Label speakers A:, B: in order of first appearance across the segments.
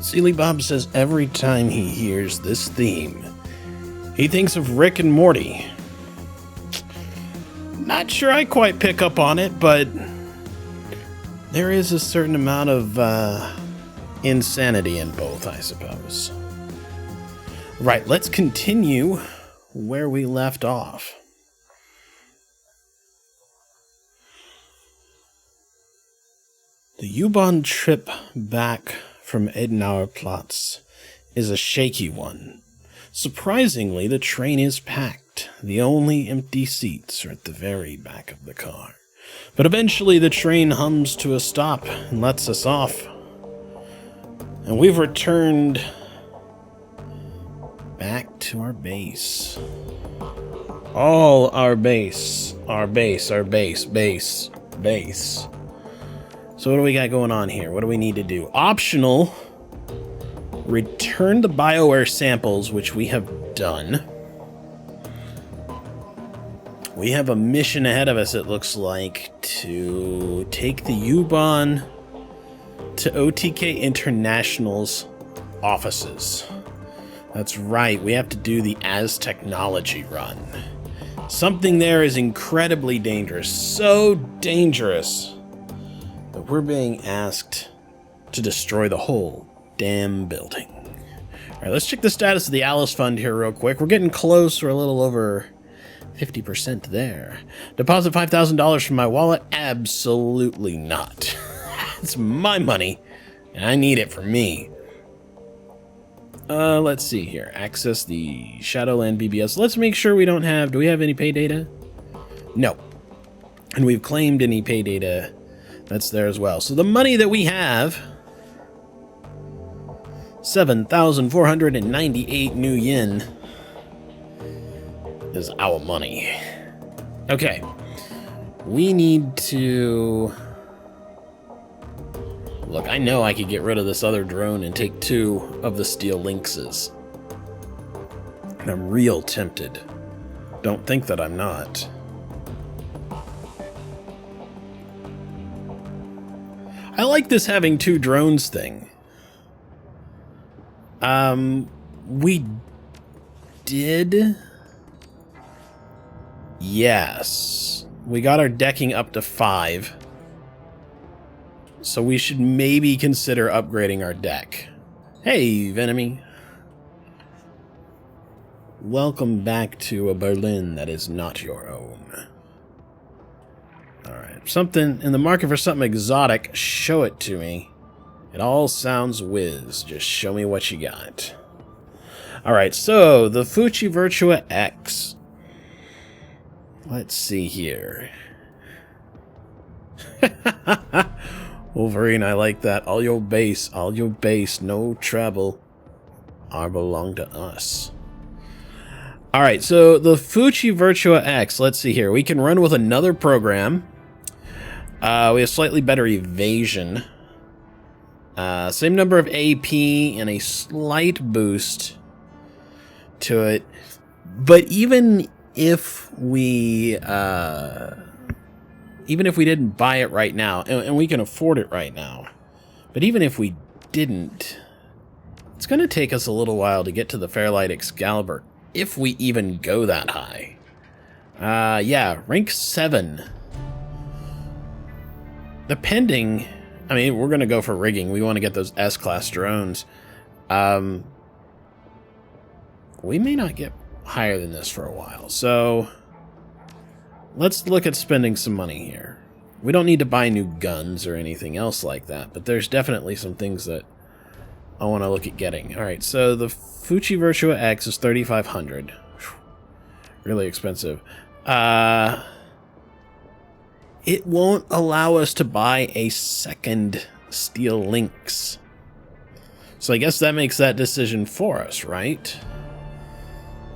A: Sealy Bob says every time he hears this theme, he thinks of Rick and Morty. Not sure I quite pick up on it, but there is a certain amount of insanity in both, I suppose. Right, let's continue where we left off. The U-Bahn trip back from Edenauer Platz is a shaky one. Surprisingly, the train is packed. The only empty seats are at the very back of the car. But eventually the train hums to a stop and lets us off. And we've returned back to our base. All our base. Our base. So what do we got going on here? What do we need to do? Optional. Return the BioWare samples, which we have done. We have a mission ahead of us, it looks like, to take the U-Bahn to OTK International's offices. That's right, we have to do the As Technology run. Something there is incredibly dangerous. So dangerous that we're being asked to destroy the whole damn building. Alright, let's check the status of the Alice Fund here real quick. We're getting close. We're a little over 50% there. Deposit $5,000 from my wallet? Absolutely not. It's my money, and I need it for me. Let's see here. Access the Shadowland BBS. Let's make sure we don't have... Do we have any pay data? No. And we've claimed any pay data. That's there as well. So the money that we have... 7,498 new yen is our money. Okay. We need to... Look, I know I could get rid of this other drone and take 2 of the steel lynxes. And I'm real tempted. Don't think that I'm not. I like this having 2 drones thing. We did... Yes. We got our decking up to 5. So we should maybe consider upgrading our deck. Hey, Venomy. Welcome back to a Berlin that is not your own. Alright, something in the market for something exotic, show it to me. It all sounds whiz. Just show me what you got. Alright, so the Fuchi Virtua X. Let's see here. Wolverine, I like that. All your base, no trouble. Are belong to us. Alright, so the Fuchi Virtua X. Let's see here. We can run with another program. We have slightly better evasion. Same number of AP and a slight boost to it. But even if we didn't buy it right now, and we can afford it right now, but even if we didn't, it's going to take us a little while to get to the Fairlight Excalibur, if we even go that high. Yeah, rank 7. Depending... I mean, we're going to go for rigging. We want to get those S-class drones. We may not get higher than this for a while. So, let's look at spending some money here. We don't need to buy new guns or anything else like that, but there's definitely some things that I want to look at getting. Alright, so the Fuchi Virtua X is 3,500. Really expensive. It won't allow us to buy a second steel lynx. So I guess that makes that decision for us, right?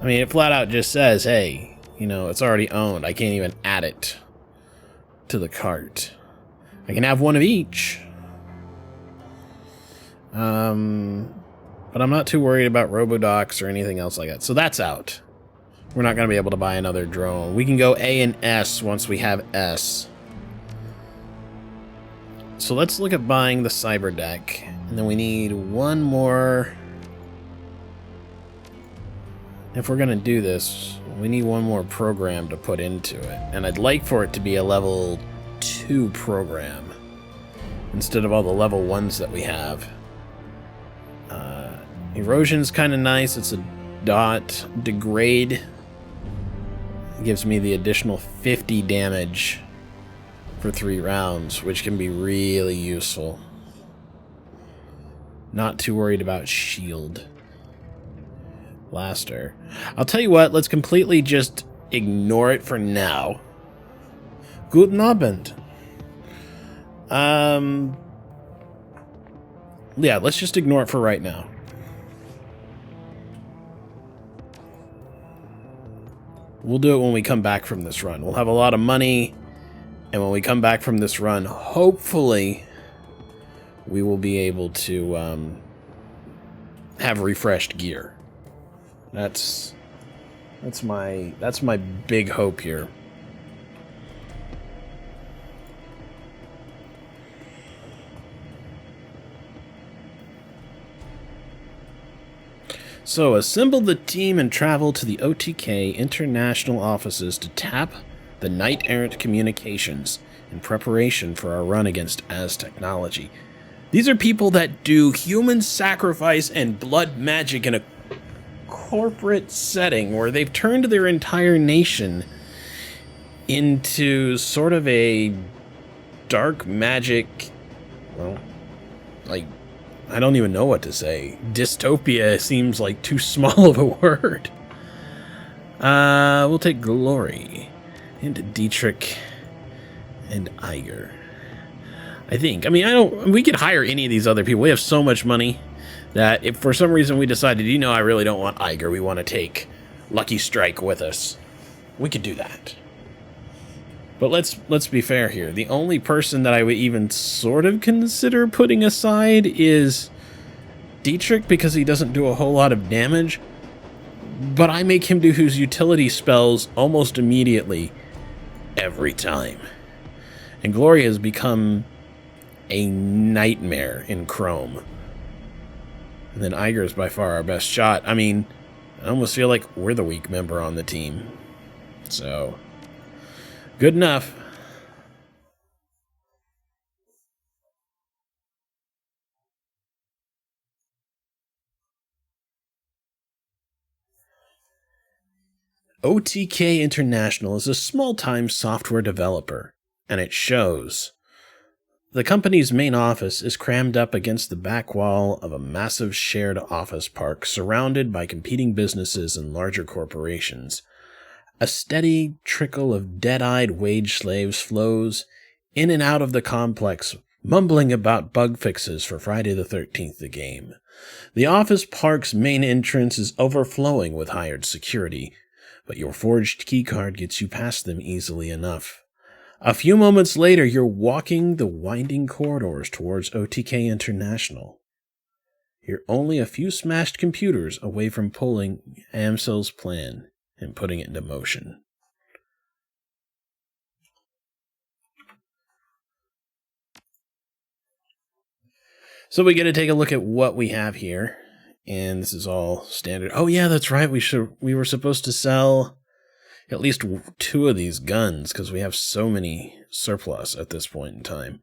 A: I mean, it flat out just says, hey, you know, it's already owned. I can't even add it to the cart. I can have one of each. But I'm not too worried about Robodocs or anything else like that. So that's out. We're not going to be able to buy another drone. We can go A and S once we have S. So let's look at buying the cyber deck. And then we need one more. If we're going to do this, we need one more program to put into it. And I'd like for it to be a level 2 program instead of all the level 1s that we have. Erosion's kind of nice. It's a dot. Degrade gives me the additional 50 damage for 3 rounds, which can be really useful. Not too worried about shield. Blaster. I'll tell you what, let's completely just ignore it for now. Guten Abend. Yeah, let's just ignore it for right now. We'll do it when we come back from this run. We'll have a lot of money, and when we come back from this run, hopefully we will be able to have refreshed gear. That's my big hope here. So, assemble the team and travel to the OTK international offices to tap the Knight-Errant communications in preparation for our run against Az technology. These are people that do human sacrifice and blood magic in a corporate setting where they've turned their entire nation into sort of a dark magic, well, like, I don't even know what to say. Dystopia seems like too small of a word. We'll take Glory and Dietrich and Iger. I think. I mean, we could hire any of these other people. We have so much money that if for some reason we decided, you know, I really don't want Iger, we want to take Lucky Strike with us, we could do that. But let's be fair here. The only person that I would even sort of consider putting aside is Dietrich, because he doesn't do a whole lot of damage. But I make him do his utility spells almost immediately, every time. And Glory has become a nightmare in Chrome. And then Iger is by far our best shot. I mean, I almost feel like we're the weak member on the team. So, good enough. OTK International is a small-time software developer, and it shows. The company's main office is crammed up against the back wall of a massive shared office park surrounded by competing businesses and larger corporations. A steady trickle of dead-eyed wage slaves flows in and out of the complex, mumbling about bug fixes for Friday the 13th, the game. The office park's main entrance is overflowing with hired security, but your forged keycard gets you past them easily enough. A few moments later, you're walking the winding corridors towards OTK International. You're only a few smashed computers away from pulling Amsel's plan and putting it into motion. So we get to take a look at what we have here. And this is all standard. Oh yeah, that's right. We were supposed to sell at least 2 of these guns because we have so many surplus at this point in time.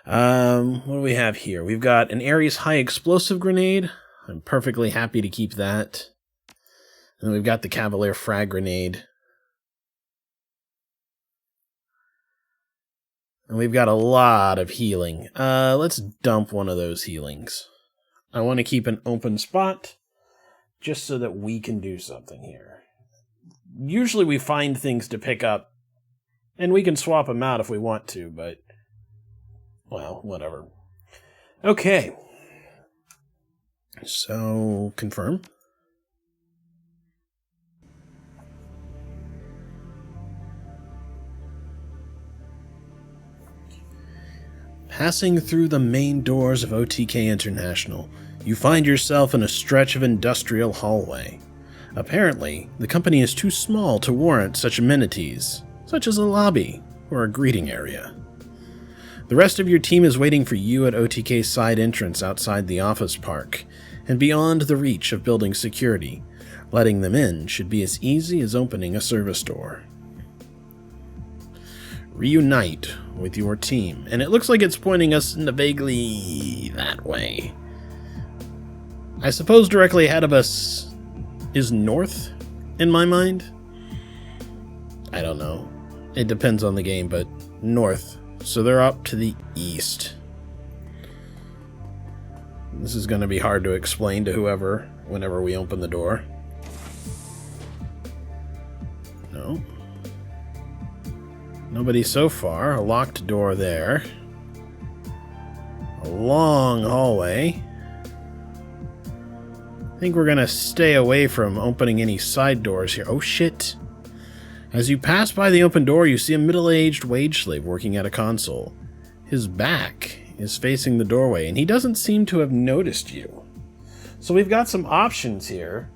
A: What do we have here? We've got an Ares high explosive grenade. I'm perfectly happy to keep that. And then we've got the Cavalier frag grenade. And we've got a lot of healing. Let's dump one of those healings. I want to keep an open spot just so that we can do something here. Usually we find things to pick up, and we can swap them out if we want to, but, well, whatever. Okay. So, confirm. Passing through the main doors of OTK International, you find yourself in a stretch of industrial hallway. Apparently, the company is too small to warrant such amenities, such as a lobby or a greeting area. The rest of your team is waiting for you at OTK's side entrance outside the office park, and beyond the reach of building security. Letting them in should be as easy as opening a service door. Reunite with your team. And it looks like it's pointing us in vaguely that way. I suppose directly ahead of us is north, in my mind? I don't know. It depends on the game, but north. So they're up to the east. This is going to be hard to explain to whoever whenever we open the door. No. Nobody so far. A locked door there. A long hallway. I think we're going to stay away from opening any side doors here. Oh shit. As you pass by the open door, you see a middle-aged wage slave working at a console. His back is facing the doorway, and he doesn't seem to have noticed you. So we've got some options here.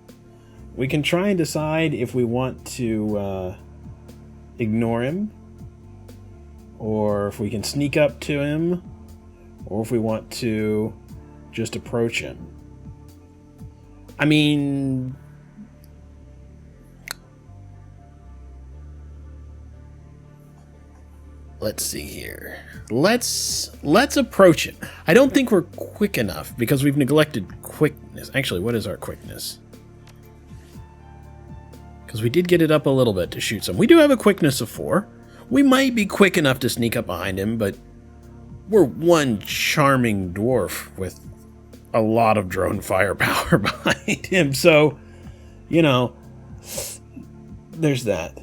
A: We can try and decide if we want to ignore him, or if we can sneak up to him, or if we want to just approach him. I mean, let's see here. Let's approach it. I don't think we're quick enough because we've neglected quickness. Actually, what is our quickness? Because we did get it up a little bit to shoot some. We do have a quickness of 4. We might be quick enough to sneak up behind him, but we're one charming dwarf with a lot of drone firepower behind him. So, you know, there's that.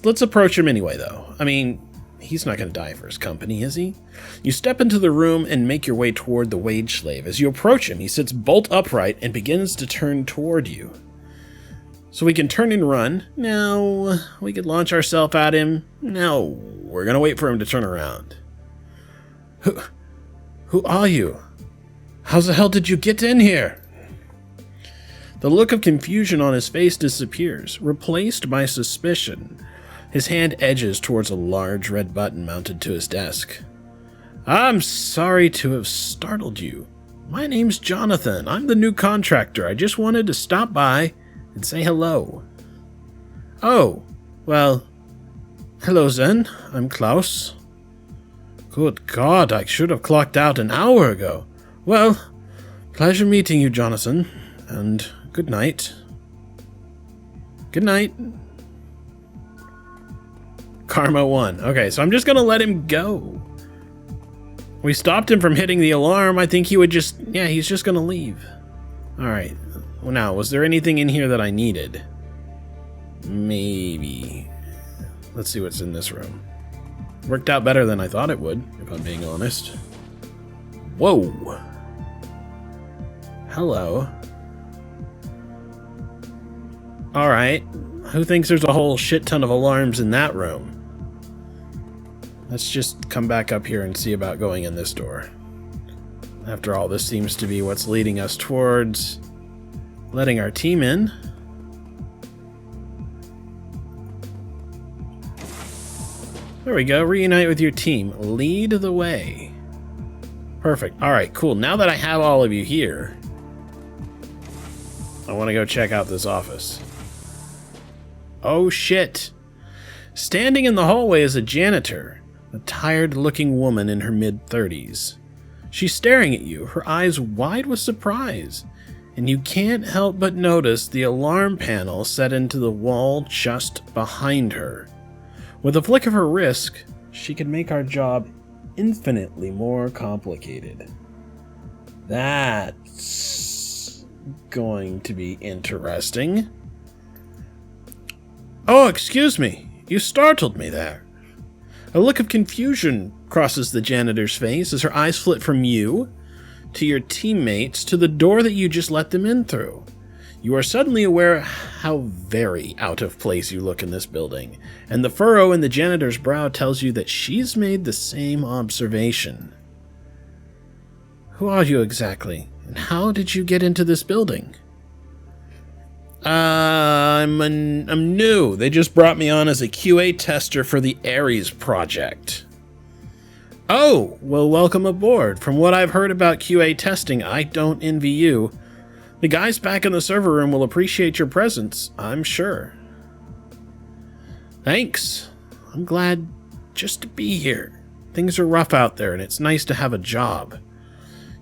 A: Let's approach him anyway, though. I mean, he's not going to die for his company, is he? You step into the room and make your way toward the wage slave. As you approach him, he sits bolt upright and begins to turn toward you. So we can turn and run. No. We could launch ourselves at him. No. We're going to wait for him to turn around. Who are you? How the hell did you get in here? The look of confusion on his face disappears, replaced by suspicion. His hand edges towards a large red button mounted to his desk. I'm sorry to have startled you. My name's Jonathan. I'm the new contractor. I just wanted to stop by and say hello. Oh, well, hello then. I'm Klaus. Good God, I should have clocked out an hour ago. Well, pleasure meeting you, Jonathan, and good night. Good night. Karma 1. Okay, so I'm just gonna let him go. We stopped him from hitting the alarm. I think he would just... yeah, he's just gonna leave. Alright. Well, now, was there anything in here that I needed? Maybe. Let's see what's in this room. Worked out better than I thought it would, if I'm being honest. Whoa. Hello. Alright. Who thinks there's a whole shit ton of alarms in that room? Let's just come back up here and see about going in this door. After all, this seems to be what's leading us towards letting our team in. There we go. Reunite with your team. Lead the way. Perfect. Alright, cool. Now that I have all of you here, I want to go check out this office. Oh shit. Standing in the hallway is a janitor, a tired-looking woman in her mid-30s. She's staring at you, her eyes wide with surprise, and you can't help but notice the alarm panel set into the wall just behind her. With a flick of her wrist, she could make our job infinitely more complicated. That's going to be interesting. Oh, excuse me. You startled me there. A look of confusion crosses the janitor's face as her eyes flit from you to your teammates to the door that you just let them in through. You are suddenly aware how very out of place you look in this building, and the furrow in the janitor's brow tells you that she's made the same observation. Who are you exactly, and how did you get into this building? I'm new. They just brought me on as a QA tester for the Ares project. Oh, well, welcome aboard. From what I've heard about QA testing, I don't envy you. The guys back in the server room will appreciate your presence, I'm sure. Thanks. I'm glad just to be here. Things are rough out there, and it's nice to have a job.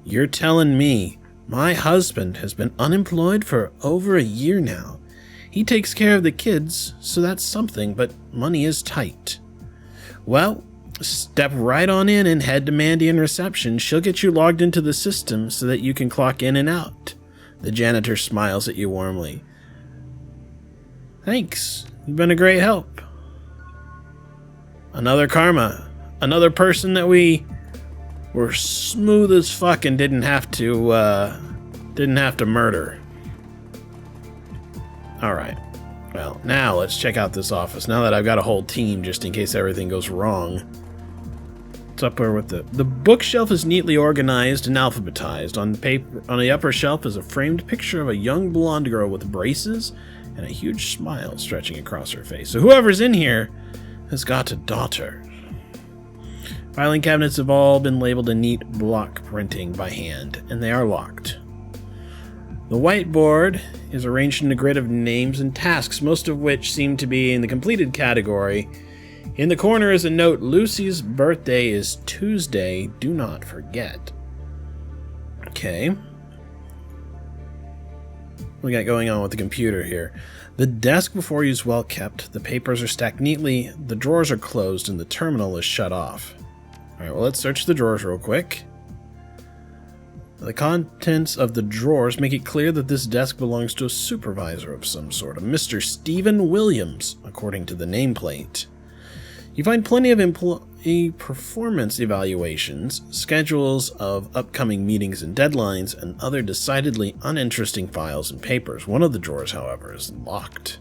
A: You're telling me my husband has been unemployed for over a year now. He takes care of the kids, so that's something, but money is tight. Well, step right on in and head to Mandy in reception. She'll get you logged into the system so that you can clock in and out. The janitor smiles at you warmly. Thanks. You've been a great help. Another karma. Another person that we were smooth as fuck and didn't have to murder. Alright. Well, now let's check out this office. Now that I've got a whole team just in case everything goes wrong. What's up here with the bookshelf is neatly organized and alphabetized. On the upper shelf is a framed picture of a young blonde girl with braces and a huge smile stretching across her face. So whoever's in here has got a daughter. Filing cabinets have all been labeled in neat block printing by hand, and they are locked. The whiteboard is arranged in a grid of names and tasks, most of which seem to be in the completed category. In the corner is a note, Lucy's birthday is Tuesday, do not forget. Okay. What we got going on with the computer here? The desk before you is well kept, the papers are stacked neatly, the drawers are closed, and the terminal is shut off. Alright, well, let's search the drawers real quick. The contents of the drawers make it clear that this desk belongs to a supervisor of some sort, a Mr. Stephen Williams, according to the nameplate. You find plenty of employee performance evaluations, schedules of upcoming meetings and deadlines, and other decidedly uninteresting files and papers. One of the drawers, however, is locked.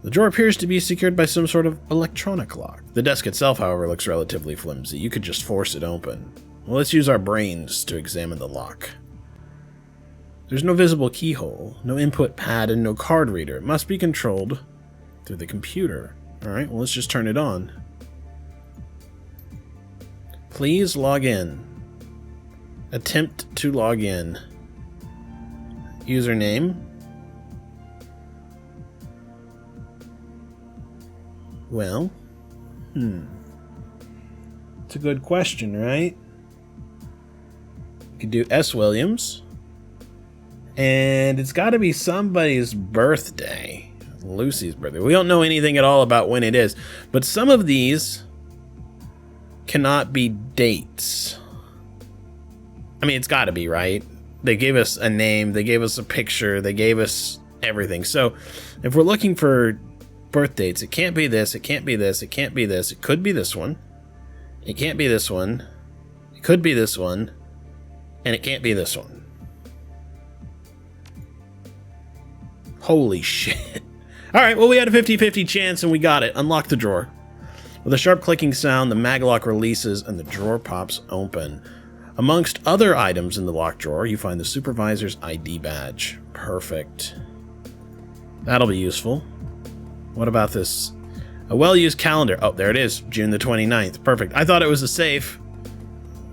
A: The drawer appears to be secured by some sort of electronic lock. The desk itself, however, looks relatively flimsy. You could just force it open. Well, let's use our brains to examine the lock. There's no visible keyhole, no input pad, and no card reader. It must be controlled through the computer. Alright, well, let's just turn it on. Please log in. Attempt to log in. Username. Well, it's a good question, right? You could do S. Williams. And it's got to be somebody's birthday. Lucy's birthday. We don't know anything at all about when it is. But some of these cannot be dates. I mean, it's got to be, right? They gave us a name. They gave us a picture. They gave us everything. So if we're looking for birth dates, it can't be this. It can't be this. It can't be this. It could be this one. It can't be this one. It could be this one. And it can't be this one. Holy shit. Alright, well, we had a 50-50 chance and we got it. Unlock the drawer. With a sharp clicking sound, the maglock releases and the drawer pops open. Amongst other items in the locked drawer, you find the supervisor's ID badge. Perfect. That'll be useful. What about this? A well-used calendar. Oh, there it is. June the 29th. Perfect. I thought it was a safe.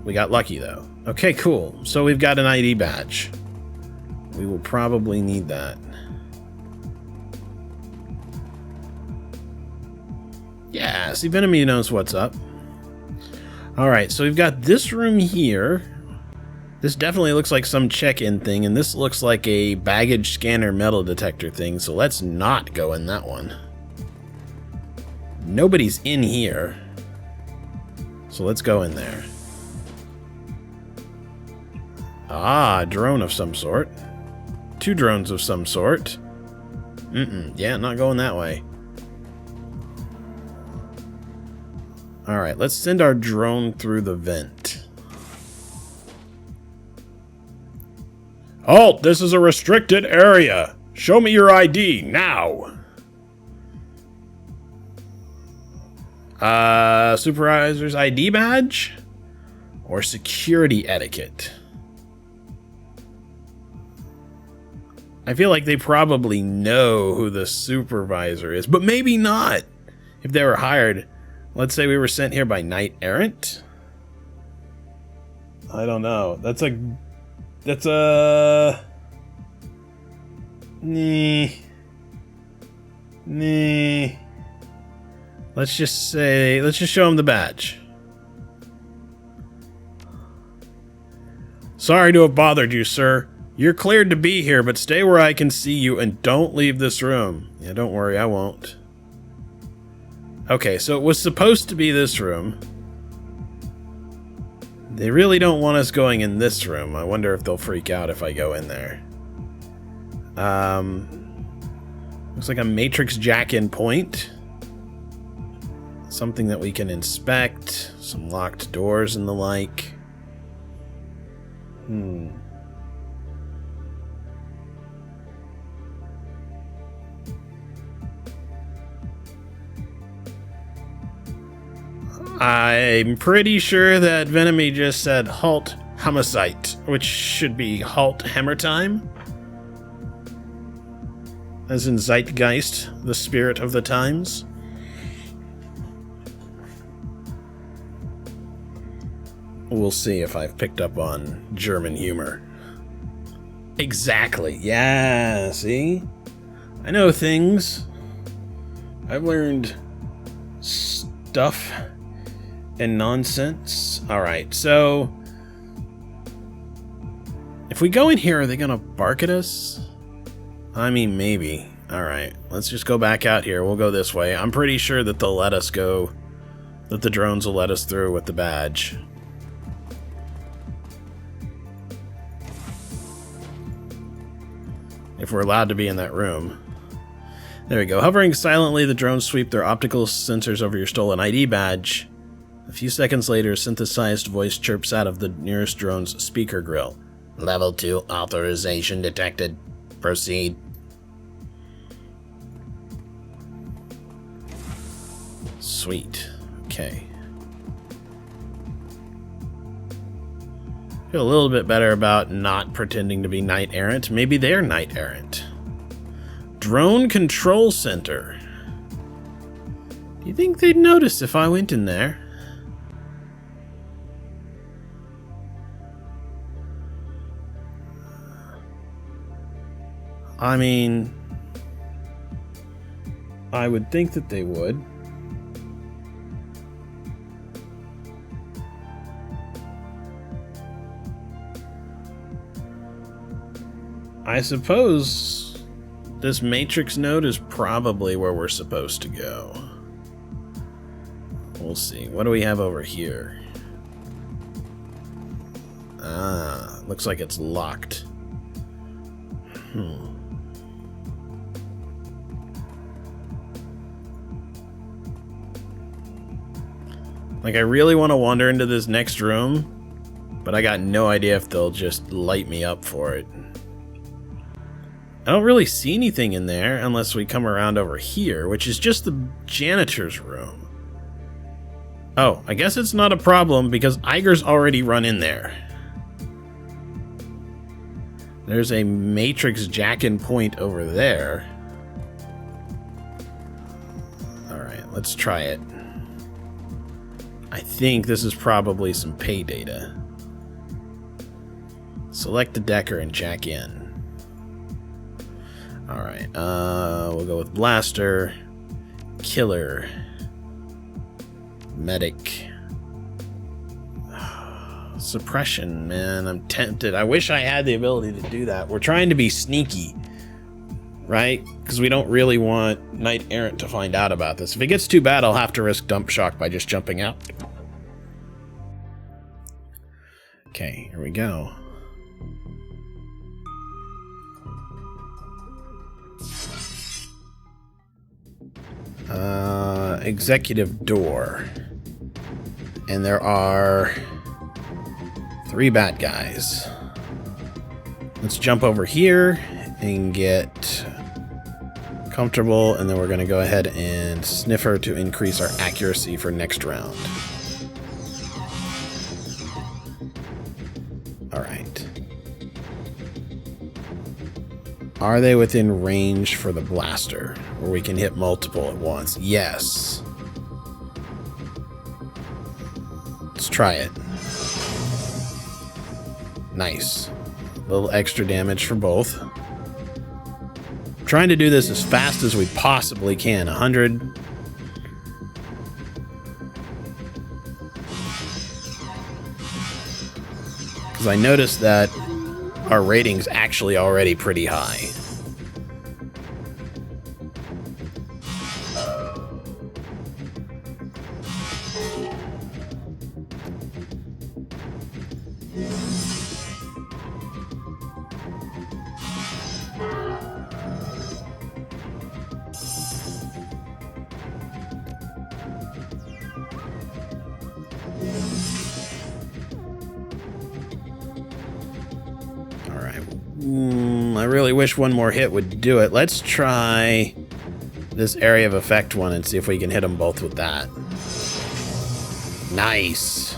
A: We got lucky, though. Okay, cool. So we've got an ID badge. We will probably need that. Yeah, see, Venomie knows what's up. Alright, so we've got this room here. This definitely looks like some check-in thing, and this looks like a baggage scanner metal detector thing, so let's not go in that one. Nobody's in here. So let's go in there. Ah, a drone of some sort. Two drones of some sort. Yeah, not going that way. Alright, let's send our drone through the vent. Halt! This is a restricted area! Show me your ID, now! Supervisor's ID badge? Or security etiquette? I feel like they probably know who the supervisor is, but maybe not. If they were hired, let's say we were sent here by Knight Errant. I don't know. That's a... Nah. Let's just show him the badge. Sorry to have bothered you, sir. You're cleared to be here, but stay where I can see you and don't leave this room. Yeah, don't worry, I won't. Okay, so it was supposed to be this room. They really don't want us going in this room. I wonder if they'll freak out if I go in there. Looks like a matrix jack-in point. Something that we can inspect. Some locked doors and the like. I'm pretty sure that Venomy just said halt homicide, which should be halt hammer time. As in Zeitgeist, the spirit of the times. We'll see if I've picked up on German humor. Exactly. Yeah, see? I know things. I've learned stuff and nonsense. Alright, so... if we go in here, are they gonna bark at us? I mean, maybe. Alright, let's just go back out here. We'll go this way. I'm pretty sure that they'll let us go. That the drones will let us through with the badge. If we're allowed to be in that room. There we go. Hovering silently, the drones sweep their optical sensors over your stolen ID badge. A few seconds later, a synthesized voice chirps out of the nearest drone's speaker grill. Level 2 authorization detected. Proceed. Sweet. Okay. Feel a little bit better about not pretending to be Knight Errant. Maybe they're Knight Errant. Drone Control Center. Do you think they'd notice if I went in there? I mean, I would think that they would. I suppose this matrix node is probably where we're supposed to go. We'll see. What do we have over here? Ah, looks like it's locked. Like, I really want to wander into this next room, but I got no idea if they'll just light me up for it. I don't really see anything in there unless we come around over here, which is just the janitor's room. Oh, I guess it's not a problem because Iger's already run in there. There's a matrix jack-in point over there. Alright, let's try it. I think this is probably some pay data. Select the decker and jack in. Alright, we'll go with blaster, killer, medic, suppression, man, I'm tempted. I wish I had the ability to do that. We're trying to be sneaky, right? Because we don't really want Knight Errant to find out about this. If it gets too bad, I'll have to risk dump shock by just jumping out. Okay, here we go. Executive door. And there are 3 bad guys. Let's jump over here and get comfortable, and then we're going to go ahead and sniffer to increase our accuracy for next round. Alright. Are they within range for the blaster? Where we can hit multiple at once? Yes. Let's try it. Nice. A little extra damage for both. Trying to do this as fast as we possibly can. 100. Because I noticed that our rating's actually already pretty high. I really wish one more hit would do it. Let's try this area of effect one and see if we can hit them both with that. Nice.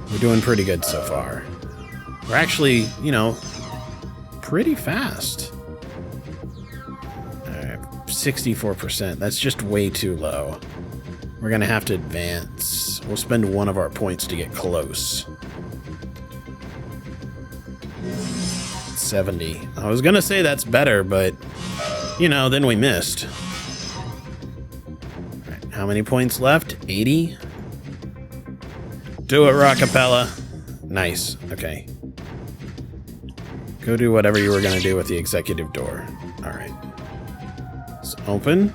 A: We're doing pretty good so far. We're actually, you know, pretty fast. Alright, 64%. That's just way too low. We're gonna have to advance. We'll spend one of our points to get close. 70. I was gonna say that's better, but, you know, then we missed. Alright, how many points left? 80? Do it, Rockapella. Nice. Okay. Go do whatever you were gonna do with the executive door. Alright. It's open.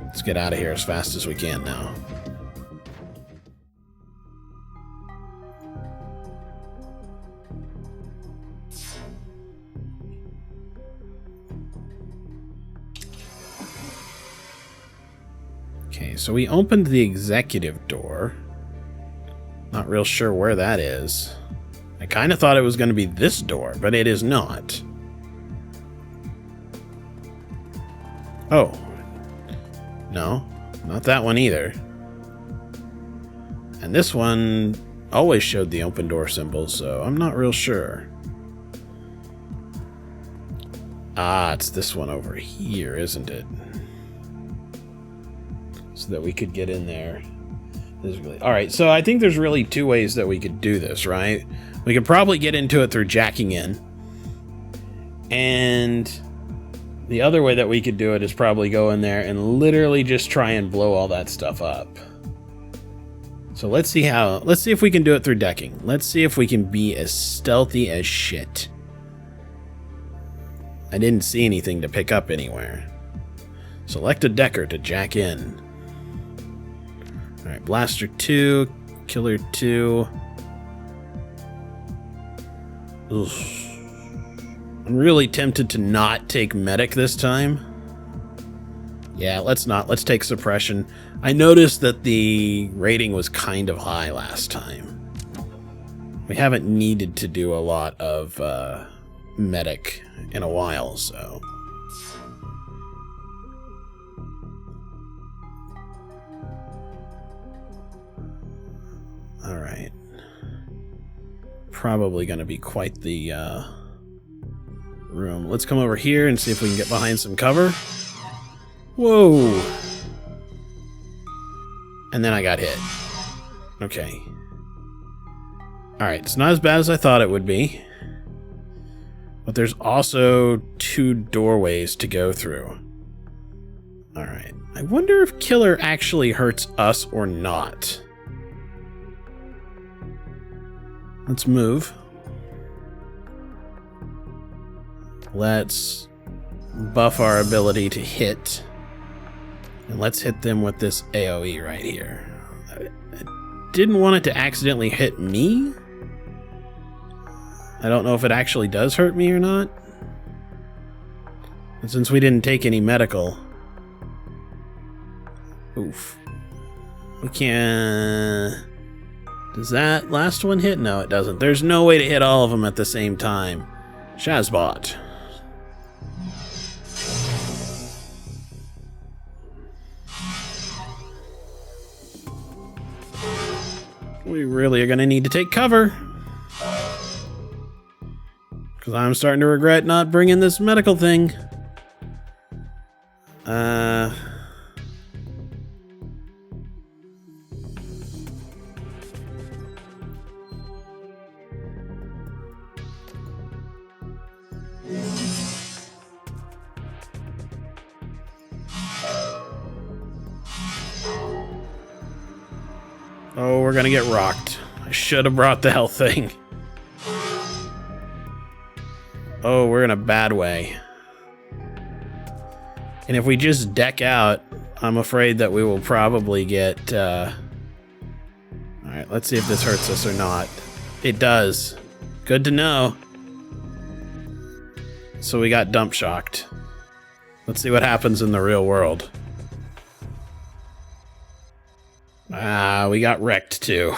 A: Let's get out of here as fast as we can now. Okay, so we opened the executive door. Not real sure where that is. I kind of thought it was going to be this door, but it is not. Oh. No, not that one either. And this one always showed the open door symbol, so I'm not real sure. Ah, it's this one over here, isn't it? So that we could get in there. Alright, so I think there's really two ways that we could do this, right? We could probably get into it through jacking in. And the other way that we could do it is probably go in there and literally just try and blow all that stuff up. So let's see if we can do it through decking. Let's see if we can be as stealthy as shit. I didn't see anything to pick up anywhere. Select a decker to jack in. Alright, Blaster 2, Killer 2. Ugh. I'm really tempted to not take Medic this time. Yeah, let's not. Let's take Suppression. I noticed that the rating was kind of high last time. We haven't needed to do a lot of Medic in a while, so... Alright. Probably going to be quite the room. Let's come over here and see if we can get behind some cover. Whoa! And then I got hit. Okay. Alright, it's not as bad as I thought it would be. But there's also 2 doorways to go through. Alright. I wonder if Killer actually hurts us or not. Let's move. Let's buff our ability to hit. And let's hit them with this AoE right here. I didn't want it to accidentally hit me. I don't know if it actually does hurt me or not. And since we didn't take any medical... Oof. We can't... Does that last one hit? No, it doesn't. There's no way to hit all of them at the same time. Shazbot. We really are going to need to take cover. Because I'm starting to regret not bringing this medical thing. Oh, we're gonna get rocked. I should have brought the health thing. Oh, we're in a bad way. And if we just deck out, I'm afraid that we will probably get... Alright, let's see if this hurts us or not. It does. Good to know. So we got dump shocked. Let's see what happens in the real world. We got wrecked too.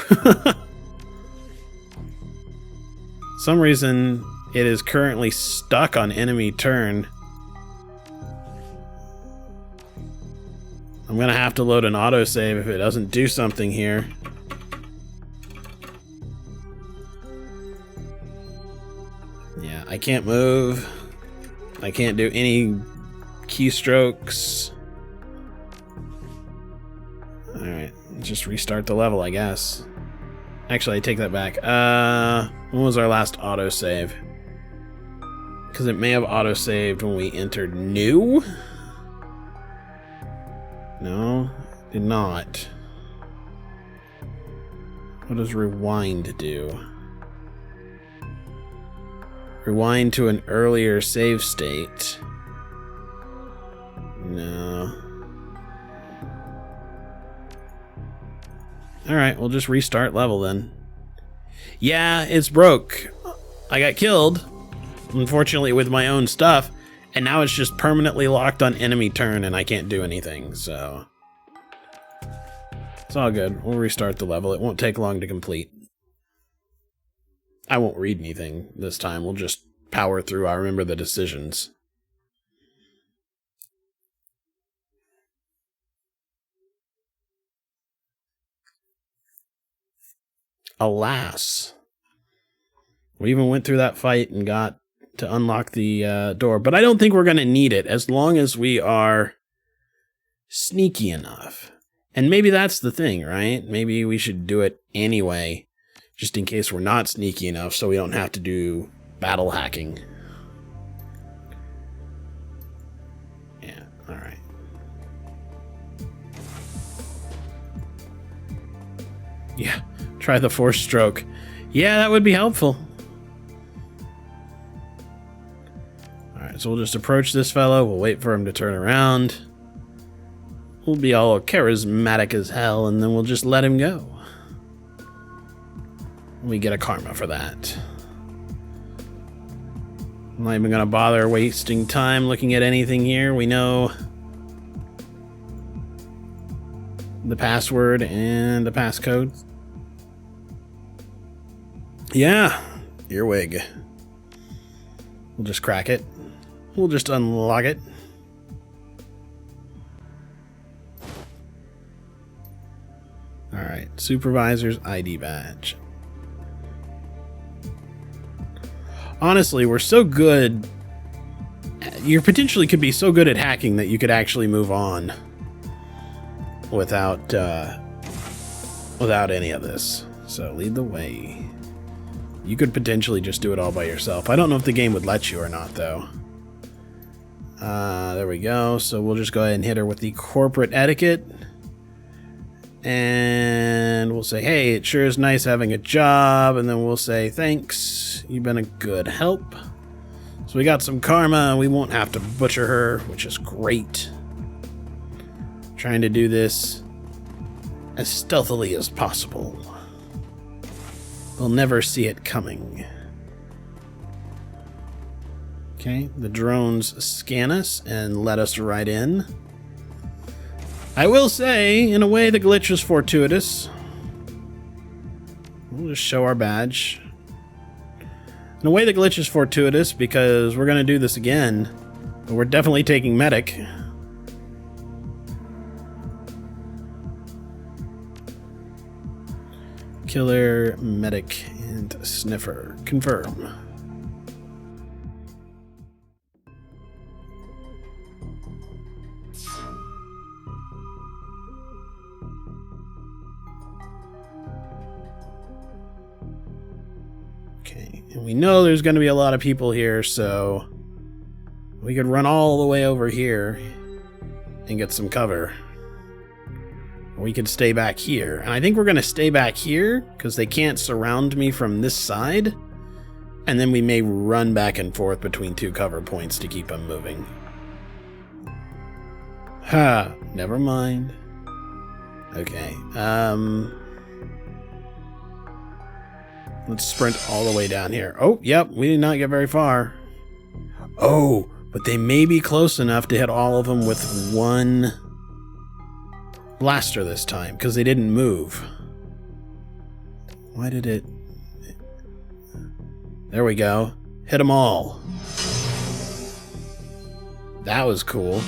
A: Some reason it is currently stuck on enemy turn. I'm gonna have to load an autosave if it doesn't do something here. Yeah, I can't move. I can't do any keystrokes. Alright, just restart the level, I guess. Actually, I take that back. When was our last autosave? Because it may have autosaved when we entered new? No, it did not. What does rewind do? Rewind to an earlier save state. No. Alright, we'll just restart level then. Yeah, it's broke. I got killed, unfortunately, with my own stuff, and now it's just permanently locked on enemy turn and I can't do anything, so... It's all good. We'll restart the level. It won't take long to complete. I won't read anything this time. We'll just power through. I remember the decisions. Alas. We even went through that fight and got to unlock the door. But I don't think we're going to need it as long as we are sneaky enough. And maybe that's the thing, right? Maybe we should do it anyway, just in case we're not sneaky enough so we don't have to do battle hacking. Yeah, alright. Yeah, try the force stroke. Yeah, that would be helpful. Alright, so we'll just approach this fellow. We'll wait for him to turn around. We'll be all charismatic as hell, and then we'll just let him go. We get a karma for that. I'm not even gonna bother wasting time looking at anything here. We know the password and the passcode. Yeah, earwig. We'll just crack it. We'll just unlock it. Alright, supervisor's ID badge. Honestly, we're so good. You potentially could be so good at hacking that you could actually move on without any of this. So lead the way. You could potentially just do it all by yourself. I don't know if the game would let you or not, though. There we go. So we'll just go ahead and hit her with the corporate etiquette. And we'll say, hey, it sure is nice having a job. And then we'll say, thanks. You've been a good help. So we got some karma. We won't have to butcher her, which is great. Trying to do this as stealthily as possible. We'll never see it coming. Okay, the drones scan us and let us right in. I will say, in a way, the glitch was fortuitous. We'll just show our badge. In a way, the glitch is fortuitous because we're going to do this again. But we're definitely taking medic. Killer, medic, and sniffer. Confirm. And we know there's going to be a lot of people here, so we could run all the way over here and get some cover. Or we could stay back here. And I think we're going to stay back here because they can't surround me from this side. And then we may run back and forth between two cover points to keep them moving. Ha, never mind. Okay, let's sprint all the way down here. Oh, yep, we did not get very far. Oh, but they may be close enough to hit all of them with one blaster this time, because they didn't move. Why did it... There we go. Hit them all. That was cool.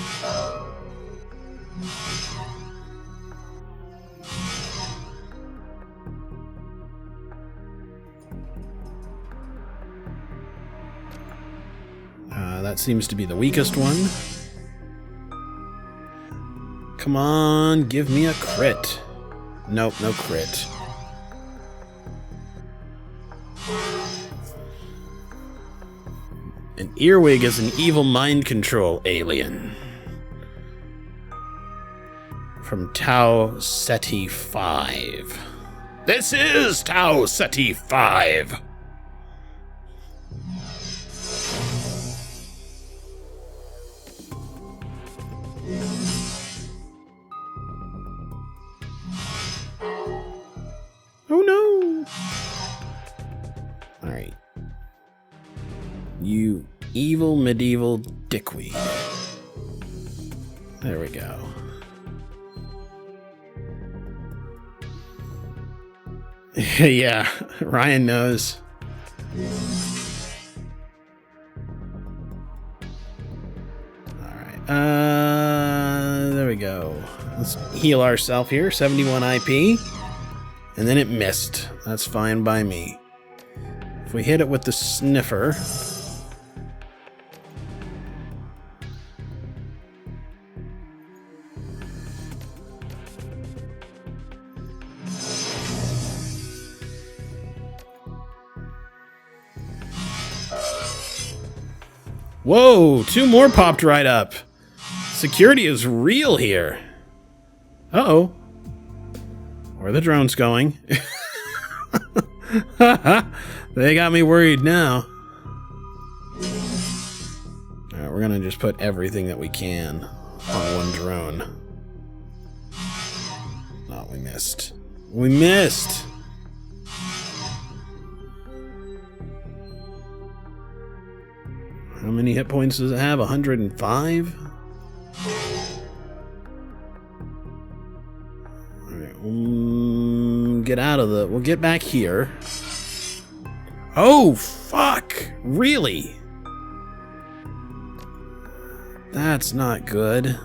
A: That seems to be the weakest one. Come on, give me a crit. Nope, no crit. An earwig is an evil mind control alien. From Tau Ceti 5. This is Tau Ceti 5! Oh no! Alright. You evil medieval dickweed. There we go. Yeah, Ryan knows. Alright, there we go. Let's heal ourselves here, 71 IP. And then it missed. That's fine by me. If we hit it with the sniffer... Whoa! 2 more popped right up. Security is real here. Uh-oh. Where are the drones going? They got me worried now. Alright, we're gonna just put everything that we can on one drone. Oh, we missed. We missed! How many hit points does it have? 105? Alright, get out of the... We'll get back here. Oh, fuck! Really? That's not good.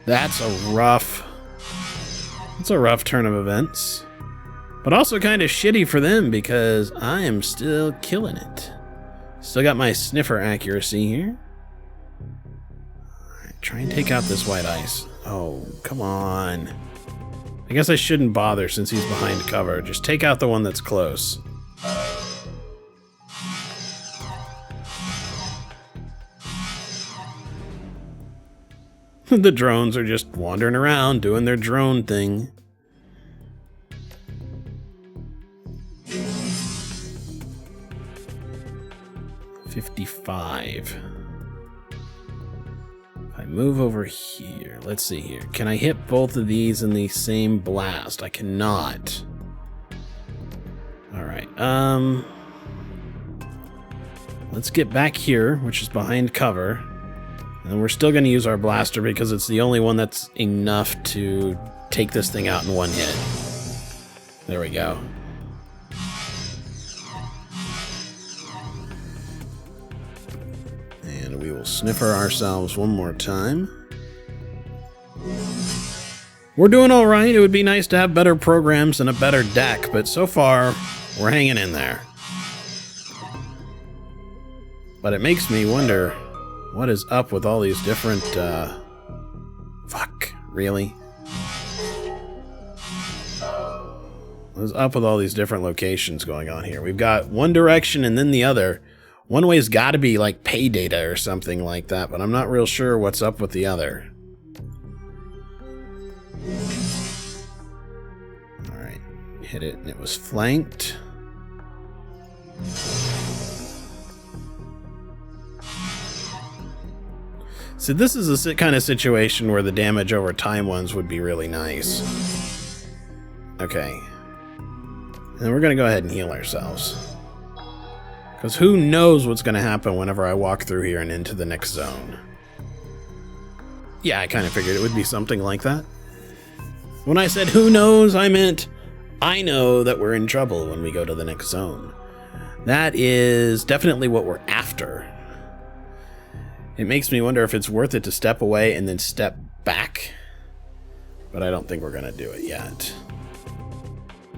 A: That's a rough... It's a rough turn of events. But also kind of shitty for them because I am still killing it. Still got my sniffer accuracy here. Alright, try and take out this white ice. Oh, come on. I guess I shouldn't bother since he's behind cover. Just take out the one that's close. The drones are just wandering around doing their drone thing. $55. If I move over here, let's see here. Can I hit both of these in the same blast? I cannot. Alright, let's get back here, which is behind cover. And we're still going to use our blaster because it's the only one that's enough to take this thing out in one hit. There we go. And we will sniffer ourselves one more time. We're doing alright. It would be nice to have better programs and a better deck, but so far, we're hanging in there. But it makes me wonder... What is up with all these different, fuck. Really? What's up with all these different locations going on here? We've got one direction and then the other. One way's got to be like pay data or something like that, but I'm not real sure what's up with the other. Alright, hit it and it was flanked. So this is a kind of situation where the damage over time ones would be really nice. Okay. And then we're going to go ahead and heal ourselves. Because who knows what's going to happen whenever I walk through here and into the next zone. Yeah, I kind of figured it would be something like that. When I said who knows, I meant I know that we're in trouble when we go to the next zone. That is definitely what we're after. It makes me wonder if it's worth it to step away and then step back. But I don't think we're going to do it yet.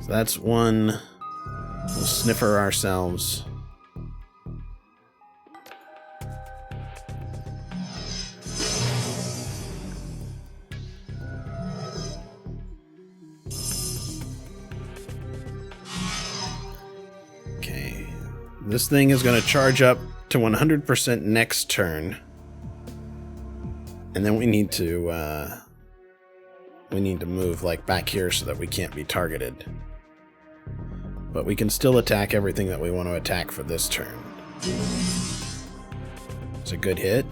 A: So that's one. We'll sniffer ourselves. Okay. This thing is going to charge up to 100% next turn. And then we need to move like back here so that we can't be targeted. But we can still attack everything that we want to attack for this turn. It's a good hit.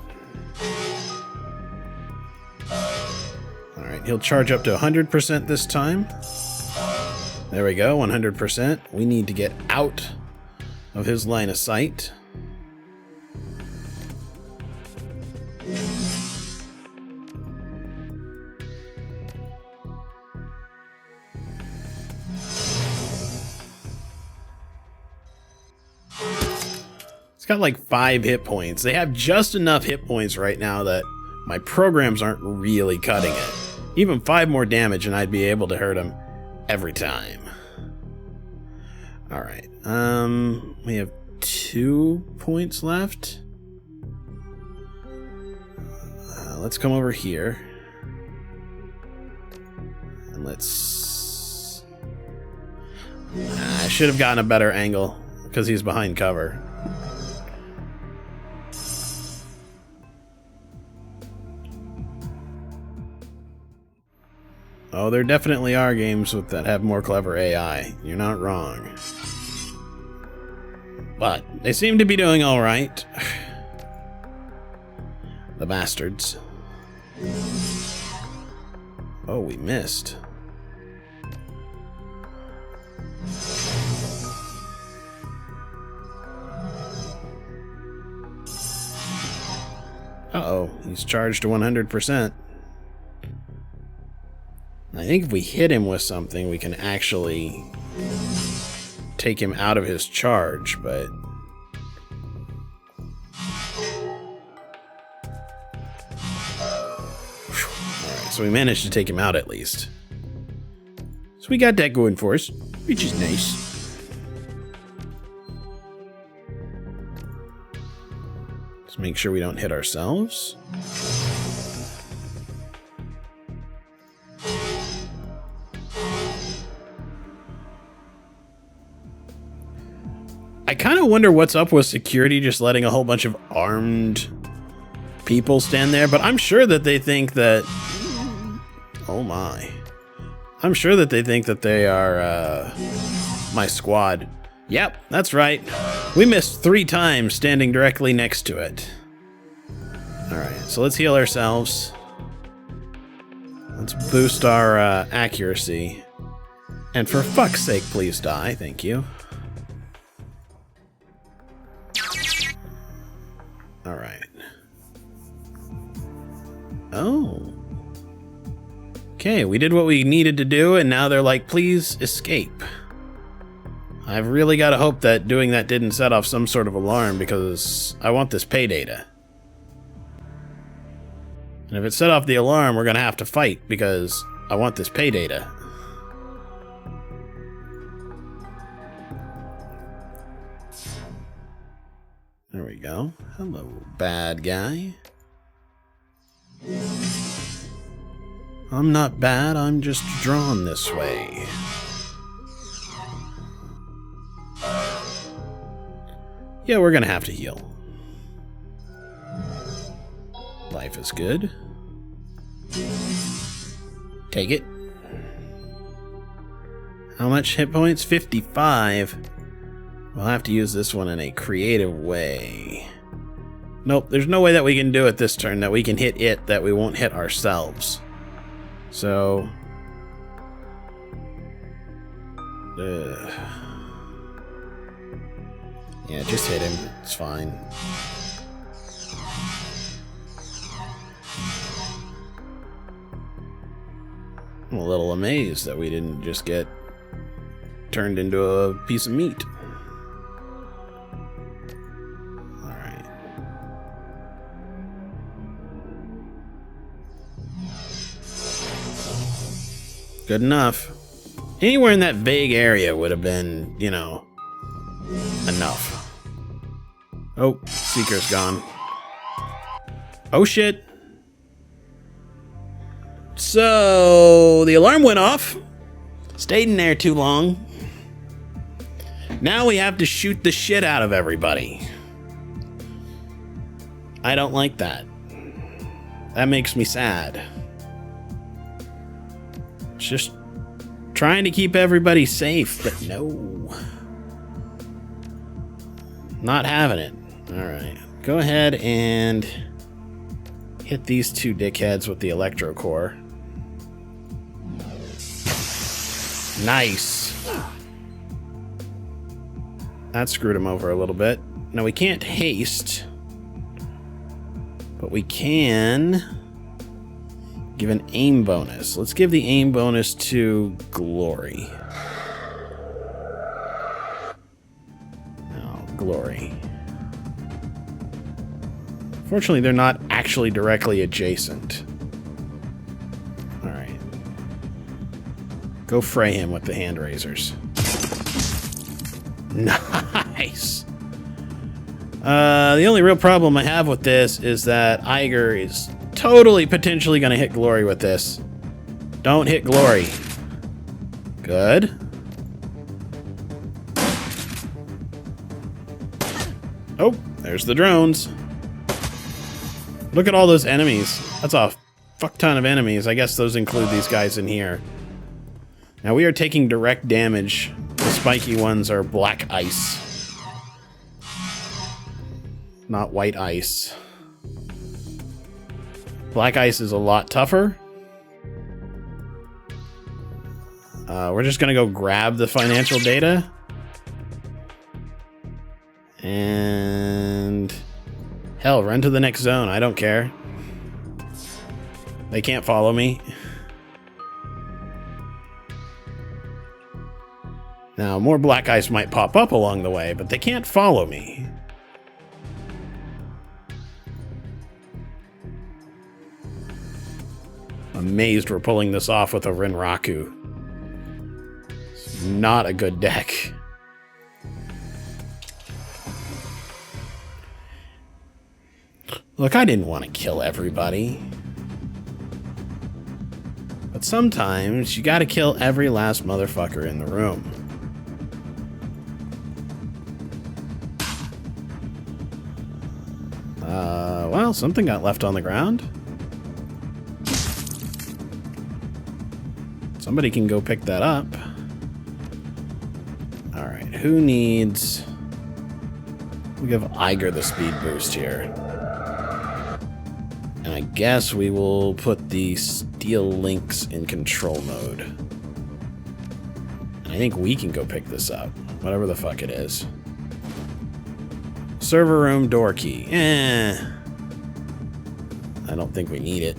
A: Alright, he'll charge up to 100% this time. There we go, 100%. We need to get out of his line of sight. Got like 5 hit points. They have just enough hit points right now that my programs aren't really cutting it. Even 5 more damage and I'd be able to hurt him every time. Alright. We have 2 points left. Let's come over here. And let's... I should have gotten a better angle because he's behind cover. Oh, there definitely are games that have more clever AI. You're not wrong. But they seem to be doing all right. The bastards. Oh, we missed. Uh-oh, he's charged to 100%. I think if we hit him with something, we can actually take him out of his charge, but... Alright, so we managed to take him out at least. So we got that going for us, which is nice. Let's make sure we don't hit ourselves. I kind of wonder what's up with security just letting a whole bunch of armed people stand there, but I'm sure that they think that... Oh my. I'm sure that they think that they are my squad. Yep, that's right. We missed 3 times standing directly next to it. Alright, so let's heal ourselves. Let's boost our accuracy. And for fuck's sake, please die. Thank you. Alright. Oh. Okay, we did what we needed to do, and now they're like, please escape. I've really got to hope that doing that didn't set off some sort of alarm, because I want this pay data. And if it set off the alarm, we're going to have to fight, because I want this pay data. There we go. Hello, bad guy. I'm not bad, I'm just drawn this way. Yeah, we're gonna have to heal. Life is good. Take it. How much hit points? 55. We'll have to use this one in a creative way. Nope, there's no way that we can do it this turn, that we can hit it, that we won't hit ourselves. So... yeah, just hit him. It's fine. I'm a little amazed that we didn't just get turned into a piece of meat. Alright. Good enough. Anywhere in that vague area would have been, you know, enough. Oh, Seeker's gone. Oh shit. So, the alarm went off. Stayed in there too long. Now we have to shoot the shit out of everybody. I don't like that. That makes me sad. It's just trying to keep everybody safe, but no. Not having it. Alright. Go ahead and hit these two dickheads with the electro core. Nice. That screwed him over a little bit. Now we can't haste, but we can give an aim bonus. Let's give the aim bonus to Glory. Oh, Glory. Fortunately, they're not actually directly adjacent. Alright. Go fray him with the hand razors. Nice! The only real problem I have with this is that Iger is totally potentially going to hit Glory with this. Don't hit Glory. Good. Oh, there's the drones. Look at all those enemies. That's a fuck ton of enemies. I guess those include these guys in here. Now we are taking direct damage. The spiky ones are black ice. Not white ice. Black ice is a lot tougher. We're just gonna go grab the financial data. And... hell, run to the next zone. I don't care. They can't follow me. Now, more black ice might pop up along the way, but they can't follow me. Amazed we're pulling this off with a Rinraku. It's not a good deck. Look, I didn't want to kill everybody. But sometimes you gotta kill every last motherfucker in the room. Well, something got left on the ground. Somebody can go pick that up. Alright, who needs... we'll give Iger the speed boost here. And I guess we will put the steel links in control mode. And I think we can go pick this up. Whatever the fuck it is. Server room door key. I don't think we need it.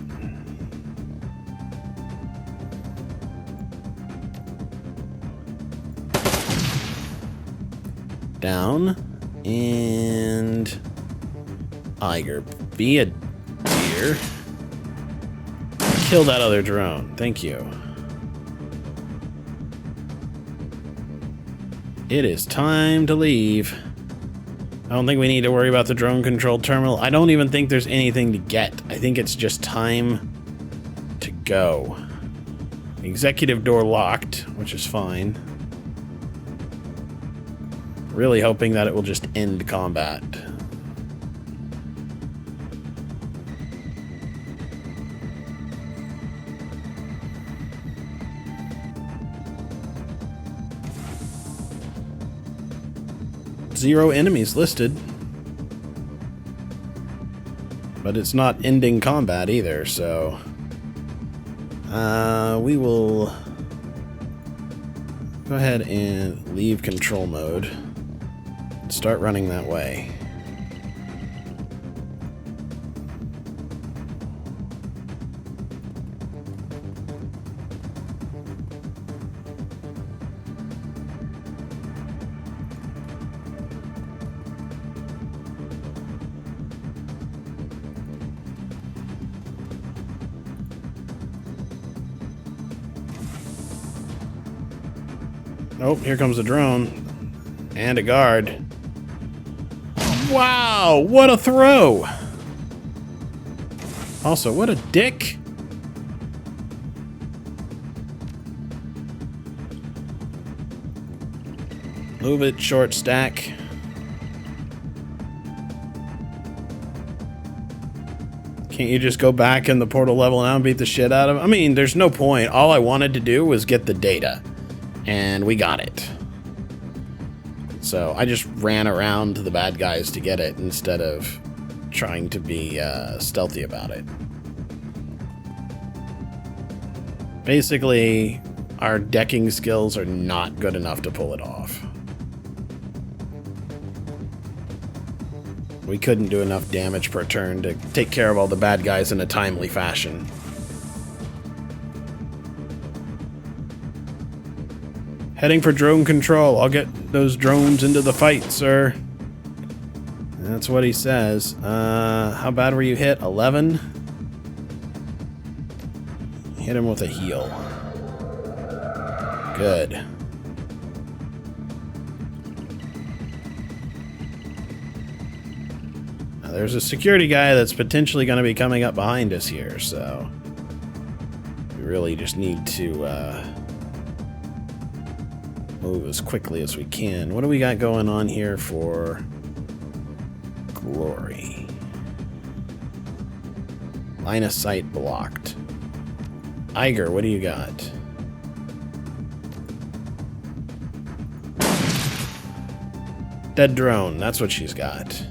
A: Down. And... Iger, be a deer. Kill that other drone. Thank you. It is time to leave. I don't think we need to worry about the drone-controlled terminal. I don't even think there's anything to get. I think it's just time to go. Executive door locked, which is fine. Really hoping that it will just end combat. Zero enemies listed. But it's not ending combat either, so... we will go ahead and leave control mode and start running that way. Oh, here comes a drone. And a guard. Wow, what a throw! Also, what a dick! Move it, short stack. Can't you just go back in the portal level now and beat the shit out of him? I mean, there's no point. All I wanted to do was get the data. And we got it. So I just ran around to the bad guys to get it instead of trying to be stealthy about it. Basically, our decking skills are not good enough to pull it off. We couldn't do enough damage per turn to take care of all the bad guys in a timely fashion. Heading for drone control. I'll get those drones into the fight, sir. That's what he says. How bad were you hit? 11? Hit him with a heal. Good. Now, there's a security guy that's potentially going to be coming up behind us here, so... we really just need to, move as quickly as we can. What do we got going on here for glory? Line of sight blocked. Iger, what do you got? Dead drone, that's what she's got.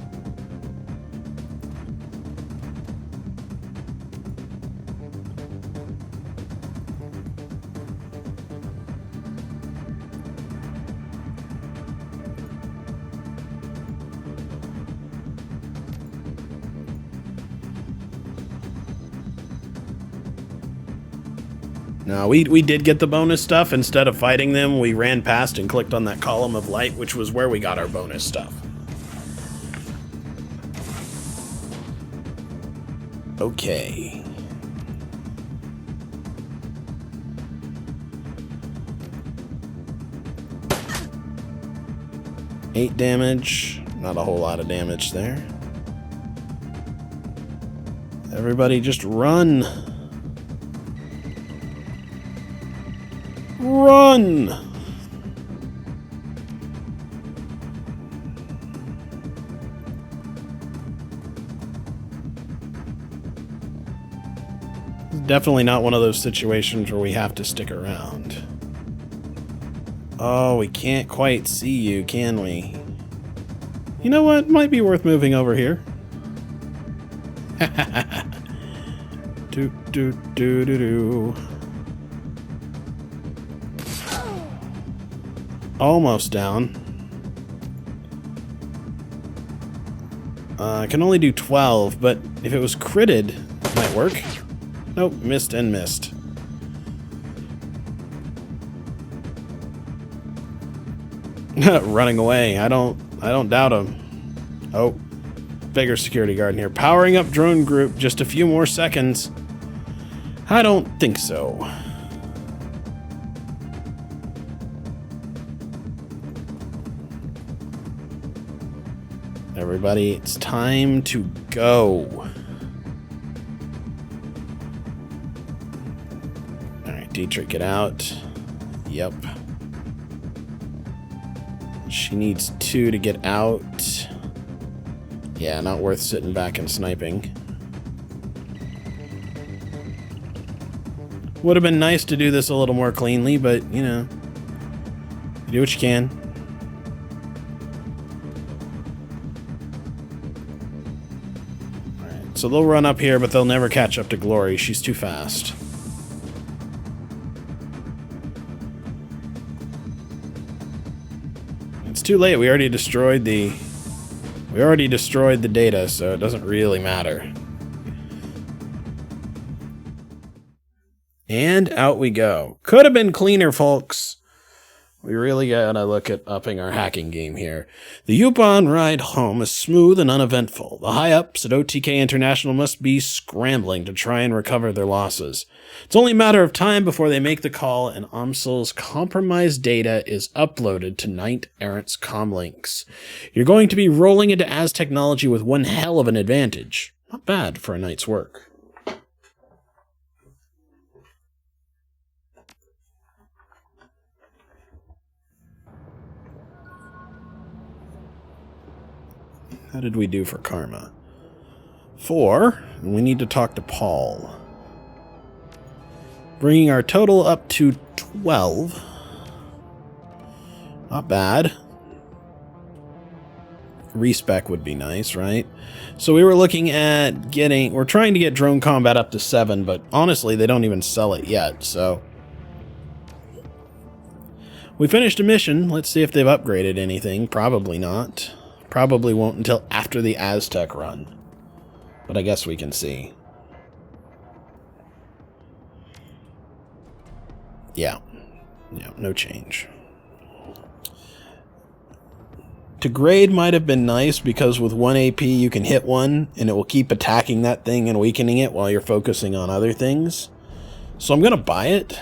A: No, we did get the bonus stuff. Instead of fighting them, we ran past and clicked on that column of light, which was where we got our bonus stuff. Okay. Eight damage. Not a whole lot of damage there. Everybody just run. Run! It's definitely not one of those situations where we have to stick around. Oh, we can't quite see you, can we? You know what? Might be worth moving over here. Do do do do do. Almost down. I can only do 12, but if it was critted, it might work. Nope, missed and missed. Running away. I don't doubt him. Oh, bigger security guard in here. Powering up drone group. Just a few more seconds. I don't think so. Everybody, it's time to go. Dietrich, get out. Yep. She needs 2 to get out. Yeah, not worth sitting back and sniping. Would have been nice to do this a little more cleanly, but, you know, you do what you can. Alright, so they'll run up here, but they'll never catch up to Glory. She's too fast. It's too late. We already destroyed the data, so it doesn't really matter. And out we go. Could have been cleaner, folks. We really gotta look at upping our hacking game here. The U-Bahn ride home is smooth and uneventful. The high-ups at OTK International must be scrambling to try and recover their losses. It's only a matter of time before they make the call and Amsel's compromised data is uploaded to Knight Errant's comlinks. You're going to be rolling into Az technology with one hell of an advantage. Not bad for a night's work. How did we do for karma? 4, and we need to talk to Paul. Bringing our total up to 12. Not bad. Respec would be nice, right? So we were looking at we're trying to get drone combat up to 7, but honestly, they don't even sell it yet, so. We finished a mission. Let's see if they've upgraded anything. Probably not. Probably won't until after the Aztec run. But I guess we can see. Yeah. Yeah, no change. To grade might have been nice because with 1 AP you can hit one and it will keep attacking that thing and weakening it while you're focusing on other things. So I'm going to buy it.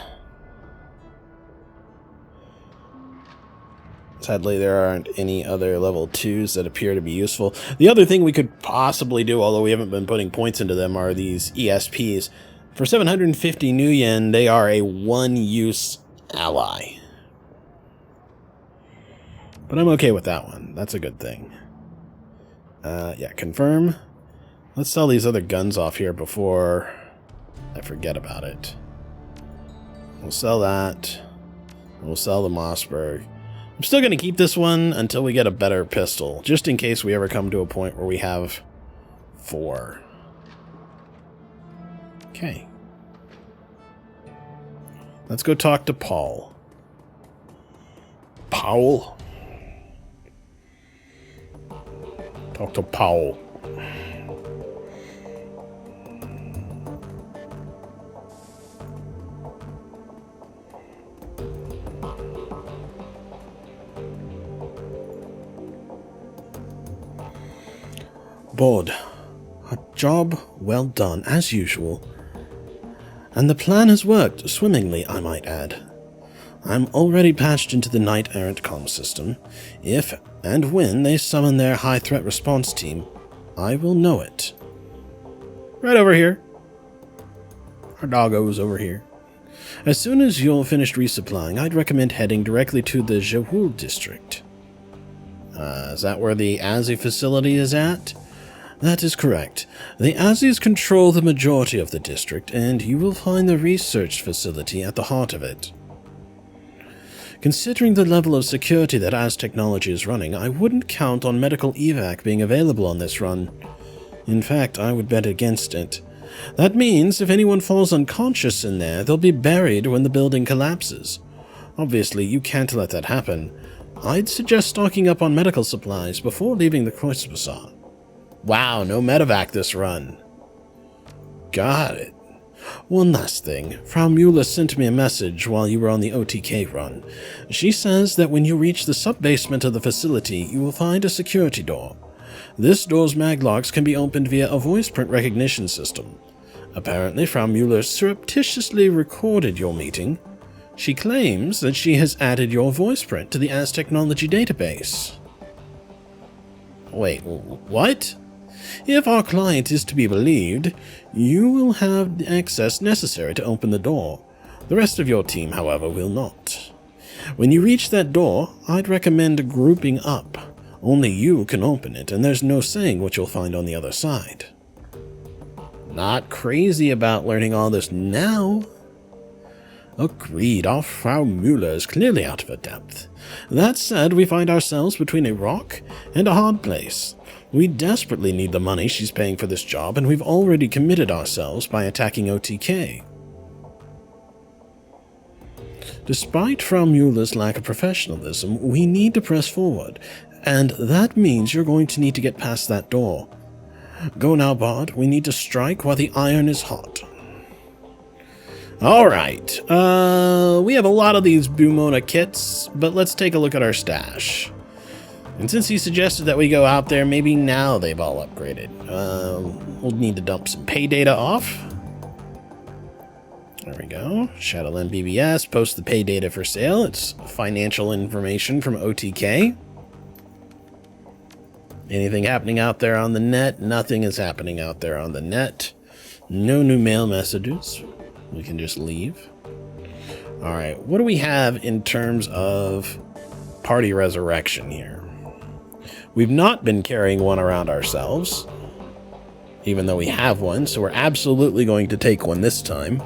A: Sadly, there aren't any other level 2s that appear to be useful. The other thing we could possibly do, although we haven't been putting points into them, are these ESPs. For 750 new yen, they are a one-use ally. But I'm okay with that one. That's a good thing. Yeah, confirm. Let's sell these other guns off here before I forget about it. We'll sell that. We'll sell the Mossberg. I'm still going to keep this one until we get a better pistol, just in case we ever come to a point where we have 4. Okay. Let's go talk to Paul. Paul? Talk to Paul. Board. A job well done, as usual. And the plan has worked swimmingly, I might add. I'm already patched into the Knight Errant comm system. If and when they summon their high threat response team, I will know it. Right over here. Our doggo's over here. As soon as you're finished resupplying, I'd recommend heading directly to the Jehul district. Is that where the Azzy facility is at? That is correct. The Azzies control the majority of the district, and you will find the research facility at the heart of it. Considering the level of security that Az technology is running, I wouldn't count on medical evac being available on this run. In fact, I would bet against it. That means if anyone falls unconscious in there, they'll be buried when the building collapses. Obviously, you can't let that happen. I'd suggest stocking up on medical supplies before leaving the Kreuz Bazaar. Wow, no medevac this run. Got it. One last thing. Frau Mueller sent me a message while you were on the OTK run. She says that when you reach the sub-basement of the facility, you will find a security door. This door's maglocks can be opened via a voice print recognition system. Apparently, Frau Mueller surreptitiously recorded your meeting. She claims that she has added your voice print to the Az technology database. Wait, what? If our client is to be believed, you will have the access necessary to open the door. The rest of your team, however, will not. When you reach that door, I'd recommend grouping up. Only you can open it, and there's no saying what you'll find on the other side. Not crazy about learning all this now. Agreed, our Frau Müller is clearly out of her depth. That said, we find ourselves between a rock and a hard place. We desperately need the money she's paying for this job, and we've already committed ourselves by attacking OTK. Despite Frau Müller's lack of professionalism, we need to press forward, and that means you're going to need to get past that door. Go now, Bard. We need to strike while the iron is hot. Alright, we have a lot of these Bumona kits, but let's take a look at our stash. And since he suggested that we go out there, maybe now they've all upgraded. We'll need to dump some pay data off. There we go. Shadowrun BBS, post the pay data for sale. It's financial information from OTK. Anything happening out there on the net? Nothing is happening out there on the net. No new mail messages. We can just leave. Alright, what do we have in terms of party resurrection here? We've not been carrying one around ourselves, even though we have one, so we're absolutely going to take one this time.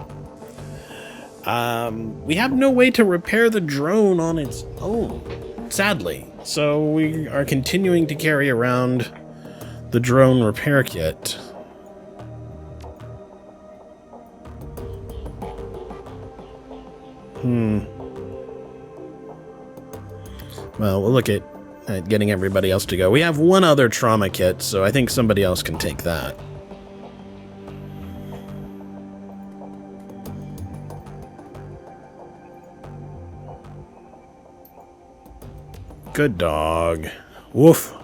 A: We have no way to repair the drone on its own, sadly. So we are continuing to carry around the drone repair kit. Well, we'll look at getting everybody else to go. We have one other trauma kit, so I think somebody else can take that. Good dog. Woof.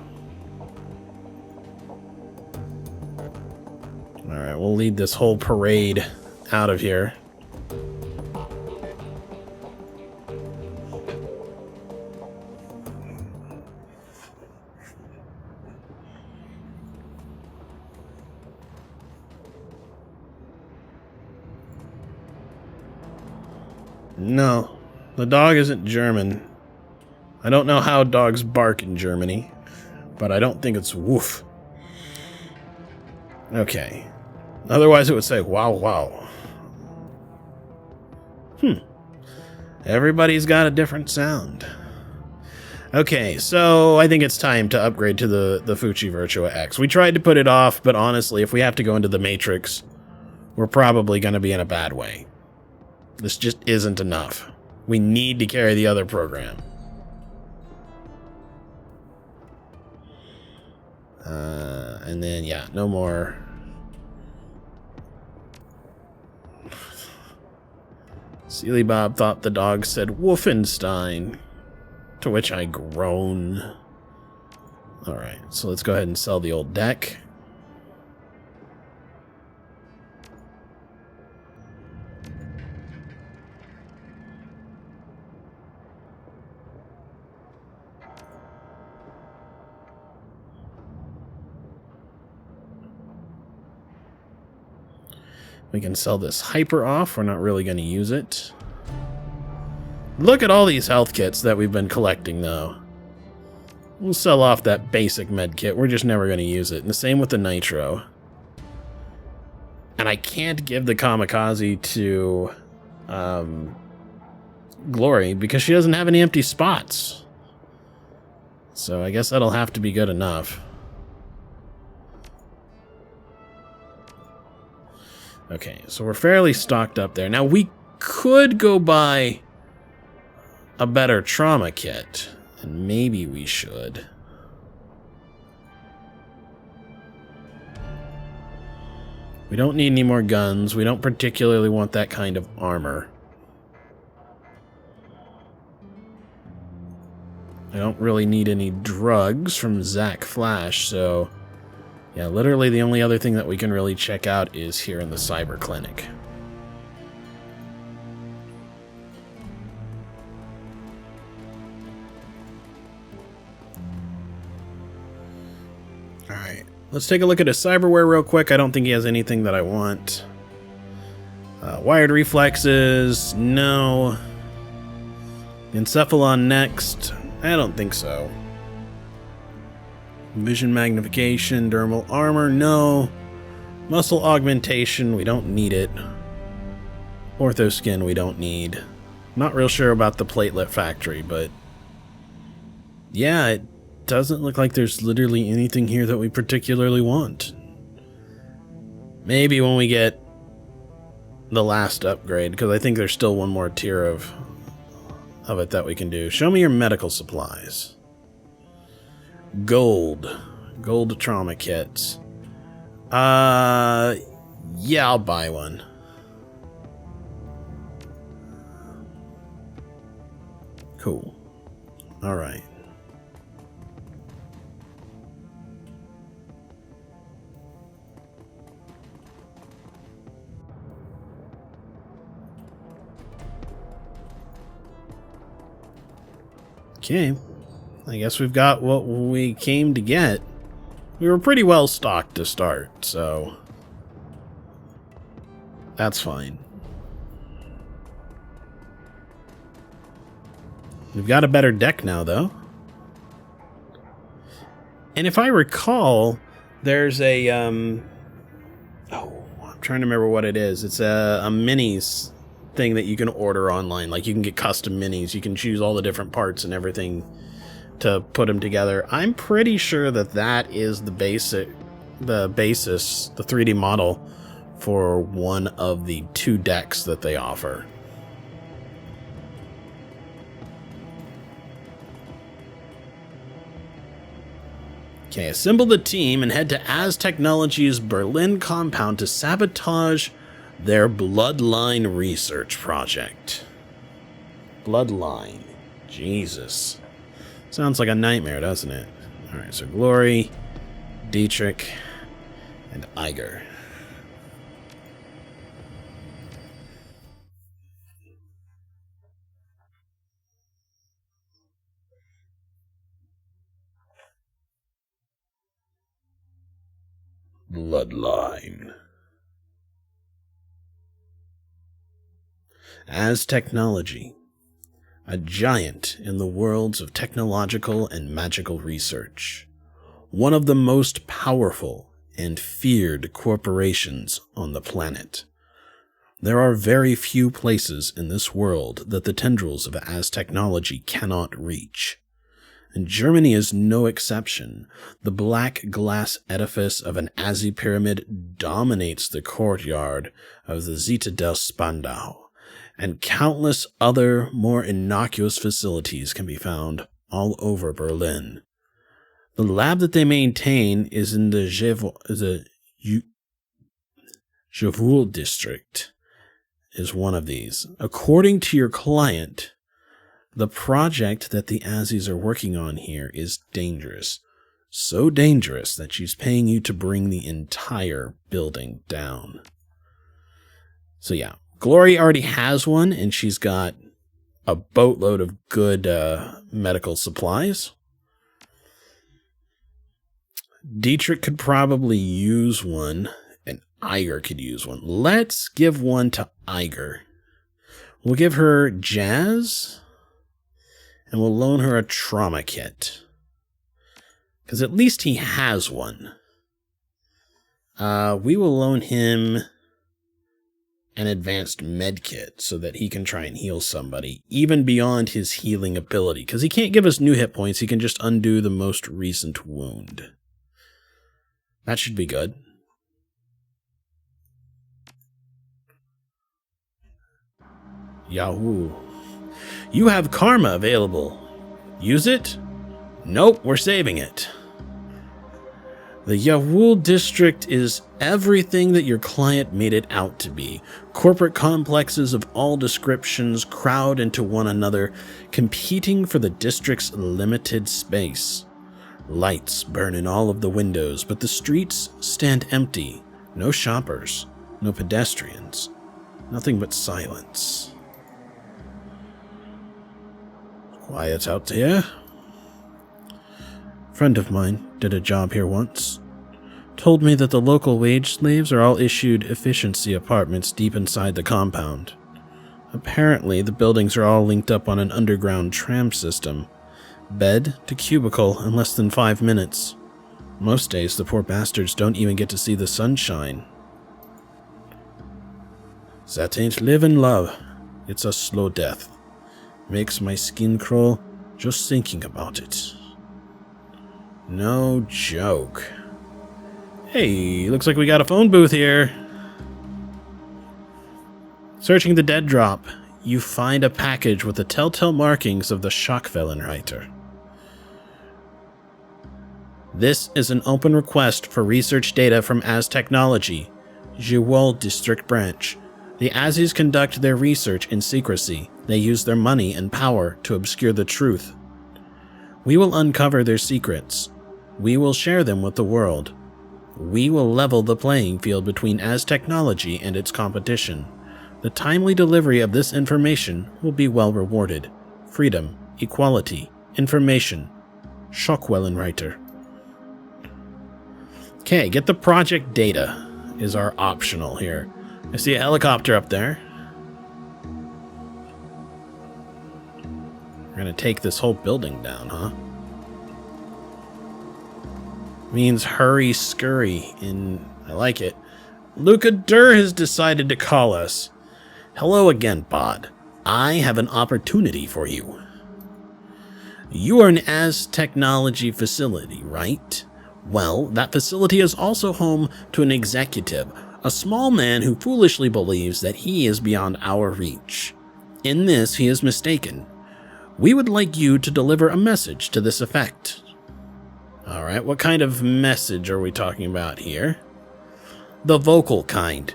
A: Alright, we'll lead this whole parade out of here. No, the dog isn't German. I don't know how dogs bark in Germany, but I don't think it's woof. Okay. Otherwise it would say wow wow. Everybody's got a different sound. Okay, so I think it's time to upgrade to the Fuji Virtua X. We tried to put it off, but honestly, if we have to go into the Matrix, we're probably going to be in a bad way. This just isn't enough. We need to carry the other program. And then, yeah, no more. Sealy Bob thought the dog said Wolfenstein, to which I groan. Alright, so let's go ahead and sell the old deck. We can sell this hyper off. We're not really going to use it. Look at all these health kits that we've been collecting, though. We'll sell off that basic med kit. We're just never going to use it. And the same with the nitro. And I can't give the kamikaze to Glory because she doesn't have any empty spots. So I guess that'll have to be good enough. Okay, so we're fairly stocked up there. Now, we could go buy a better trauma kit, and maybe we should. We don't need any more guns. We don't particularly want that kind of armor. I don't really need any drugs from Zach Flash, so... yeah, literally the only other thing that we can really check out is here in the cyber clinic. Alright, let's take a look at his cyberware real quick. I don't think he has anything that I want. Wired reflexes, no. Encephalon next, I don't think so. Vision magnification, dermal armor, no. Muscle augmentation, we don't need it. Ortho skin, we don't need. Not real sure about the platelet factory, but yeah, it doesn't look like there's literally anything here that we particularly want. Maybe when we get the last upgrade, because I think there's still one more tier of it that we can do. Show me your medical supplies. Gold trauma kits. Yeah, I'll buy one. Cool. All right. Okay, I guess we've got what we came to get. We were pretty well stocked to start, so that's fine. We've got a better deck now, though. And if I recall, there's a, I'm trying to remember what it is. It's a minis thing that you can order online. Like, you can get custom minis. You can choose all the different parts and everything to put them together. I'm pretty sure that that is the basis, the 3D model for one of the 2 decks that they offer. Okay, assemble the team and head to Az Technology's Berlin compound to sabotage their Bloodline research project. Bloodline. Jesus. Sounds like a nightmare, doesn't it? Alright, so Glory, Dietrich, and Iger. Bloodline. Az Technology, a giant in the worlds of technological and magical research, one of the most powerful and feared corporations on the planet. There are very few places in this world that the tendrils of Az Technology cannot reach. And Germany is no exception. The black glass edifice of an Azzy pyramid dominates the courtyard of the Zita del Spandau, and countless other more innocuous facilities can be found all over Berlin. The lab that they maintain is in the Jevoul district, is one of these. According to your client, the project that the Azzies are working on here is dangerous. So dangerous that she's paying you to bring the entire building down. So yeah, Glory already has one, and she's got a boatload of good medical supplies. Dietrich could probably use one, and Iger could use one. Let's give one to Iger. We'll give her Jazz, and we'll loan her a trauma kit. Because at least he has one. We will loan him an advanced med kit so that he can try and heal somebody, even beyond his healing ability. Because he can't give us new hit points, he can just undo the most recent wound. That should be good. Yahoo. You have karma available. Use it? Nope, we're saving it. The Jevoul district is everything that your client made it out to be. Corporate complexes of all descriptions crowd into one another, competing for the district's limited space. Lights burn in all of the windows, but the streets stand empty. No shoppers, no pedestrians, nothing but silence. Quiet out here. Friend of mine did a job here once. told me that the local wage slaves are all issued efficiency apartments deep inside the compound. Apparently, the buildings are all linked up on an underground tram system. Bed to cubicle in less than 5 minutes. Most days, the poor bastards don't even get to see the sunshine. That ain't living, love. It's a slow death. Makes my skin crawl just thinking about it. No joke. Hey, looks like we got a phone booth here. Searching the dead drop, you find a package with the telltale markings of the Schockfellenreiter. This is an open request for research data from Az Technology, Jiwol District Branch. The Azis conduct their research in secrecy. They use their money and power to obscure the truth. We will uncover their secrets. We will share them with the world. We will level the playing field between Az Technology and its competition. The timely delivery of this information will be well rewarded. Freedom, equality, information. Schockwellenreiter. Okay, get the project data is our optional here. I see a helicopter up there. We're gonna take this whole building down, huh? Means hurry scurry I like it. Luca Durr has decided to call us. Hello again, Bod. I have an opportunity for you. You are an Az Technology facility, right? Well, that facility is also home to an executive, a small man who foolishly believes that he is beyond our reach. In this, he is mistaken. We would like you to deliver a message to this effect. Alright, what kind of message are we talking about here? The vocal kind.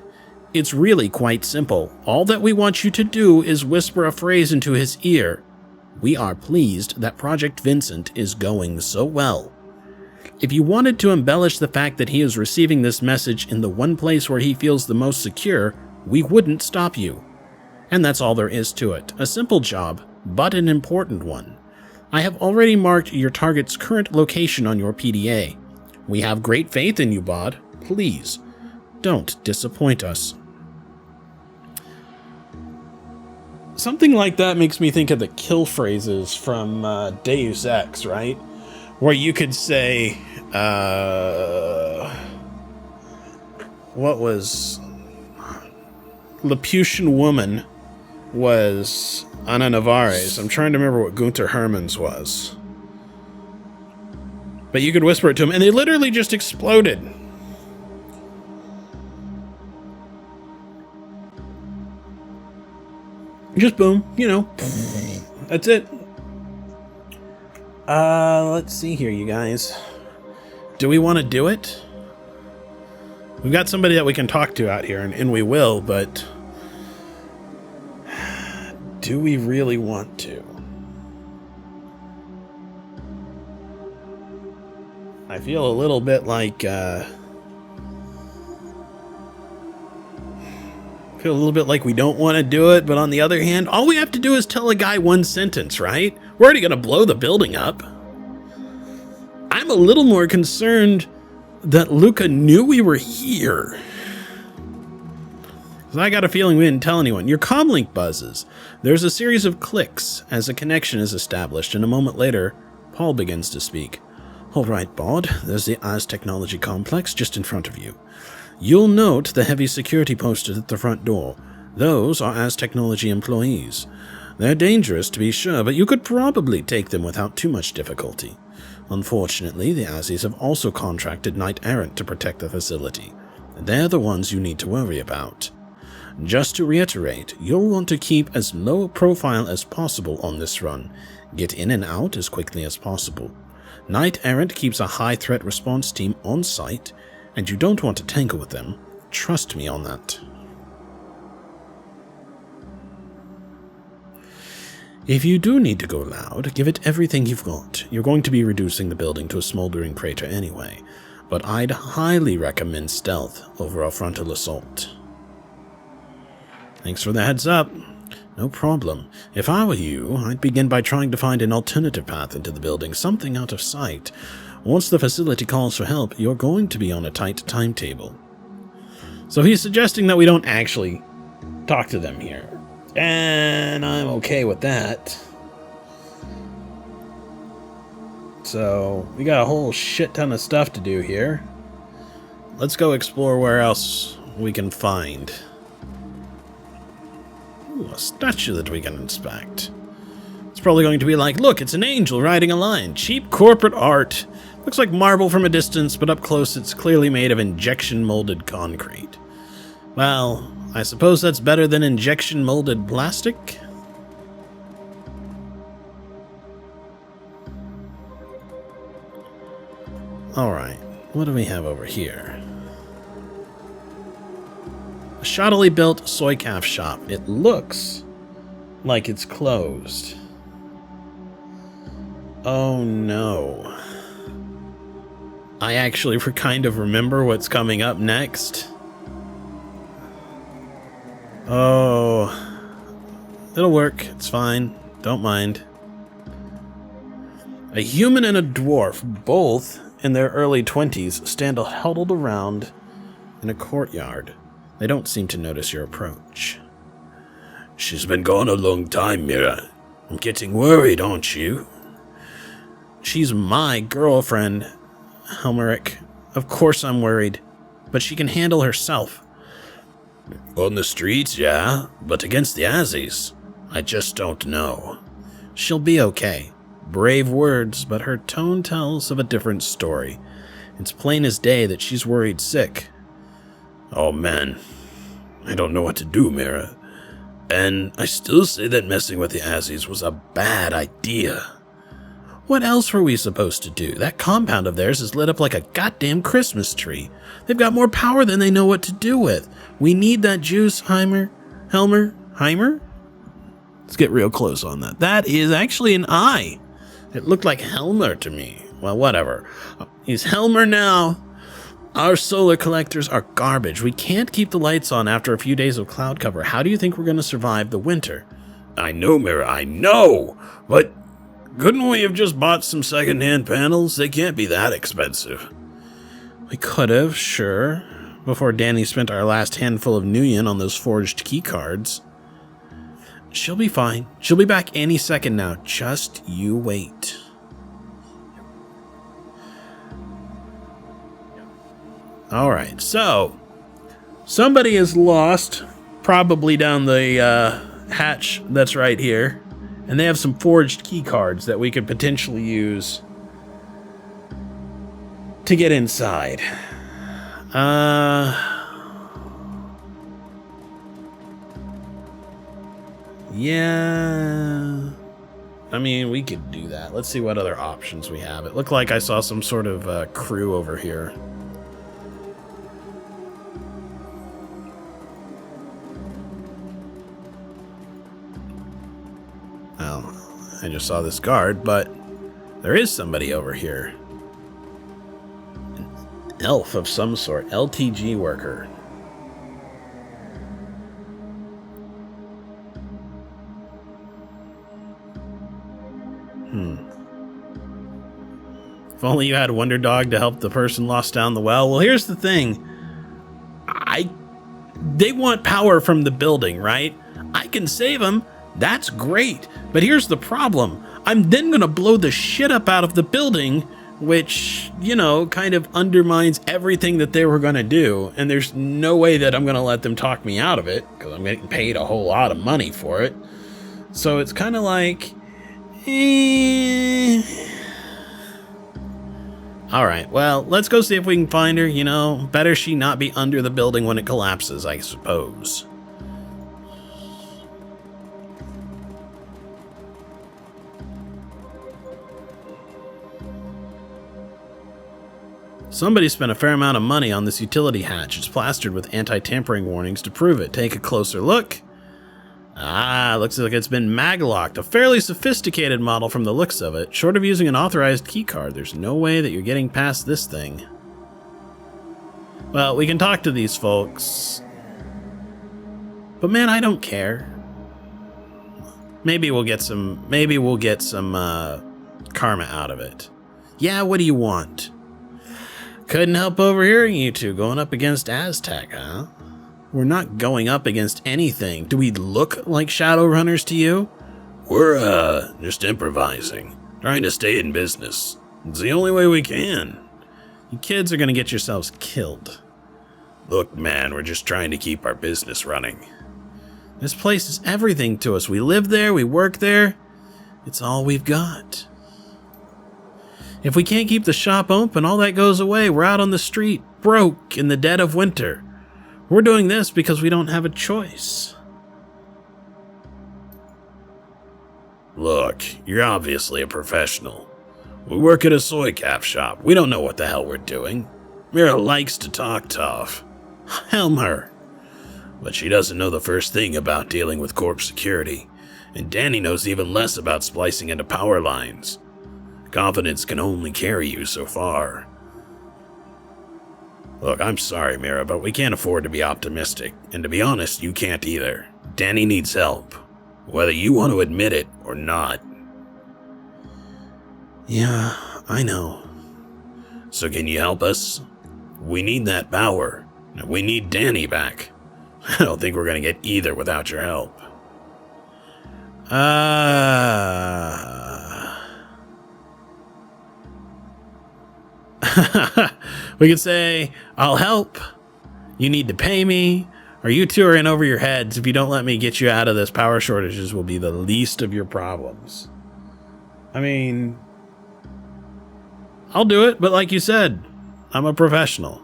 A: It's really quite simple. All that we want you to do is whisper a phrase into his ear. We are pleased that Project Vincent is going so well. If you wanted to embellish the fact that he is receiving this message in the one place where he feels the most secure, we wouldn't stop you. And that's all there is to it. A simple job, but an important one. I have already marked your target's current location on your PDA. We have great faith in you, Bod. Please, don't disappoint us. Something like that makes me think of the kill phrases from Deus Ex, right? Where you could say, what was Laputan Woman was Ana Navarre's. I'm trying to remember what Gunther Hermann's was. But you could whisper it to him, and they literally just exploded. Just boom, you know. That's it. Let's see here, you guys. Do we want to do it? We've got somebody that we can talk to out here, and we will, but do we really want to? I feel a little bit like, we don't want to do it, but on the other hand, all we have to do is tell a guy one sentence, right? We're already going to blow the building up. I'm a little more concerned that Luca knew we were here. I got a feeling we didn't tell anyone. Your comlink buzzes. There's a series of clicks as a connection is established, and a moment later, Paul begins to speak. All right, Bod, there's the Az Technology complex just in front of you. You'll note the heavy security posted at the front door. Those are Az Technology employees. They're dangerous, to be sure, but you could probably take them without too much difficulty. Unfortunately, the Azis have also contracted knight-errant to protect the facility. They're the ones you need to worry about. Just to reiterate, you'll want to keep as low a profile as possible on this run. Get in and out as quickly as possible. Knight-errant keeps a high-threat response team on site, and you don't want to tangle with them. Trust me on that. If you do need to go loud, give it everything you've got. You're going to be reducing the building to a smoldering crater anyway, but I'd highly recommend stealth over a frontal assault. Thanks for the heads up. No problem. If I were you, I'd begin by trying to find an alternative path into the building, something out of sight. Once the facility calls for help, you're going to be on a tight timetable. So he's suggesting that we don't actually talk to them here. And I'm okay with that. So we got a whole shit ton of stuff to do here. Let's go explore where else we can find. Ooh, a statue that we can inspect. It's probably going to be like, look, it's an angel riding a lion. Cheap corporate art. Looks like marble from a distance, but up close it's clearly made of injection molded concrete. Well, I suppose that's better than injection molded plastic? Alright, what do we have over here? A shoddily built soy calf shop. It looks like it's closed. Oh no. I actually kind of remember what's coming up next. Oh. It'll work. It's fine. Don't mind. A human and a dwarf, both in their early 20s, stand huddled around in a courtyard. They don't seem to notice your approach. She's been gone a long time, Mira. I'm getting worried, aren't you? She's my girlfriend, Helmeric. Of course I'm worried, but she can handle herself. On the streets, yeah, but against the Azzies, I just don't know. She'll be okay. Brave words, but her tone tells of a different story. It's plain as day that she's worried sick. Oh man, I don't know what to do, Mira. And I still say that messing with the Azzies was a bad idea. What else were we supposed to do? That compound of theirs is lit up like a goddamn Christmas tree. They've got more power than they know what to do with. We need that juice, Heimer? Let's get real close on that. That is actually an eye. It looked like Helmer to me. Well, whatever. He's Helmer now. Our solar collectors are garbage. We can't keep the lights on after a few days of cloud cover. How do you think we're going to survive the winter? I know, Mira, I know. But couldn't we have just bought some secondhand panels? They can't be that expensive. We could have, sure. Before Danny spent our last handful of Nuyen on those forged key cards. She'll be fine. She'll be back any second now. Just you wait. Alright, so somebody is lost, probably down the hatch that's right here, and they have some forged key cards that we could potentially use to get inside. Yeah, I mean, we could do that. Let's see what other options we have. It looked like I saw some sort of crew over here. Well, I just saw this guard, but there is somebody over here. An elf of some sort, LTG worker. If only you had Wonder Dog to help the person lost down the well. Well, here's the thing. They want power from the building, right? I can save them. That's great. But here's the problem. I'm then going to blow the shit up out of the building, which, you know, kind of undermines everything that they were going to do. And there's no way that I'm going to let them talk me out of it, because I'm getting paid a whole lot of money for it. So it's kind of like... Alright, well, let's go see if we can find her, you know. Better she not be under the building when it collapses, I suppose. Somebody spent a fair amount of money on this utility hatch. It's plastered with anti-tampering warnings to prove it. Take a closer look. Ah, looks like it's been maglocked. A fairly sophisticated model from the looks of it. Short of using an authorized keycard, there's no way that you're getting past this thing. Well, we can talk to these folks. But man, I don't care. Maybe we'll get some karma out of it. Yeah, what do you want? Couldn't help overhearing you two going up against Aztec, huh? We're not going up against anything. Do we look like Shadowrunners to you?
B: We're, just improvising. Trying to stay in business. It's the only way we can.
A: You kids are gonna get yourselves killed.
B: Look, man, we're just trying to keep our business running.
A: This place is everything to us. We live there, we work there. It's all we've got. If we can't keep the shop open, all that goes away. We're out on the street, broke, in the dead of winter. We're doing this because we don't have a choice.
B: Look, you're obviously a professional. We work at a soy calf shop. We don't know what the hell we're doing. Mira likes to talk tough.
A: Helm her.
B: But she doesn't know the first thing about dealing with corp security. And Danny knows even less about splicing into power lines. Confidence can only carry you so far. Look, I'm sorry, Mira, but we can't afford to be optimistic. And to be honest, you can't either. Danny needs help. Whether you want to admit it or not.
A: Yeah, I know.
B: So can you help us? We need that power. And we need Danny back. I don't think we're going to get either without your help.
A: We could say, I'll help. You need to pay me. Or you two are in over your heads. If you don't let me get you out of this, power shortages will be the least of your problems. I mean, I'll do it, but like you said, I'm a professional.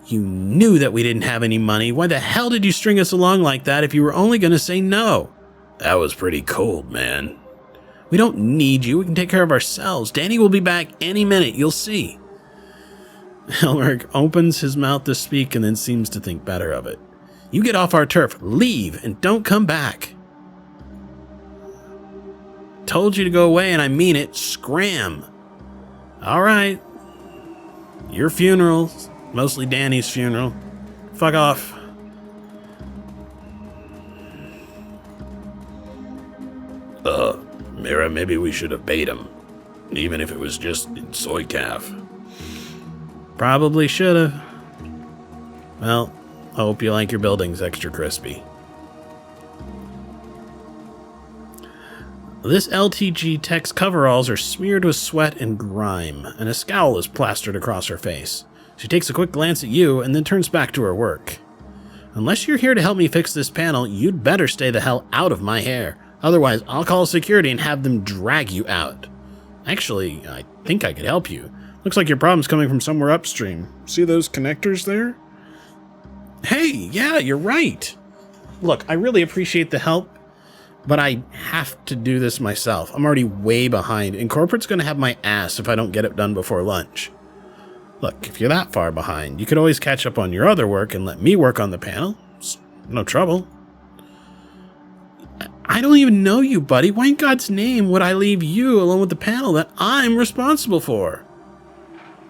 A: You knew that we didn't have any money. Why the hell did you string us along like that if you were only going to say no?
B: That was pretty cold, man.
A: We don't need you. We can take care of ourselves. Danny will be back any minute. You'll see. Elric opens his mouth to speak and then seems to think better of it. You get off our turf. Leave and don't come back. Told you to go away and I mean it. Scram. All right. Your funeral. Mostly Danny's funeral. Fuck off.
B: Mira, maybe we should have paid him. Even if it was just in soy calf.
A: Probably should have. Well, I hope you like your buildings extra crispy. This LTG tech's coveralls are smeared with sweat and grime, and a scowl is plastered across her face. She takes a quick glance at you and then turns back to her work. Unless you're here to help me fix this panel, you'd better stay the hell out of my hair. Otherwise, I'll call security and have them drag you out. Actually, I think I could help you. Looks like your problem's coming from somewhere upstream. See those connectors there? Hey, yeah, you're right. Look, I really appreciate the help, but I have to do this myself. I'm already way behind, and corporate's gonna have my ass if I don't get it done before lunch. Look, if you're that far behind, you could always catch up on your other work and let me work on the panel. It's no trouble. I don't even know you, buddy. Why in God's name would I leave you alone with the panel that I'm responsible for?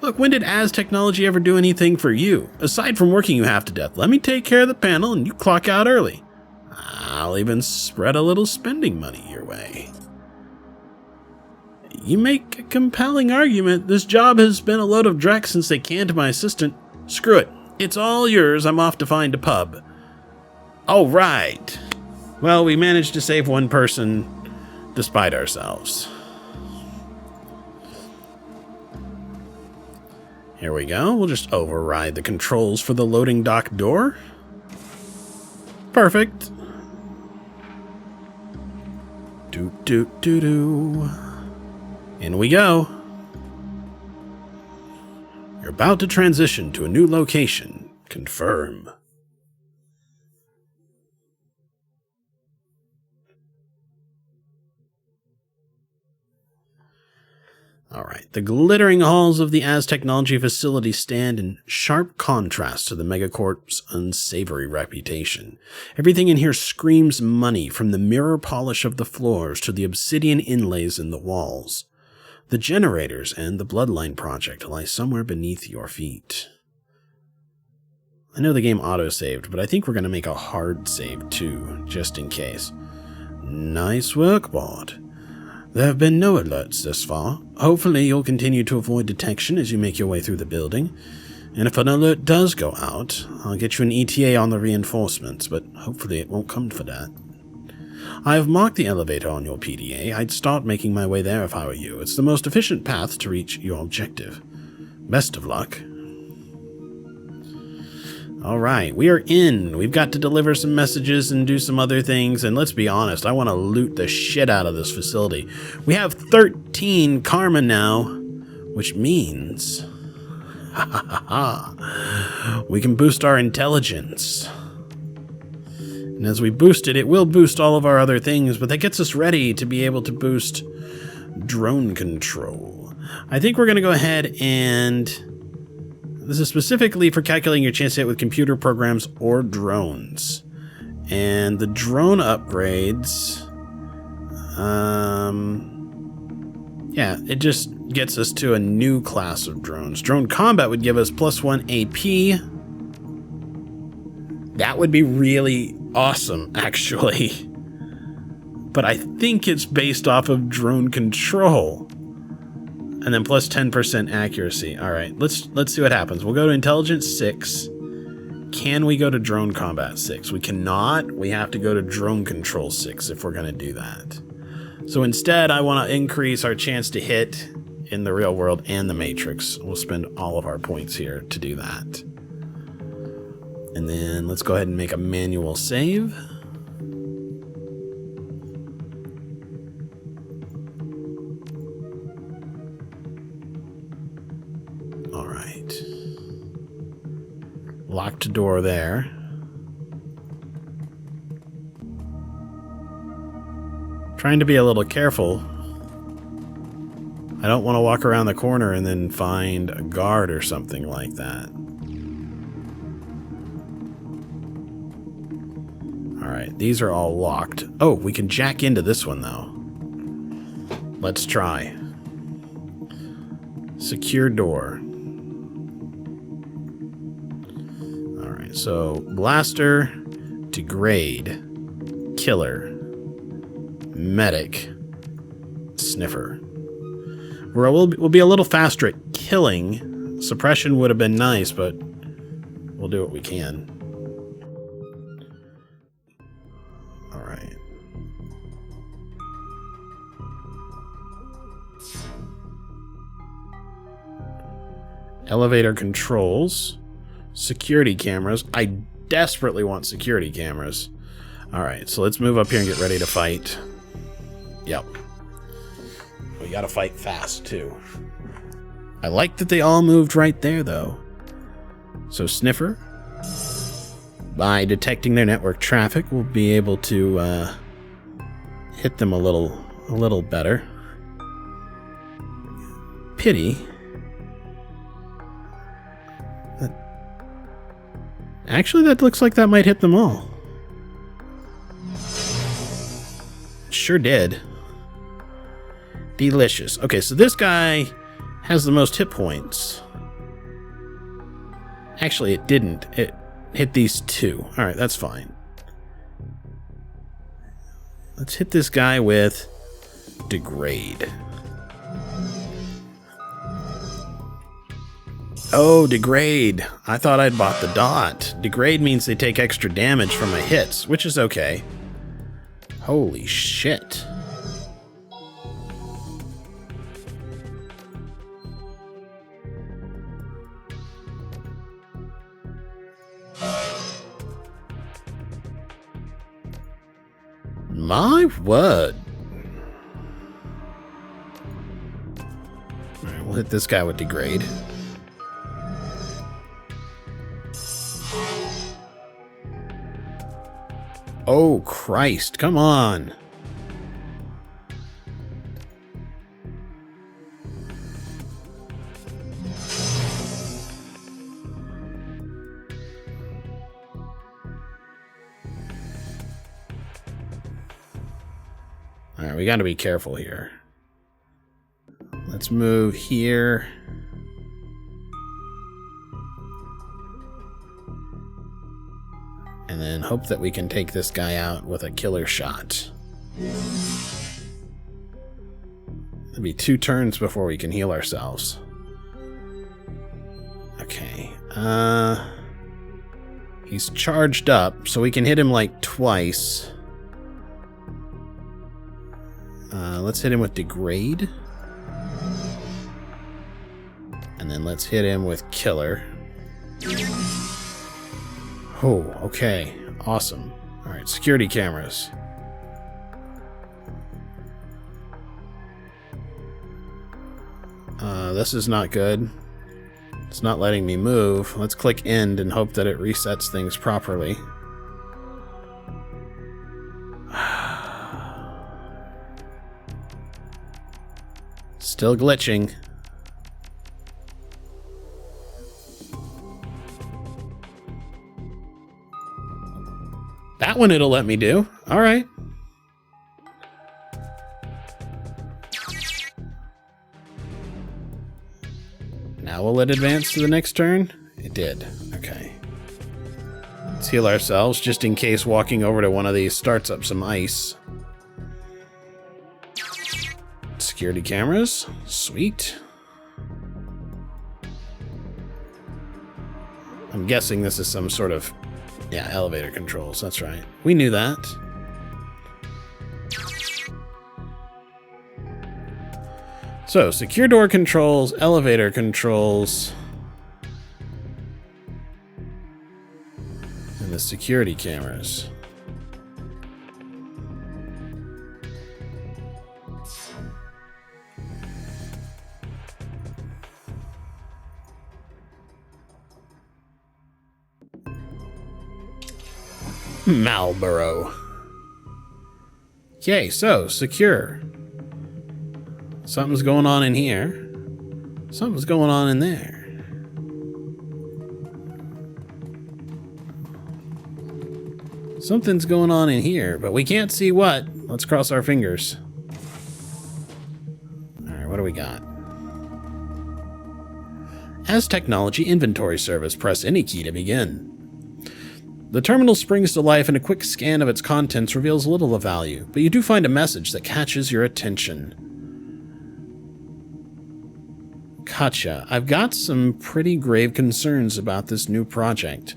A: Look, when did Az Technology ever do anything for you? Aside from working you half to death, let me take care of the panel and you clock out early. I'll even spread a little spending money your way. You make a compelling argument. This job has been a load of dreck since they canned my assistant. Screw it. It's all yours. I'm off to find a pub. All right. Well, we managed to save one person despite ourselves. Here we go. We'll just override the controls for the loading dock door. Perfect. Doot, doot, doo, doo. In we go. You're about to transition to a new location. Confirm. All right, the glittering halls of the Az Technology facility stand in sharp contrast to the megacorp's unsavory reputation. Everything in here screams money, from the mirror polish of the floors to the obsidian inlays in the walls. The generators and the Bloodline project lie somewhere beneath your feet. I know the game auto-saved, but I think we're going to make a hard save too, just in case. Nice work, bot. There have been no alerts thus far. Hopefully you'll continue to avoid detection as you make your way through the building. And if an alert does go out, I'll get you an ETA on the reinforcements, but hopefully it won't come for that. I have marked the elevator on your PDA. I'd start making my way there if I were you. It's the most efficient path to reach your objective. Best of luck. Alright, we are in. We've got to deliver some messages and do some other things, and let's be honest, I want to loot the shit out of this facility. We have 13 karma now, which means we can boost our intelligence. And as we boost it, it will boost all of our other things, but that gets us ready to be able to boost drone control. I think we're going to go ahead and... This is specifically for calculating your chance to hit with computer programs or drones. And the drone upgrades... yeah, it just gets us to a new class of drones. Drone combat would give us +1 AP. That would be really awesome, actually. But I think it's based off of drone control. And then plus 10% accuracy. Alright, let's see what happens. We'll go to Intelligence 6. Can we go to Drone Combat 6? We cannot. We have to go to Drone Control 6 if we're going to do that. So instead, I want to increase our chance to hit in the real world and the Matrix. We'll spend all of our points here to do that. And then let's go ahead and make a manual save. Locked door there. Trying to be a little careful. I don't want to walk around the corner and then find a guard or something like that. Alright, these are all locked. Oh, we can jack into this one though. Let's try. Secure door. So, blaster, degrade, killer, medic, sniffer. We'll be a little faster at killing. Suppression would have been nice, but we'll do what we can. Alright. Elevator controls. Security cameras. I desperately want security cameras. Alright, so let's move up here and get ready to fight. Yep. We gotta fight fast, too. I like that they all moved right there, though. So, Sniffer. By detecting their network traffic, we'll be able to hit them a little better. Pity. Actually, that looks like that might hit them all. Sure did. Delicious. Okay, so this guy has the most hit points. Actually, it didn't. It hit these two. Alright, that's fine. Let's hit this guy with degrade. Oh, degrade. I thought I'd bought the dot. Degrade means they take extra damage from my hits, which is okay. Holy shit. My word. Alright, we'll hit this guy with degrade. Oh, Christ, come on. Alright, we gotta be careful here. Let's move here. And then hope that we can take this guy out with a killer shot. It'll be 2 turns before we can heal ourselves. Okay. He's charged up, so we can hit him like twice. Let's hit him with Degrade. And then let's hit him with Killer. Oh, okay. Awesome. Alright, security cameras. This is not good. It's not letting me move. Let's click end and hope that it resets things properly. Still glitching. That one it'll let me do. All right. Now will it advance to the next turn? It did. Okay. Let's heal ourselves, just in case walking over to one of these starts up some ice. Security cameras. Sweet. I'm guessing this is some sort of... yeah, elevator controls. That's right. We knew that. So, secure door controls, elevator controls, and the security cameras. Marlboro. Okay, so, secure. Something's going on in here. Something's going on in there. Something's going on in here, but we can't see what. Let's cross our fingers. Alright, what do we got? As technology inventory service, press any key to begin. The terminal springs to life and a quick scan of its contents reveals little of value, but you do find a message that catches your attention. Gotcha. I've got some pretty grave concerns about this new project.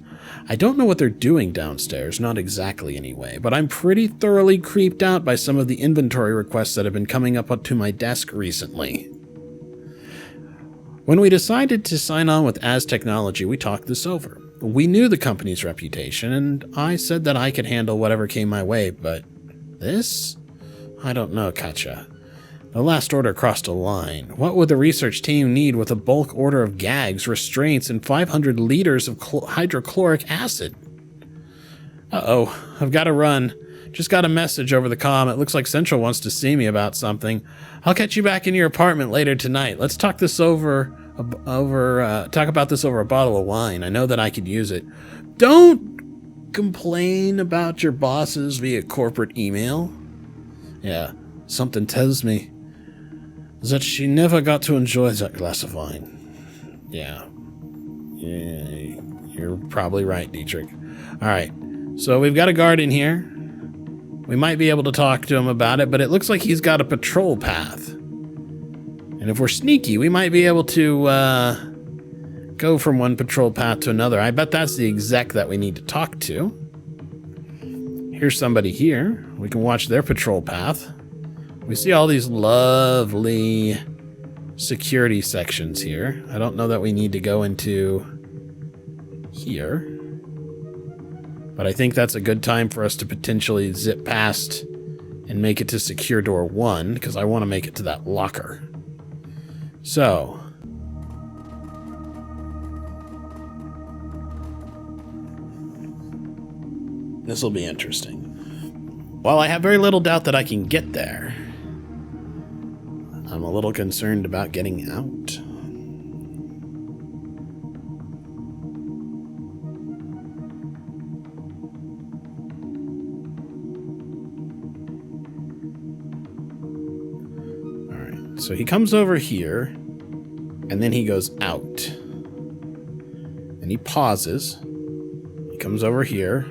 A: I don't know what they're doing downstairs, not exactly anyway, but I'm pretty thoroughly creeped out by some of the inventory requests that have been coming up to my desk recently. When we decided to sign on with Az Technology, we talked this over. We knew the company's reputation, and I said that I could handle whatever came my way, but this? I don't know, Katja. The last order crossed a line. What would the research team need with a bulk order of gags, restraints, and 500 liters of hydrochloric acid? Uh-oh, I've got to run. Just got a message over the comm. It looks like Central wants to see me about something. I'll catch you back in your apartment later tonight. Let's talk this over... talk about this over a bottle of wine. I know that I could use it. Don't complain about your bosses via corporate email. Yeah, something tells me that she never got to enjoy that glass of wine. Yeah, you're probably right, Dietrich. All right, so we've got a guard in here. We might be able to talk to him about it, but it looks like he's got a patrol path. And if we're sneaky, we might be able to go from one patrol path to another. I bet that's the exec that we need to talk to. Here's somebody here. We can watch their patrol path. We see all these lovely security sections here. I don't know that we need to go into here. But I think that's a good time for us to potentially zip past and make it to secure door 1, because I want to make it to that locker. So, this will be interesting. While I have very little doubt that I can get there, I'm a little concerned about getting out. Alright, so he comes over here, and then he goes out. And he pauses. He comes over here.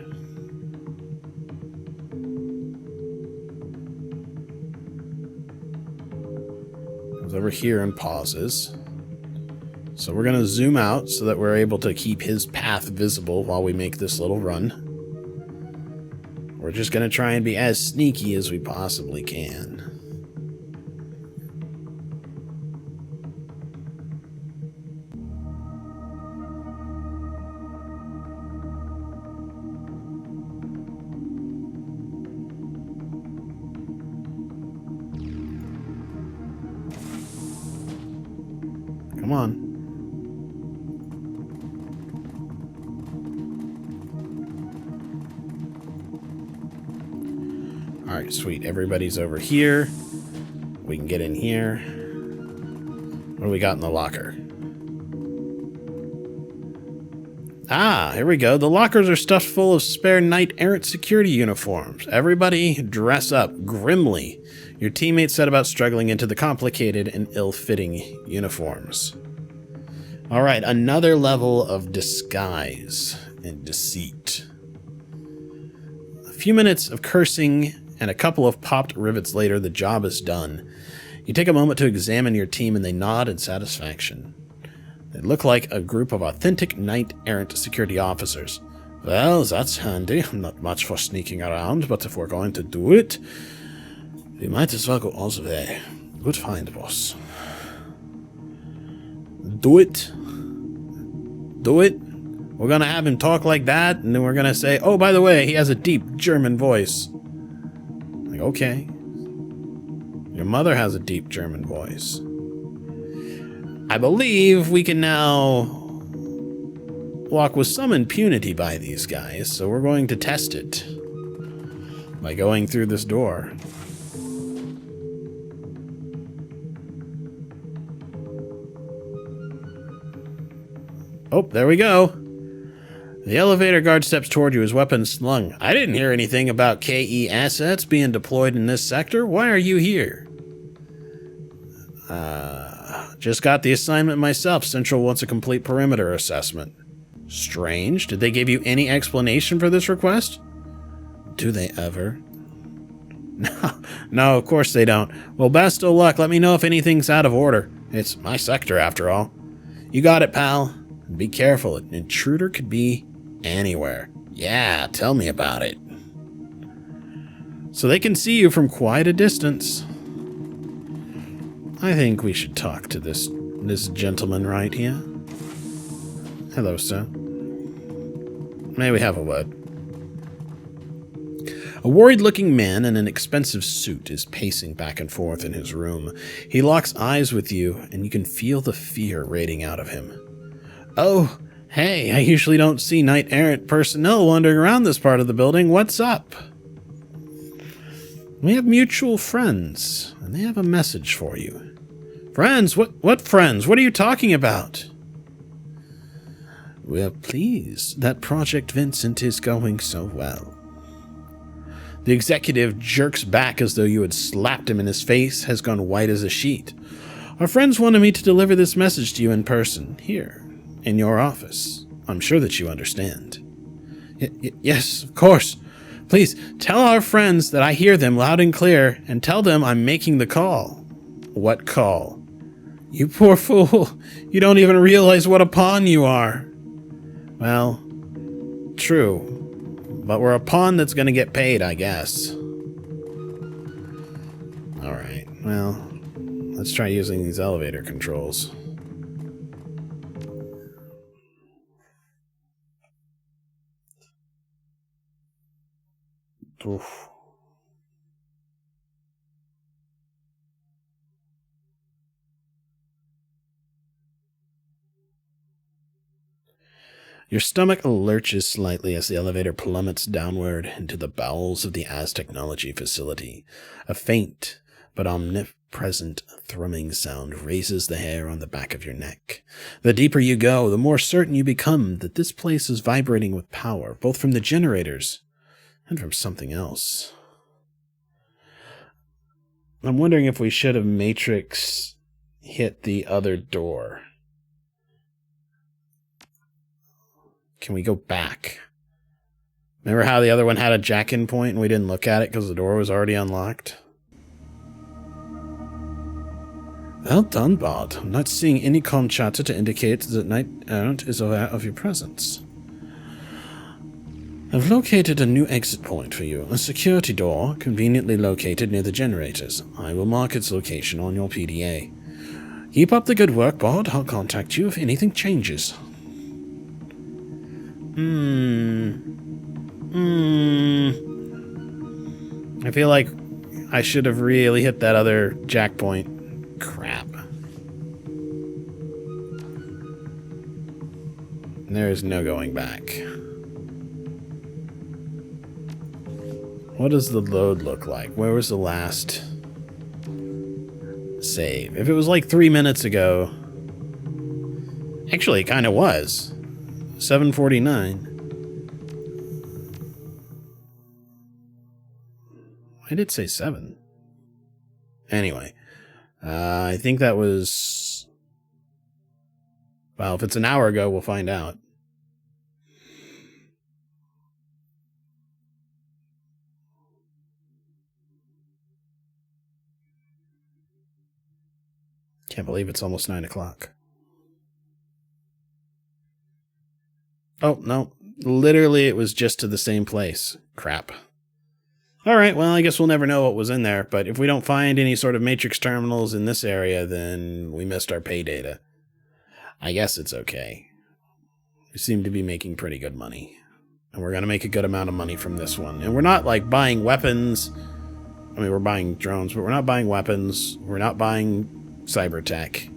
A: Goes over here and pauses. So we're going to zoom out so that we're able to keep his path visible while we make this little run. We're just going to try and be as sneaky as we possibly can. Come on. Alright, sweet. Everybody's over here. We can get in here. What do we got in the locker? Ah, here we go. The lockers are stuffed full of spare knight-errant security uniforms. Everybody dress up grimly. Your teammates set about struggling into the complicated and ill-fitting uniforms. Alright, another level of disguise and deceit. A few minutes of cursing and a couple of popped rivets later, the job is done. You take a moment to examine your team and they nod in satisfaction. They look like a group of authentic knight-errant security officers. Well, that's handy. Not much for sneaking around, but if we're going to do it, we might as well go all the way. Good find, boss. Do it. Do it. We're gonna have him talk like that, and then we're gonna say, oh, by the way, he has a deep German voice. Like, okay. Your mother has a deep German voice. I believe we can now walk with some impunity by these guys, so we're going to test it by going through this door. Oh, there we go. The elevator guard steps toward you, his weapon slung. I didn't hear anything about KE assets being deployed in this sector. Why are you here? Just got the assignment myself. Central wants a complete perimeter assessment. Strange. Did they give you any explanation for this request? Do they ever? No, of course they don't. Well, best of luck. Let me know if anything's out of order. It's my sector, after all. You got it, pal. Be careful. An intruder could be anywhere. Yeah, tell me about it. So they can see you from quite a distance. I think we should talk to this gentleman right here. Hello, sir. May we have a word? A worried-looking man in an expensive suit is pacing back and forth in his room. He locks eyes with you, and you can feel the fear radiating out of him. Oh, hey, I usually don't see knight-errant personnel wandering around this part of the building. What's up? We have mutual friends, and they have a message for you. Friends? What friends? What are you talking about? We're pleased that Project Vincent is going so well. The executive jerks back as though you had slapped him, and his face has gone white as a sheet. Our friends wanted me to deliver this message to you in person, here, in your office. I'm sure that you understand. Yes, of course. Please, tell our friends that I hear them loud and clear, and tell them I'm making the call. What call? You poor fool. You don't even realize what a pawn you are. Well, true. But we're a pawn that's going to get paid, I guess. Alright, well, let's try using these elevator controls. Oof. Your stomach lurches slightly as the elevator plummets downward into the bowels of the Technology facility. A faint but omnipresent thrumming sound raises the hair on the back of your neck. The deeper you go, the more certain you become that this place is vibrating with power, both from the generators and from something else. I'm wondering if we should have Matrix hit the other door. Can we go back? Remember how the other one had a jack-in point and we didn't look at it because the door was already unlocked? Well done, Bard. I'm not seeing any comm chatter to indicate that Knight Errant is aware of your presence. I've located a new exit point for you, a security door conveniently located near the generators. I will mark its location on your PDA. Keep up the good work, Bard. I'll contact you if anything changes. I feel like I should have really hit that other jack point. Crap. There is no going back. What does the load look like? Where was the last save? If it was like 3 minutes ago... Actually, it kind of was. 7:49. I did say 7. Anyway. I think that was... Well, if it's an hour ago, we'll find out. Can't believe it's almost 9 o'clock. Oh, no. Literally, it was just to the same place. Crap. Alright, well, I guess we'll never know what was in there, but if we don't find any sort of matrix terminals in this area, then we missed our pay data. I guess it's okay. We seem to be making pretty good money. And we're going to make a good amount of money from this one. And we're not, like, buying weapons. I mean, we're buying drones, but we're not buying weapons. We're not buying cyber tech.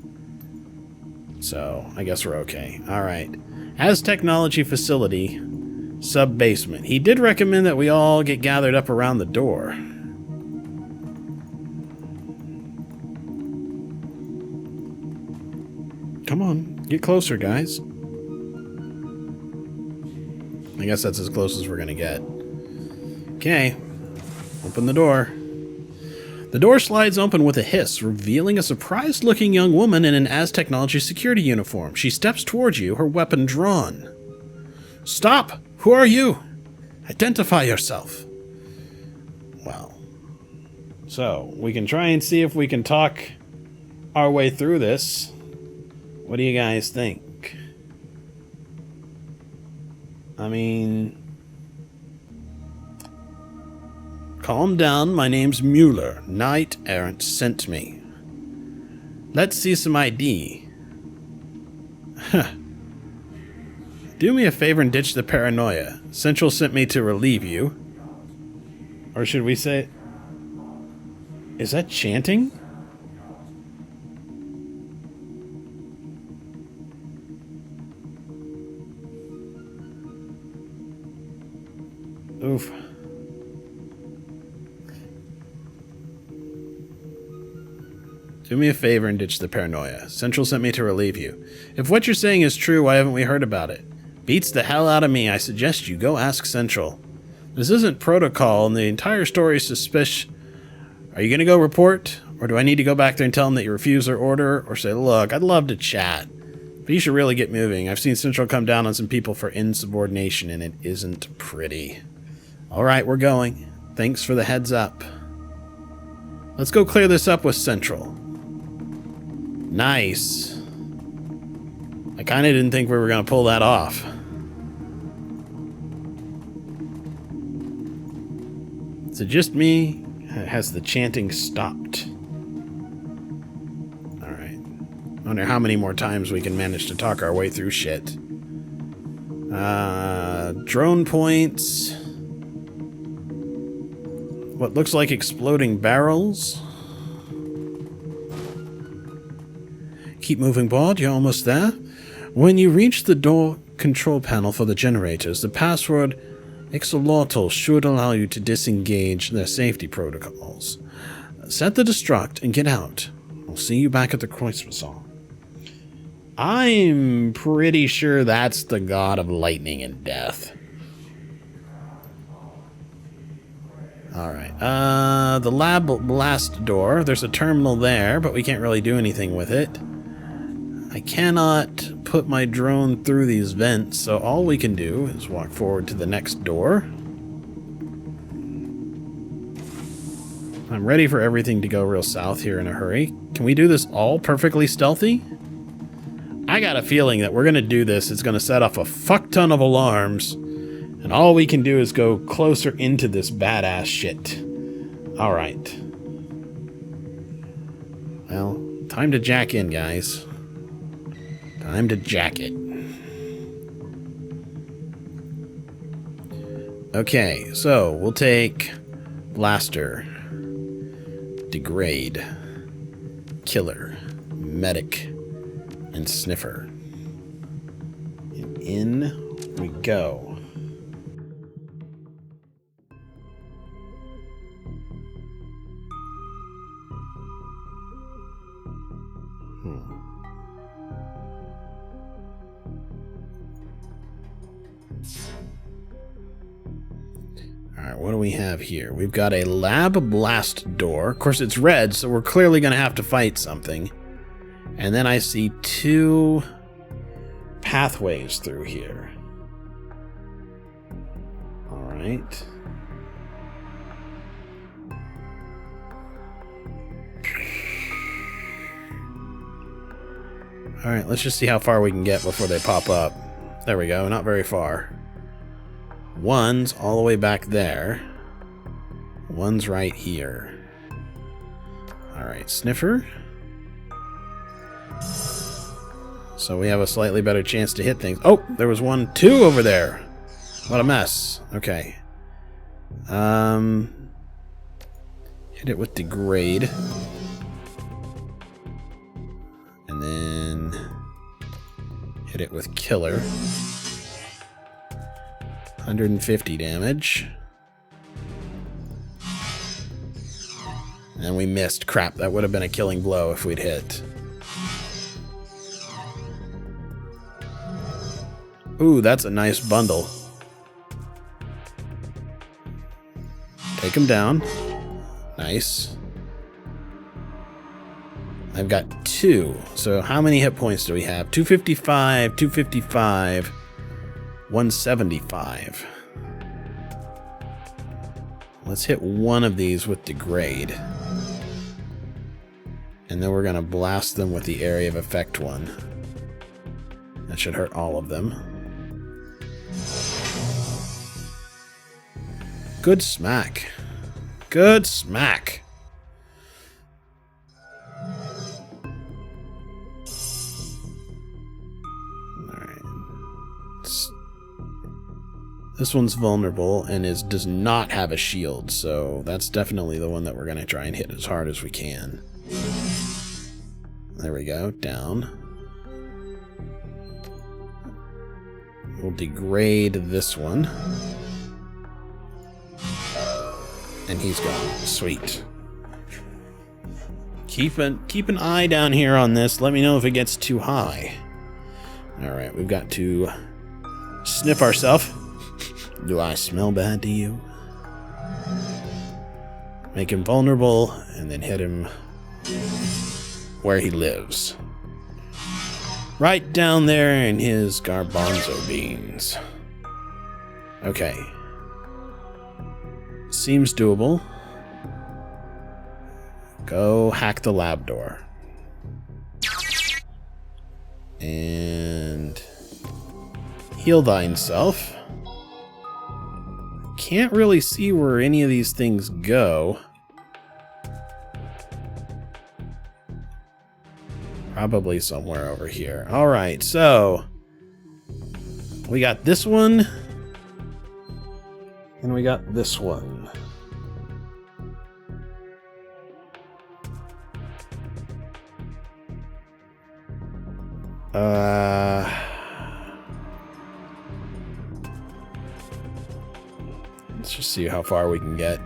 A: So, I guess we're okay. Alright. As technology facility... Sub-basement. He did recommend that we all get gathered up around the door. Come on, get closer, guys. I guess that's as close as we're gonna get. Okay. Open the door. The door slides open with a hiss, revealing a surprised-looking young woman in an Aztechnology security uniform. She steps towards you, her weapon drawn. Stop! Who are you? Identify yourself. Well. So, we can try and see if we can talk our way through this. What do you guys think? I mean... Calm down, my name's Mueller. Knight Errant sent me. Let's see some ID. Huh. Do me a favor and ditch the paranoia. Central sent me to relieve you. Or should we say... Is that chanting? Oof. Do me a favor and ditch the paranoia. Central sent me to relieve you. If what you're saying is true, why haven't we heard about it? Beats the hell out of me. I suggest you go ask Central. This isn't protocol, and the entire story is suspicious. Are you going to go report? Or do I need to go back there and tell them that you refuse their order? Or say, look, I'd love to chat, but you should really get moving. I've seen Central come down on some people for insubordination, and it isn't pretty. Alright, we're going. Thanks for the heads up. Let's go clear this up with Central. Nice. I kind of didn't think we were going to pull that off. Is it just me? Has the chanting stopped? Alright. I wonder how many more times we can manage to talk our way through shit. Drone points. What looks like exploding barrels. Keep moving, Bard. You're almost there. When you reach the door control panel for the generators, the password Ixolotl should allow you to disengage their safety protocols. Set the destruct and get out. I'll see you back at the Kreuzversaal. I'm pretty sure that's the god of lightning and death. Alright, the lab blast door. There's a terminal there, but we can't really do anything with it. I cannot put my drone through these vents, so all we can do is walk forward to the next door. I'm ready for everything to go real south here in a hurry. Can we do this all perfectly stealthy? I got a feeling that we're going to do this. It's going to set off a fuck ton of alarms. And all we can do is go closer into this badass shit. Alright. Well, time to jack in, guys. Time to jack it. Okay, so we'll take Blaster, Degrade, Killer, Medic, and Sniffer. And in we go. Alright, what do we have here? We've got a lab blast door. Of course, it's red, so we're clearly going to have to fight something. And then I see 2 pathways through here. Alright. Alright, let's just see how far we can get before they pop up. There we go, not very far. One's all the way back there. One's right here. Alright, Sniffer. So we have a slightly better chance to hit things. Oh, there was 1, 2 over there. What a mess. Okay. Hit it with Degrade. And then hit it with Killer. 150 damage. And we missed. Crap, that would have been a killing blow if we'd hit. Ooh, that's a nice bundle. Take him down. Nice. I've got 2. So how many hit points do we have? 255, 255, 175. Let's hit one of these with Degrade. And then we're going to blast them with the area of effect one. That should hurt all of them. Good smack. Good smack. Alright. This one's vulnerable and does not have a shield, so that's definitely the one that we're going to try and hit as hard as we can. There we go. Down. We'll degrade this one. And he's gone. Sweet. Keep an eye down here on this. Let me know if it gets too high. Alright, we've got to sniff ourselves. Do I smell bad to you? Make him vulnerable, and then hit him where he lives. Right down there in his garbanzo beans. Okay. Seems doable. Go hack the lab door. And heal thyself. Can't really see where any of these things go. Probably somewhere over here. Alright, so we got this one. And we got this one. Let's just see how far we can get.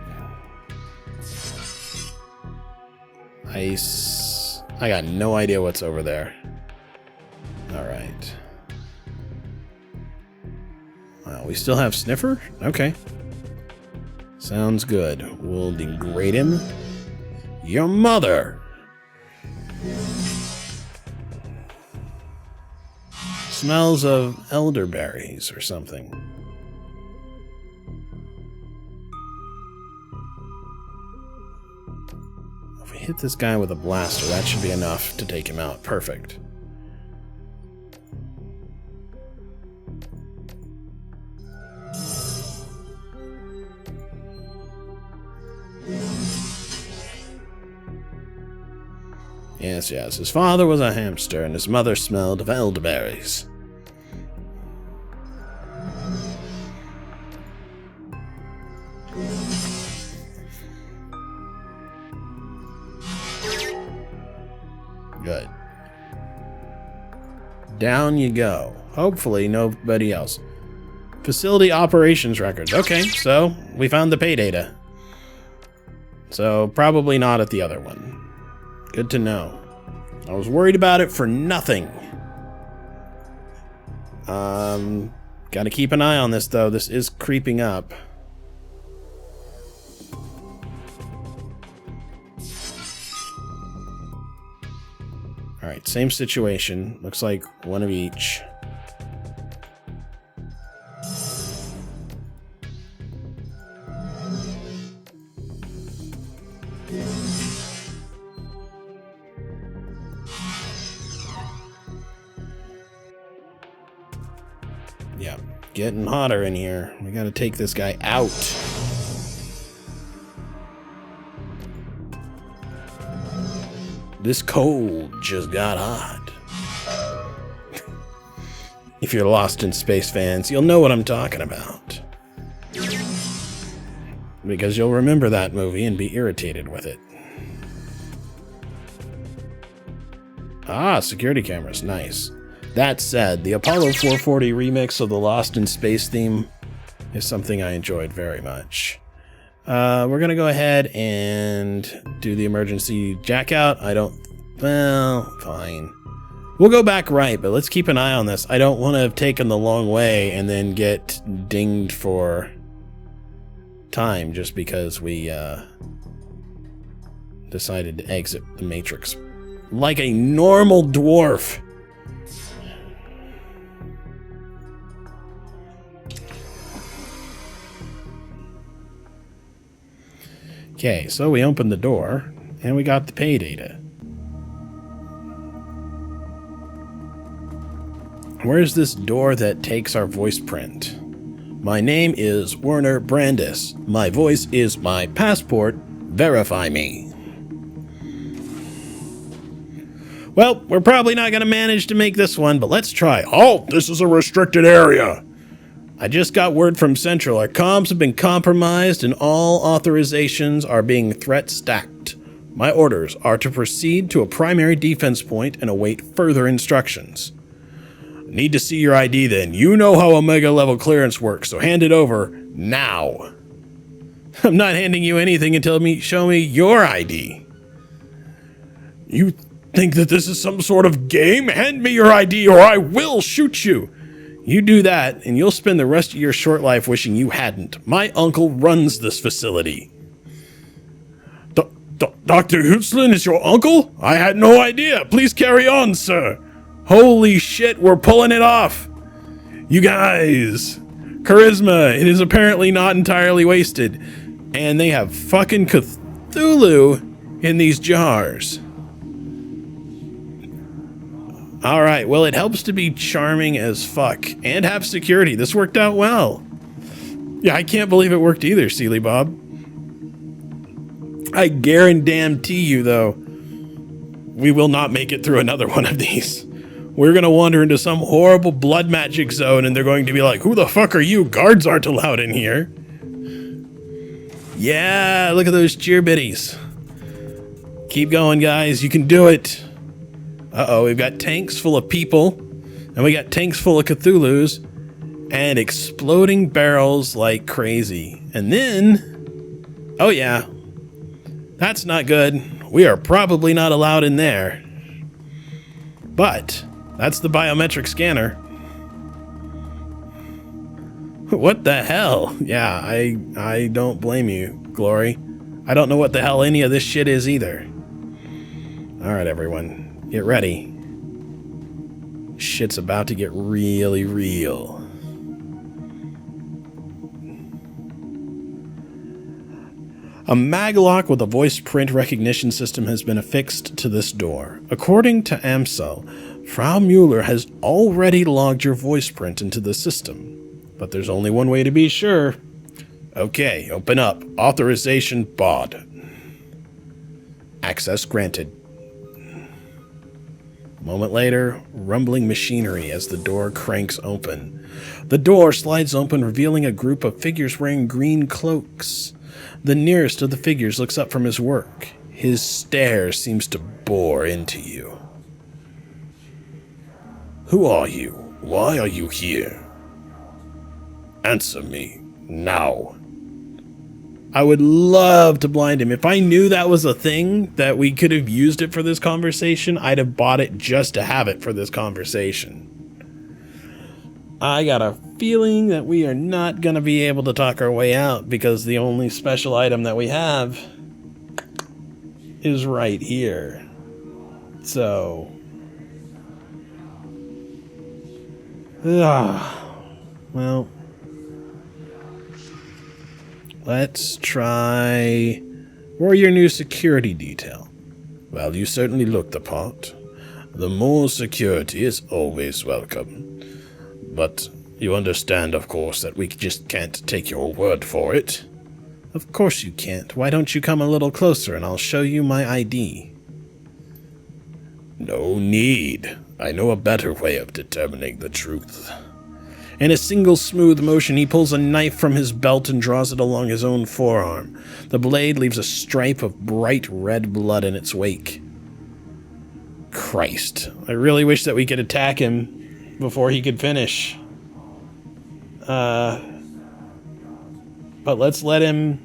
A: Ice. I got no idea what's over there. Alright. Well, we still have Sniffer? Okay. Sounds good. We'll degrade him. Your mother! Smells of elderberries or something. If we hit this guy with a blaster, that should be enough to take him out. Perfect. Yes, yes. His father was a hamster, and his mother smelled of elderberries. Good. Down you go. Hopefully nobody else. Facility operations records. Okay, so we found the pay data. So probably not at the other one. Good to know. I was worried about it for nothing. Gotta keep an eye on this though. This is creeping up. Alright, same situation. Looks like one of each. Yeah, getting hotter in here. We gotta take this guy out. This cold just got hot. If you're Lost in Space fans, you'll know what I'm talking about. Because you'll remember that movie and be irritated with it. Ah, security cameras, nice. That said, the Apollo 440 remix of the Lost in Space theme is something I enjoyed very much. We're gonna go ahead and do the emergency jackout. Well, fine. We'll go back right, but let's keep an eye on this. I don't want to have taken the long way and then get dinged for time just because we decided to exit the Matrix like a normal dwarf. Okay, so we opened the door, and we got the pay data. Where's this door that takes our voice print? My name is Werner Brandis. My voice is my passport. Verify me. Well, we're probably not going to manage to make this one, but let's try. Halt! This is a restricted area. I just got word from Central. Our comms have been compromised and all authorizations are being threat stacked. My orders are to proceed to a primary defense point and await further instructions. Need to see your ID then. You know how Omega level clearance works, so hand it over now. I'm not handing you anything until show me your ID. You think that this is some sort of game? Hand me your ID or I will shoot you. You do that, and you'll spend the rest of your short life wishing you hadn't. My uncle runs this facility. Dr. Hutzlin is your uncle? I had no idea. Please carry on, sir. Holy shit, we're pulling it off. You guys. Charisma. It is apparently not entirely wasted. And they have fucking Cthulhu in these jars. Alright, well, it helps to be charming as fuck and have security. This worked out well. Yeah, I can't believe it worked either, Sealy Bob. I guarantee you, though, we will not make it through another one of these. We're going to wander into some horrible blood magic zone, and they're going to be like, who the fuck are you? Guards aren't allowed in here. Yeah, look at those cheer biddies. Keep going, guys. You can do it. Uh-oh, we've got tanks full of people, and we got tanks full of Cthulhus, and exploding barrels like crazy. And then, oh yeah, that's not good. We are probably not allowed in there. But, that's the biometric scanner. What the hell? Yeah, I don't blame you, Glory. I don't know what the hell any of this shit is either. Alright, everyone. Get ready. Shit's about to get really real. A maglock with a voice print recognition system has been affixed to this door. According to AMSO, Frau Mueller has already logged your voice print into the system. But there's only one way to be sure. Okay, open up. Authorization bod. Access granted. A moment later, rumbling machinery as the door cranks open. The door slides open, revealing a group of figures wearing green cloaks. The nearest of the figures looks up from his work. His stare seems to bore into you.
B: Who are you? Why are you here? Answer me, now.
A: I would love to blind him. If I knew that was a thing, that we could have used it for this conversation, I'd have bought it just to have it for this conversation. I got a feeling that we are not going to be able to talk our way out because the only special item that we have is right here. So... well... let's try warrior new security detail.
B: Well, you certainly look the part. The more security is always welcome. But you understand, of course, that we just can't take your word for it.
A: Of course you can't. Why don't you come a little closer and I'll show you my ID?
B: No need. I know a better way of determining the truth.
A: In a single smooth motion, he pulls a knife from his belt and draws it along his own forearm. The blade leaves a stripe of bright red blood in its wake. Christ, I really wish that we could attack him before he could finish. But let's let him...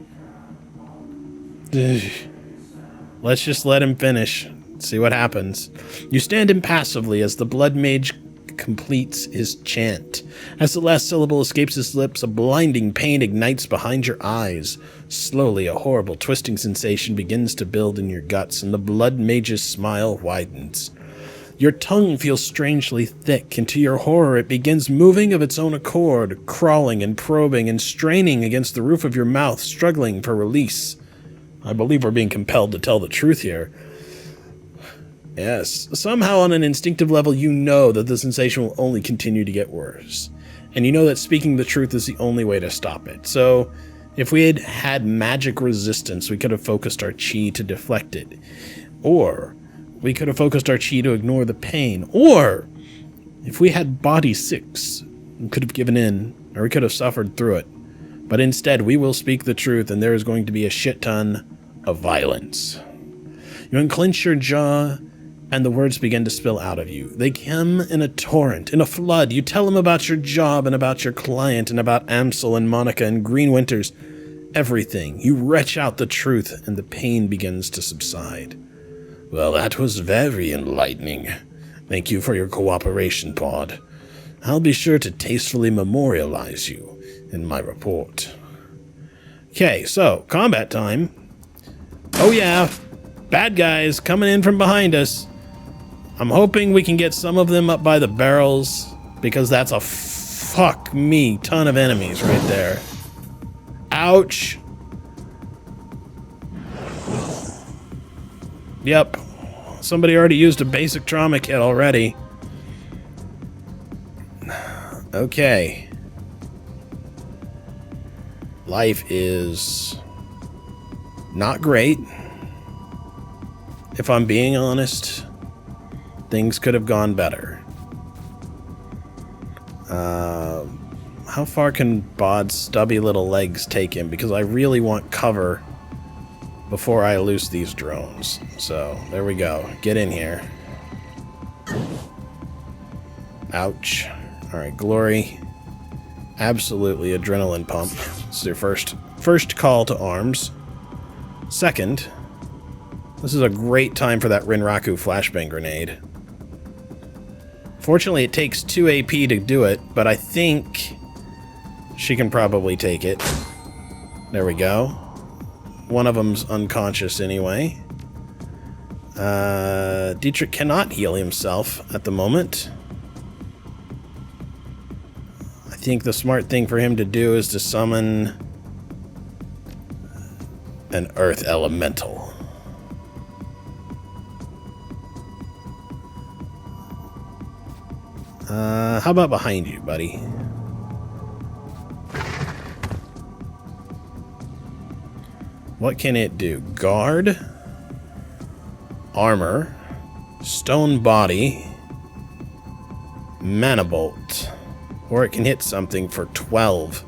A: let's just let him finish. See what happens. You stand impassively as the blood mage completes his chant. As the last syllable escapes his lips, a blinding pain ignites behind your eyes. Slowly, a horrible twisting sensation begins to build in your guts, and the blood mage's smile widens. Your tongue feels strangely thick, and to your horror it begins moving of its own accord, crawling and probing and straining against the roof of your mouth, struggling for release. I believe we're being compelled to tell the truth here. Yes, somehow on an instinctive level you know that the sensation will only continue to get worse. And you know that speaking the truth is the only way to stop it. So, if we had had magic resistance, we could have focused our chi to deflect it. Or, we could have focused our chi to ignore the pain. Or, if we had body 6, we could have given in, or we could have suffered through it. But instead, we will speak the truth, and there is going to be a shit ton of violence. You unclench your jaw, and the words begin to spill out of you. They come in a torrent, in a flood. You tell them about your job and about your client and about Amsel and Monica and Green Winters. Everything. You retch out the truth, and the pain begins to subside.
B: Well, that was very enlightening. Thank you for your cooperation, Pod. I'll be sure to tastefully memorialize you in my report.
A: Okay, so, combat time. Oh yeah, bad guys coming in from behind us. I'm hoping we can get some of them up by the barrels, because that's a fuck me ton of enemies right there. Ouch. Yep. Somebody already used a basic trauma kit already. Okay. Life is not great. If I'm being honest, things could have gone better. How far can Bod's stubby little legs take him? Because I really want cover before I loose these drones. So, there we go. Get in here. Ouch. Alright, Glory. Absolutely adrenaline pump. This is your first call to arms. Second, this is a great time for that Rinraku flashbang grenade. Fortunately, it takes 2 AP to do it, but I think she can probably take it. There we go. One of them's unconscious anyway. Dietrich cannot heal himself at the moment. I think the smart thing for him to do is to summon An earth elemental. How about behind you, buddy? What can it do? Guard, armor, stone body, mana bolt. Or it can hit something for 12.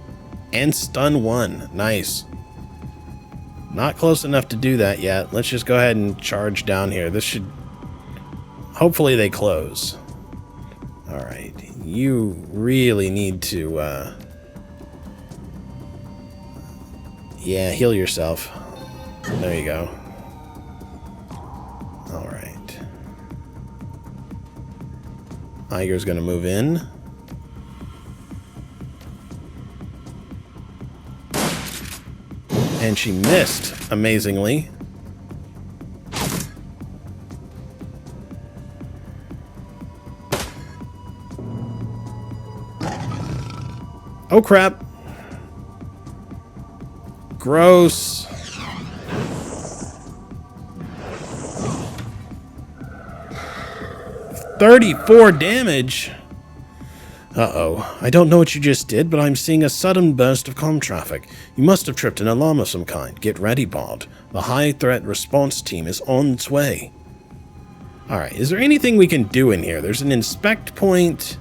A: And stun 1. Nice. Not close enough to do that yet. Let's just go ahead and charge down here. This should... Hopefully they close. Alright. You really need to, yeah, heal yourself. There you go. Alright. Iger's gonna move in. And she missed, amazingly. Oh crap. Gross. $34 damage. Uh-oh. I don't know what you just did, but I'm seeing a sudden burst of comm traffic. You must have tripped an alarm of some kind. Get ready, Bard. The high threat response team is on its way. Alright, is there anything we can do in here? There's an inspect point,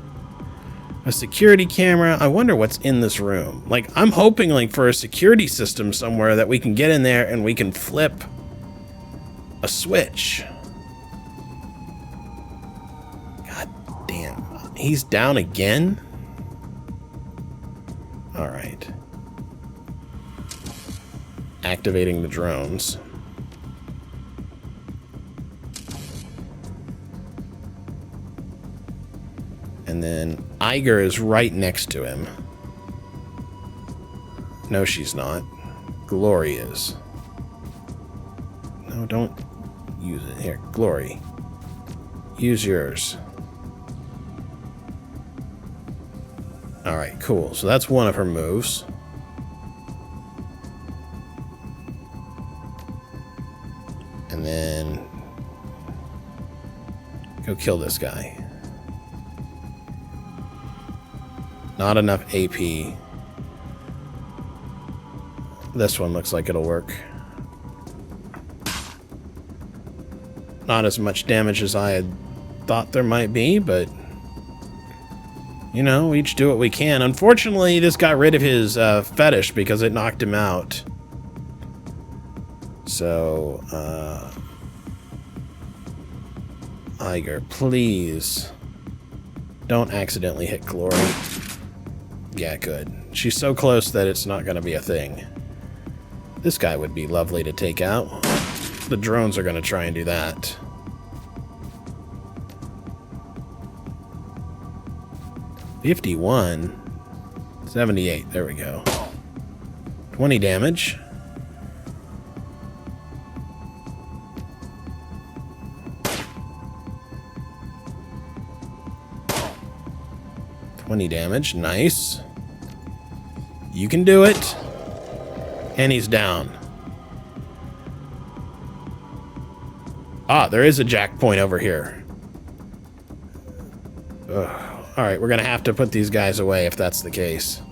A: a security camera. I wonder what's in this room. Like, I'm hoping like for a security system somewhere that we can get in there and we can flip a switch. God damn. He's down again? Alright. Activating the drones. And then Iger is right next to him. No, she's not. Glory is. No, don't use it. Here, Glory. Use yours. Alright, cool. So that's one of her moves. And then... go kill this guy. Not enough AP. This one looks like it'll work. Not as much damage as I had thought there might be, but... you know, we each do what we can. Unfortunately, this got rid of his fetish because it knocked him out. So, Iger, please don't accidentally hit Glory. Yeah, good. She's so close that it's not going to be a thing. This guy would be lovely to take out. The drones are going to try and do that. $51. 78. There we go. 20 damage. Damage. Nice. You can do it. And he's down. Ah, there is a jack point over here. Ugh. Alright, we're gonna have to put these guys away if that's the case.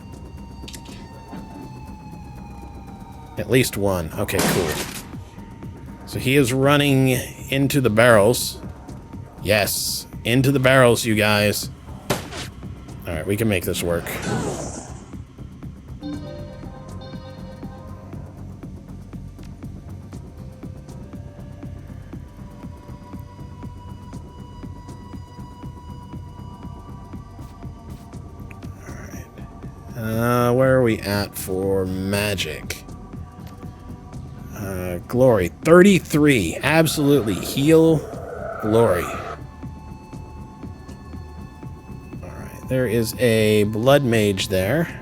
A: At least one. Okay, cool. So he is running into the barrels. Yes, into the barrels, you guys. Alright, we can make this work. Alright. Where are we at for magic? Glory. 33. Absolutely. Heal Glory. There is a blood mage there.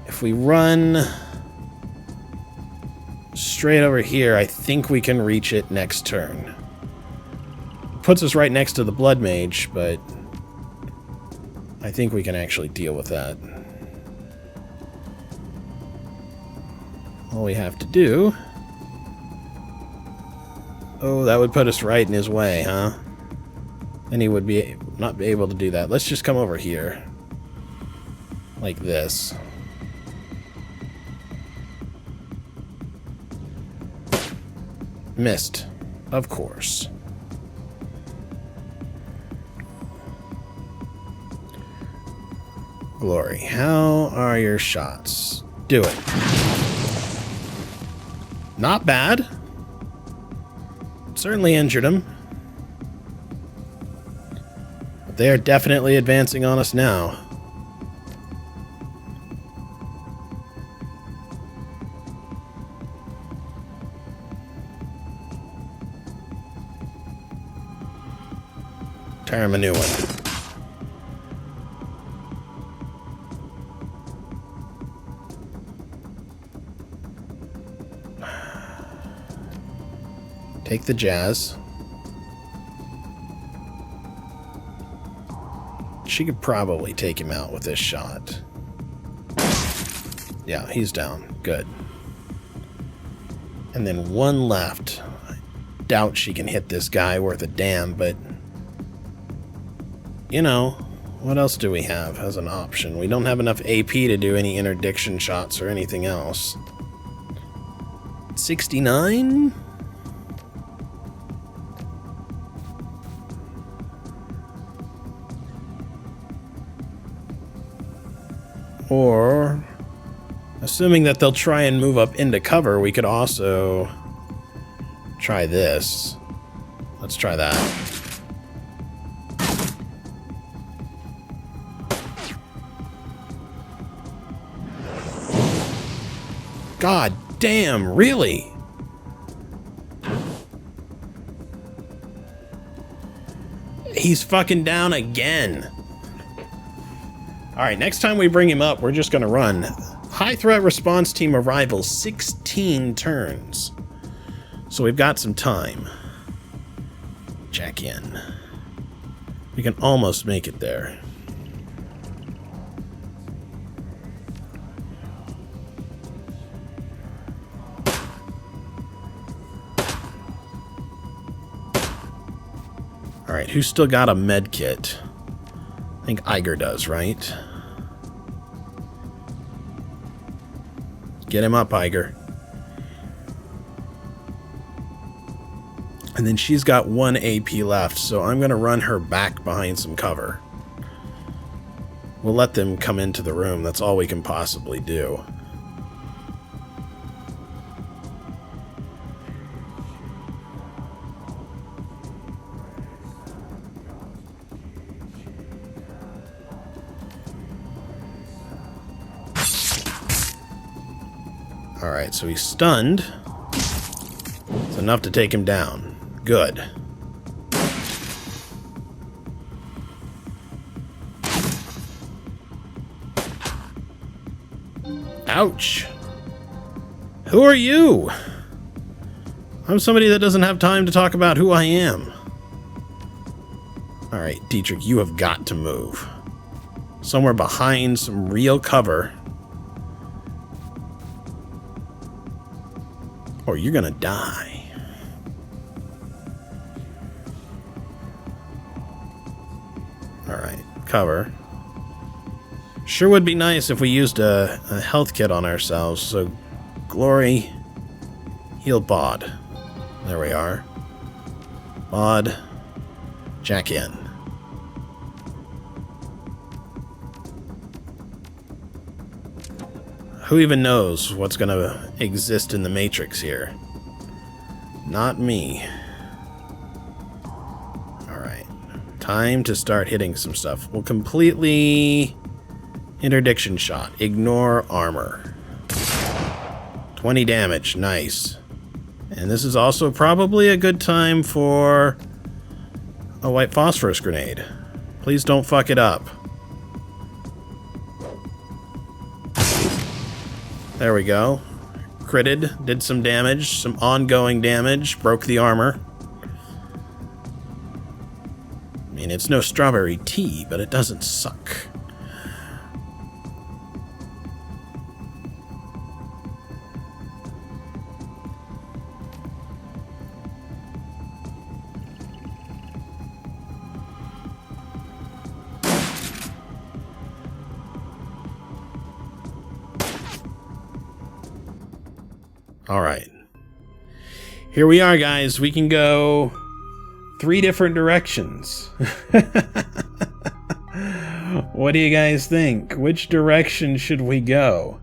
A: If we run straight over here, I think we can reach it next turn. Puts us right next to the blood mage, but I think we can actually deal with that. all we have to do... Oh, that would put us right in his way, huh? And he would not be able to do that. Let's just come over here. Like this. Missed. Of course. Glory, how are your shots? Do it. Not bad. Certainly injured him. But they are definitely advancing on us now. Tear him a new one. Take the jazz. She could probably take him out with this shot. Yeah, he's down. Good. And then one left. I doubt she can hit this guy worth a damn, but... You know, what else do we have as an option? We don't have enough AP to do any interdiction shots or anything else. 69? Or, assuming that they'll try and move up into cover, we could also try this. Let's try that. God damn, really? He's fucking down again. Alright, next time we bring him up, we're just gonna run. High threat response team arrival, 16 turns. So we've got some time. Check in. We can almost make it there. Alright, who's still got a med kit? I think Iger does, right? Get him up, Iger. And then she's got 1 AP left, so I'm going to run her back behind some cover. We'll let them come into the room. That's all we can possibly do. Alright, so he's stunned. It's enough to take him down. Good. Ouch. Who are you? I'm somebody that doesn't have time to talk about who I am. Alright, Dietrich, you have got to move. Somewhere behind some real cover. Or you're gonna die. Alright, cover. Sure would be nice if we used a health kit on ourselves, so Glory, heal Bod. There we are. Bod, jack in. Who even knows what's going to exist in the Matrix here? Not me. Alright. Time to start hitting some stuff. We'll completely... Interdiction shot. Ignore armor. 20 damage. Nice. And this is also probably a good time for... a white phosphorus grenade. Please don't fuck it up. There we go. Critted, did some damage, some ongoing damage, broke the armor. I mean, it's no strawberry tea, but it doesn't suck. All right. Here we are, guys. We can go 3 different directions. What do you guys think? Which direction should we go?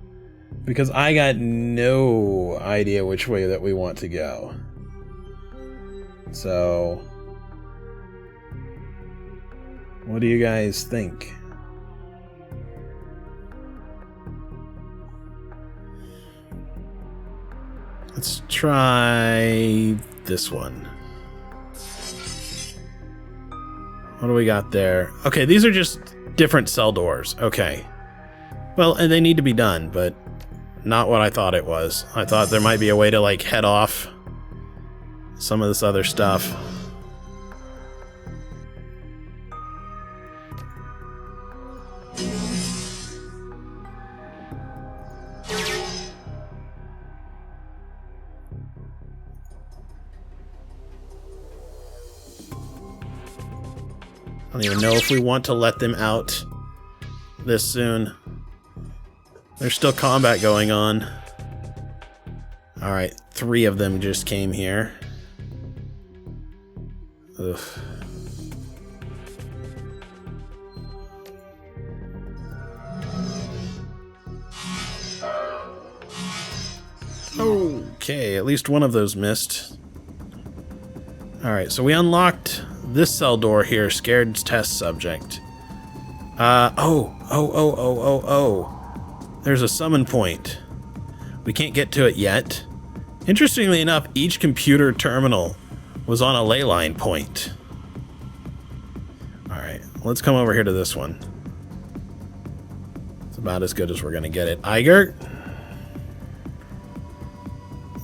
A: Because I got no idea which way that we want to go. So, what do you guys think? Let's try this one. What do we got there? Okay, these are just different cell doors. Okay. Well, and they need to be done, but not what I thought it was. I thought there might be a way to, like, head off some of this other stuff. I don't even know if we want to let them out this soon. There's still combat going on. Alright, 3 of them just came here. Ugh. Okay, at least one of those missed. Alright, so we unlocked this cell door here, scared test subject. There's a summon point. We can't get to it yet. Interestingly enough, each computer terminal was on a ley line point. Alright, let's come over here to this one. It's about as good as we're gonna get it. Iger?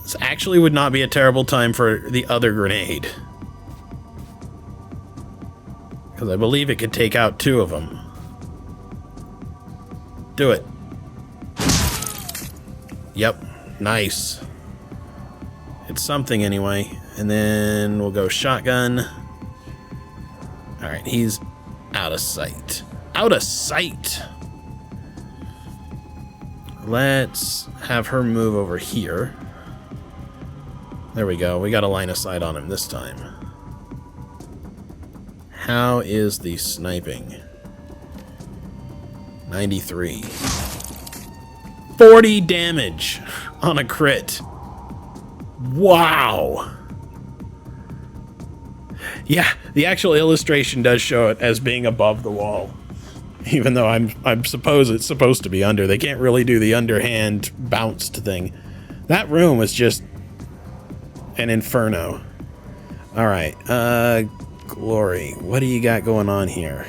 A: This actually would not be a terrible time for the other grenade. Because I believe it could take out 2 of them. Do it. Yep. Nice. It's something anyway. And then we'll go shotgun. Alright, he's out of sight. Out of sight! Let's have her move over here. There we go. We got a line of sight on him this time. How is the sniping? 93. 40 damage on a crit. Wow. Yeah, the actual illustration does show it as being above the wall. Even though I suppose it's supposed to be under. They can't really do the underhand bounced thing. That room was just an inferno. Alright, Glory, what do you got going on here?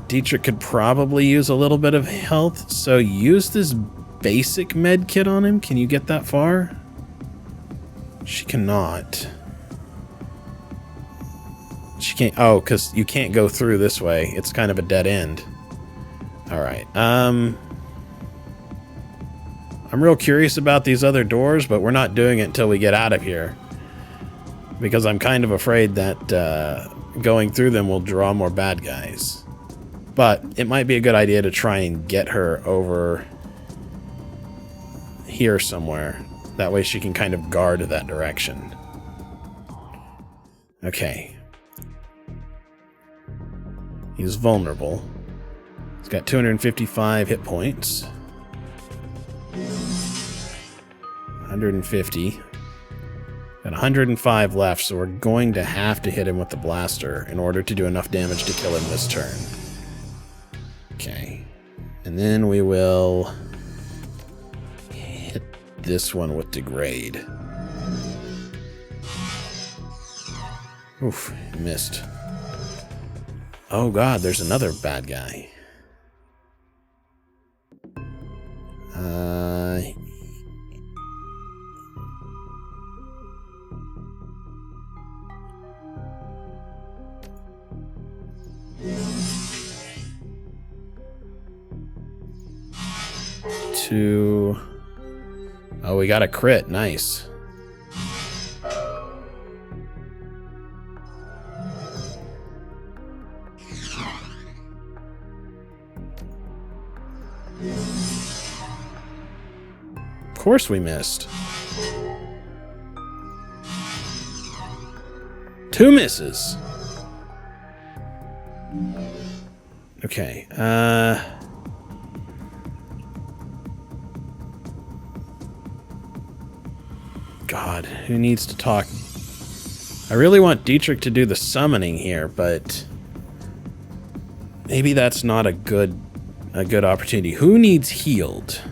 A: Dietrich could probably use a little bit of health, so use this basic med kit on him. Can you get that far? She cannot. She can't. Oh, because you can't go through this way. It's kind of a dead end. Alright, I'm real curious about these other doors, but we're not doing it until we get out of here. Because I'm kind of afraid that going through them will draw more bad guys. But it might be a good idea to try and get her over here somewhere. That way she can kind of guard that direction. Okay. He's vulnerable. He's got 255 hit points. 150. Got 105 left, so we're going to have to hit him with the blaster in order to do enough damage to kill him this turn. Okay. And then we will hit this one with degrade. Oof, missed. Oh god, there's another bad guy. Oh, we got a crit. Nice. course we missed. 2 misses. Okay, God, who needs to talk? I really want Dietrich to do the summoning here, but maybe that's not a good opportunity. Who needs healed?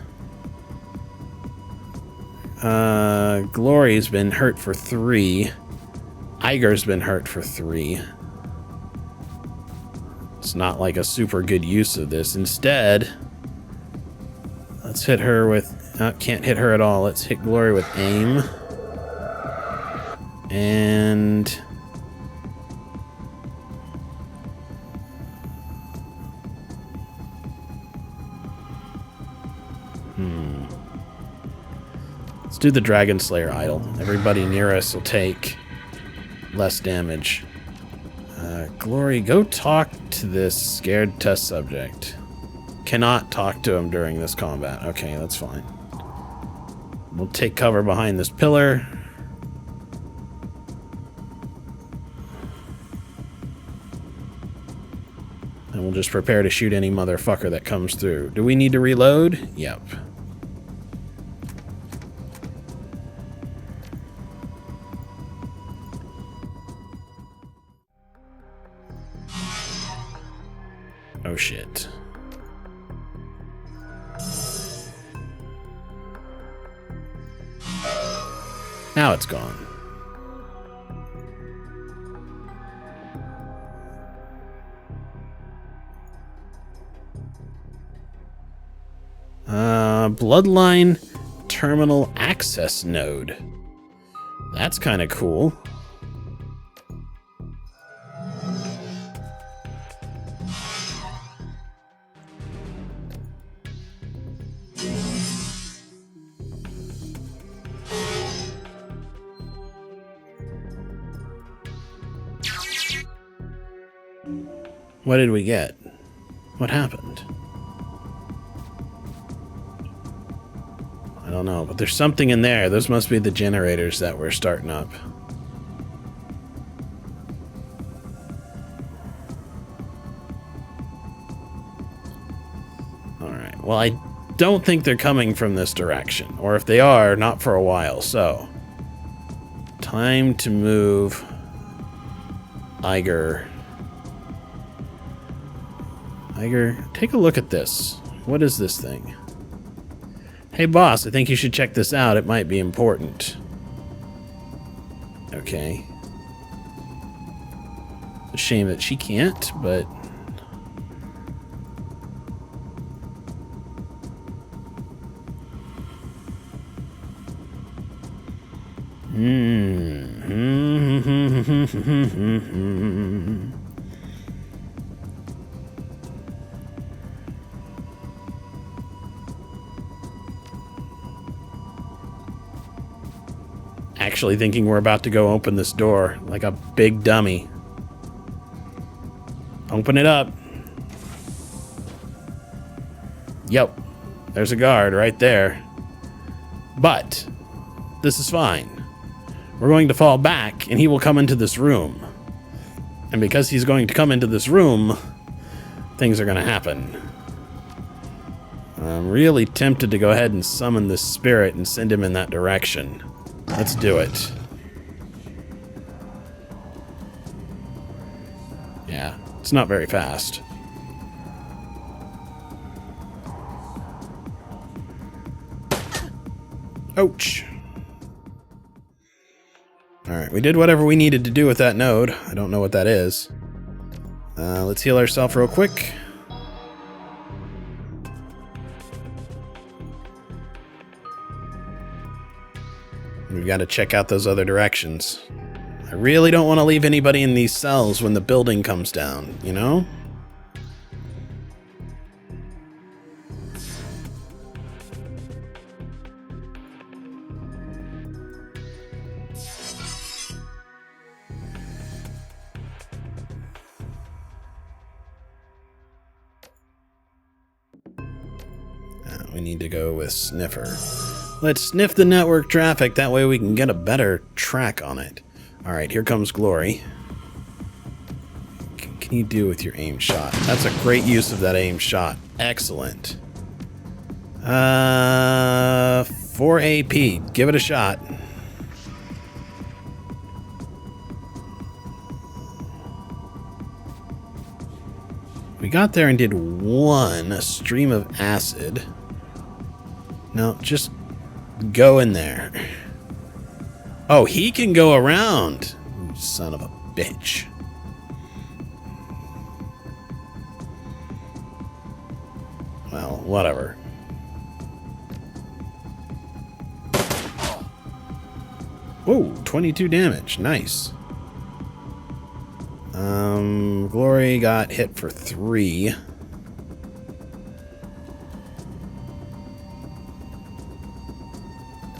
A: Glory's been hurt for 3. Iger's been hurt for 3. It's not like a super good use of this. Instead, let's hit her with... can't hit her at all. Let's hit Glory with aim. And... Let's do the Dragon Slayer idol. Everybody near us will take less damage. Glory, go talk to this scared test subject. Cannot talk to him during this combat. Okay, that's fine. We'll take cover behind this pillar. And we'll just prepare to shoot any motherfucker that comes through. Do we need to reload? Yep. Oh shit. Now it's gone. Bloodline terminal access node. That's kind of cool. What did we get? What happened? I don't know, but there's something in there. Those must be the generators that we're starting up. Alright, well, I don't think they're coming from this direction. Or if they are, not for a while, so... Time to move... Iger, take a look at this. What is this thing? Hey boss, I think you should check this out. It might be important. Okay. It's a shame that she can't, but... Actually thinking we're about to go open this door like a big dummy. Open it up. Yep. There's a guard right there. But this is fine. We're going to fall back and he will come into this room. And because he's going to come into this room, things are going to happen. I'm really tempted to go ahead and summon this spirit and send him in that direction. Let's do it. Yeah, it's not very fast. Ouch. Alright, we did whatever we needed to do with that node. I don't know what that is. Let's heal ourselves real quick. We've got to check out those other directions. I really don't want to leave anybody in these cells when the building comes down, you know? We need to go with Sniffer. Let's sniff the network traffic. That way we can get a better track on it. All right, here comes Glory. What can you do with your aim shot? That's a great use of that aim shot. Excellent. 4 AP. Give it a shot. We got there and did one, a stream of acid. No, just go in there. Oh, he can go around. You son of a bitch. Well, whatever. Whoa, 22 damage. Nice. Glory got hit for 3. I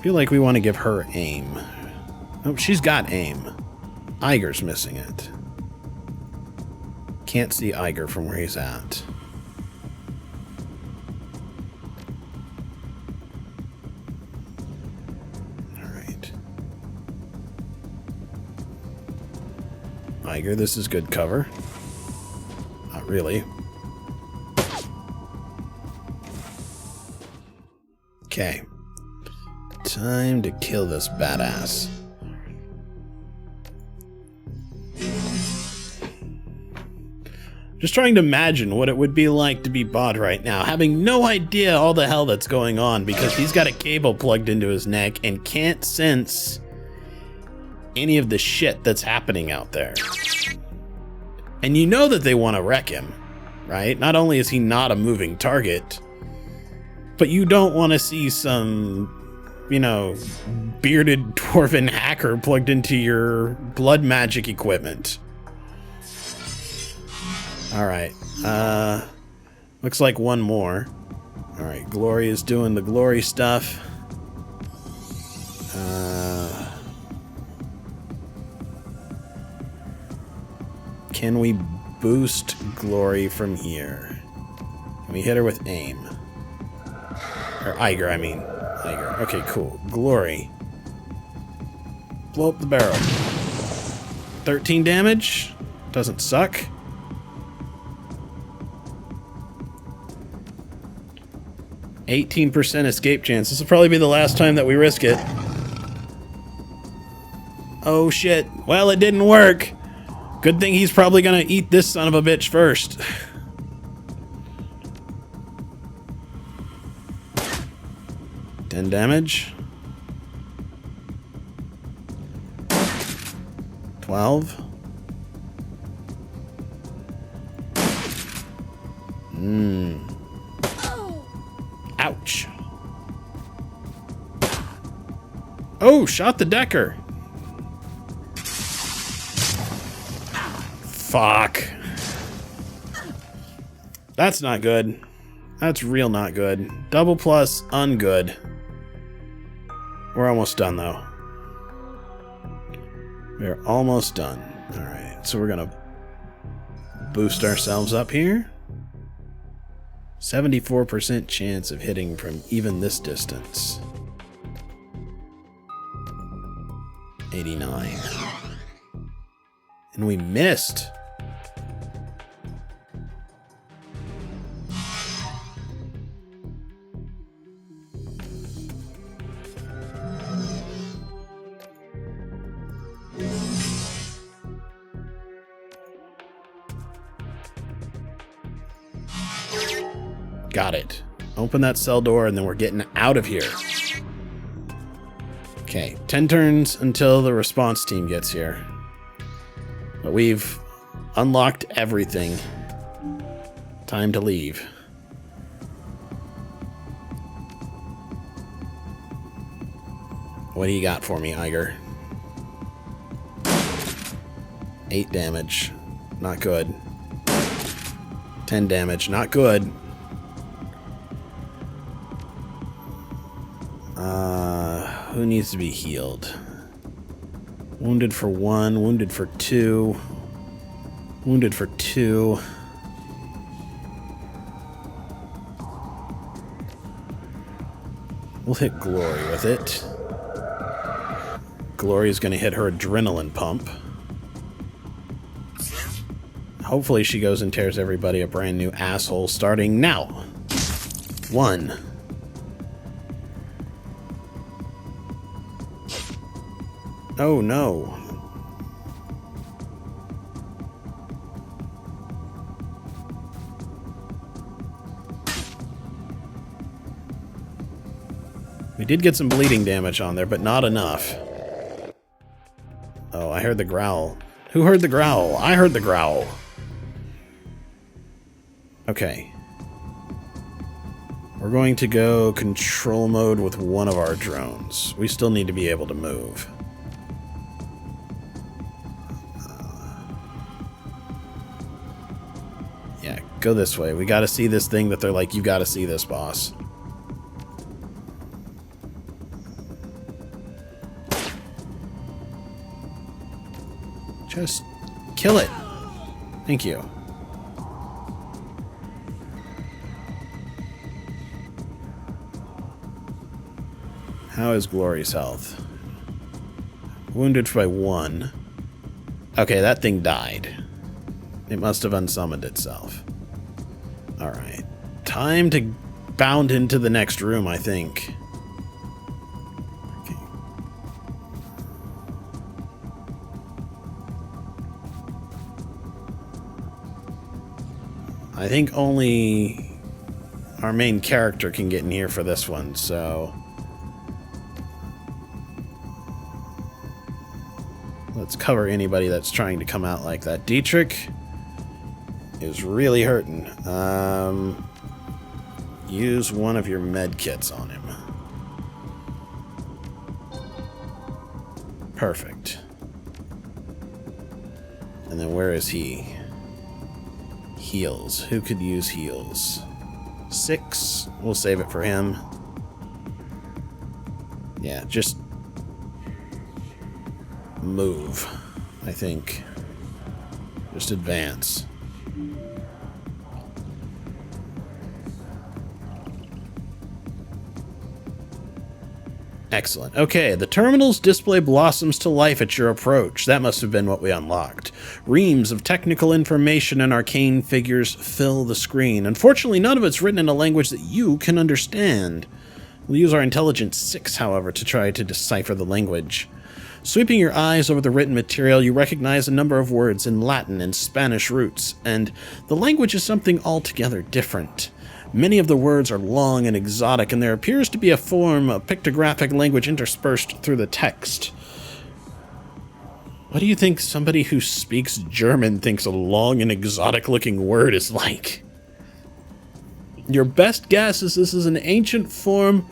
A: feel like we want to give her aim. Oh, she's got aim. Iger's missing it. Can't see Iger from where he's at. Alright. Iger, this is good cover. Not really. Okay. Time to kill this badass. Just trying to imagine what it would be like to be Bod right now, having no idea all the hell that's going on because he's got a cable plugged into his neck and can't sense any of the shit that's happening out there. And you know that they want to wreck him, right? Not only is he not a moving target, but you don't want to see some, you know, bearded dwarven hacker plugged into your blood magic equipment. Alright, looks like one more. Alright, Glory is doing the glory stuff. Can we boost Glory from here? Can we hit her with aim? Or Iger, I mean. Iger. Okay, cool. Glory. Blow up the barrel. 13 damage. Doesn't suck. %escape chance. This will probably be the last time that we risk it. Oh shit. Well, it didn't work. Good thing he's probably gonna eat this son of a bitch first. Ten damage. 12. Ouch. Oh, shot the Decker. Fuck. That's not good. That's real not good. Double plus, ungood. We're almost done, though. We're almost done. Alright, so we're gonna boost ourselves up here. 74% chance of hitting from even this distance. 89. And we missed. Got it. Open that cell door and then we're getting out of here. Okay, 10 turns until the response team gets here. But we've unlocked everything. Time to leave. What do you got for me, Iger? 8 damage. Not good. 10 damage. Not good. Who needs to be healed? Wounded for 1, wounded for 2. Wounded for 2. We'll hit Glory with it. Glory's going to hit her adrenaline pump. Hopefully she goes and tears everybody a brand new asshole starting now. 1. Oh no. We did get some bleeding damage on there, but not enough. Oh, I heard the growl. Who heard the growl? I heard the growl. Okay. We're going to go control mode with one of our drones. We still need to be able to move. Yeah, go this way. We gotta see this thing that they're like, you gotta see this, boss. Just kill it. Thank you. How is Glory's health? Wounded by 1. Okay, that thing died. It must have unsummoned itself. Alright. Time to bound into the next room, I think. I think only our main character can get in here for this one, so let's cover anybody that's trying to come out like that. Dietrich is really hurting. Use one of your med kits on him. Perfect. And then where is he? Heals. Who could use heals? 6. We'll save it for him. Yeah, just move, I think. Just advance. Excellent. Okay, the terminal's display blossoms to life at your approach. That must have been what we unlocked. Reams of technical information and arcane figures fill the screen. Unfortunately, none of it's written in a language that you can understand. We'll use our intelligence 6, however, to try to decipher the language. Sweeping your eyes over the written material, you recognize a number of words in Latin and Spanish roots, and the language is something altogether different. Many of the words are long and exotic, and there appears to be a form of pictographic language interspersed through the text. What do you think somebody who speaks German thinks a long and exotic-looking word is like? Your best guess is this is an ancient form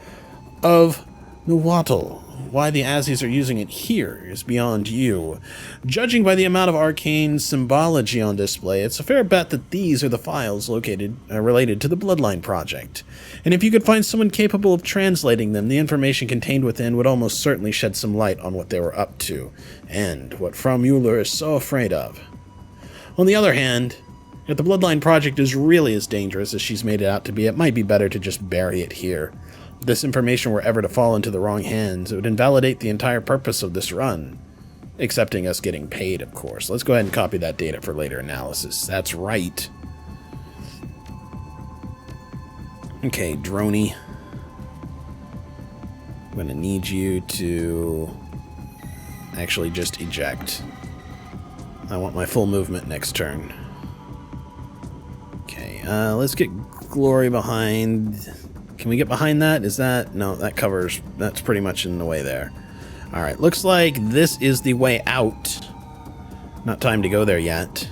A: of Nahuatl. Why the Azis are using it here is beyond you. Judging by the amount of arcane symbology on display, it's a fair bet that these are the files related to the Bloodline Project. And if you could find someone capable of translating them, the information contained within would almost certainly shed some light on what they were up to, and what Frau Müller is so afraid of. On the other hand, if the Bloodline Project is really as dangerous as she's made it out to be, it might be better to just bury it here. If this information were ever to fall into the wrong hands, it would invalidate the entire purpose of this run. Excepting us getting paid, of course. Let's go ahead and copy that data for later analysis. That's right. Okay, Droney. I'm going to need you to actually just eject. I want my full movement next turn. Okay, let's get Glory behind. Can we get behind that? Is that... No, that covers... That's pretty much in the way there. Alright, looks like this is the way out. Not time to go there yet.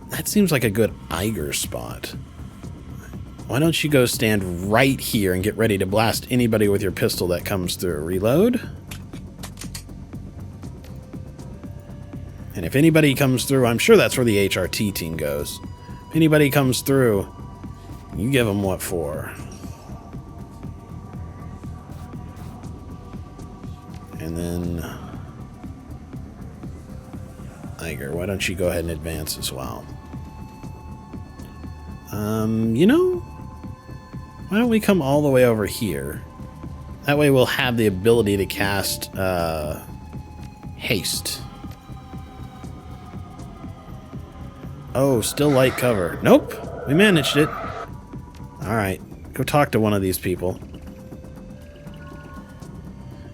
A: That seems like a good Eiger spot. Why don't you go stand right here and get ready to blast anybody with your pistol that comes through. Reload. And if anybody comes through, I'm sure that's where the HRT team goes. If anybody comes through, you give them what for. And then... Eiger, why don't you go ahead and advance as well? You know, Why don't we come all the way over here? That way we'll have the ability to cast haste. Oh, still light cover. Nope, we managed it. Alright, go talk to one of these people.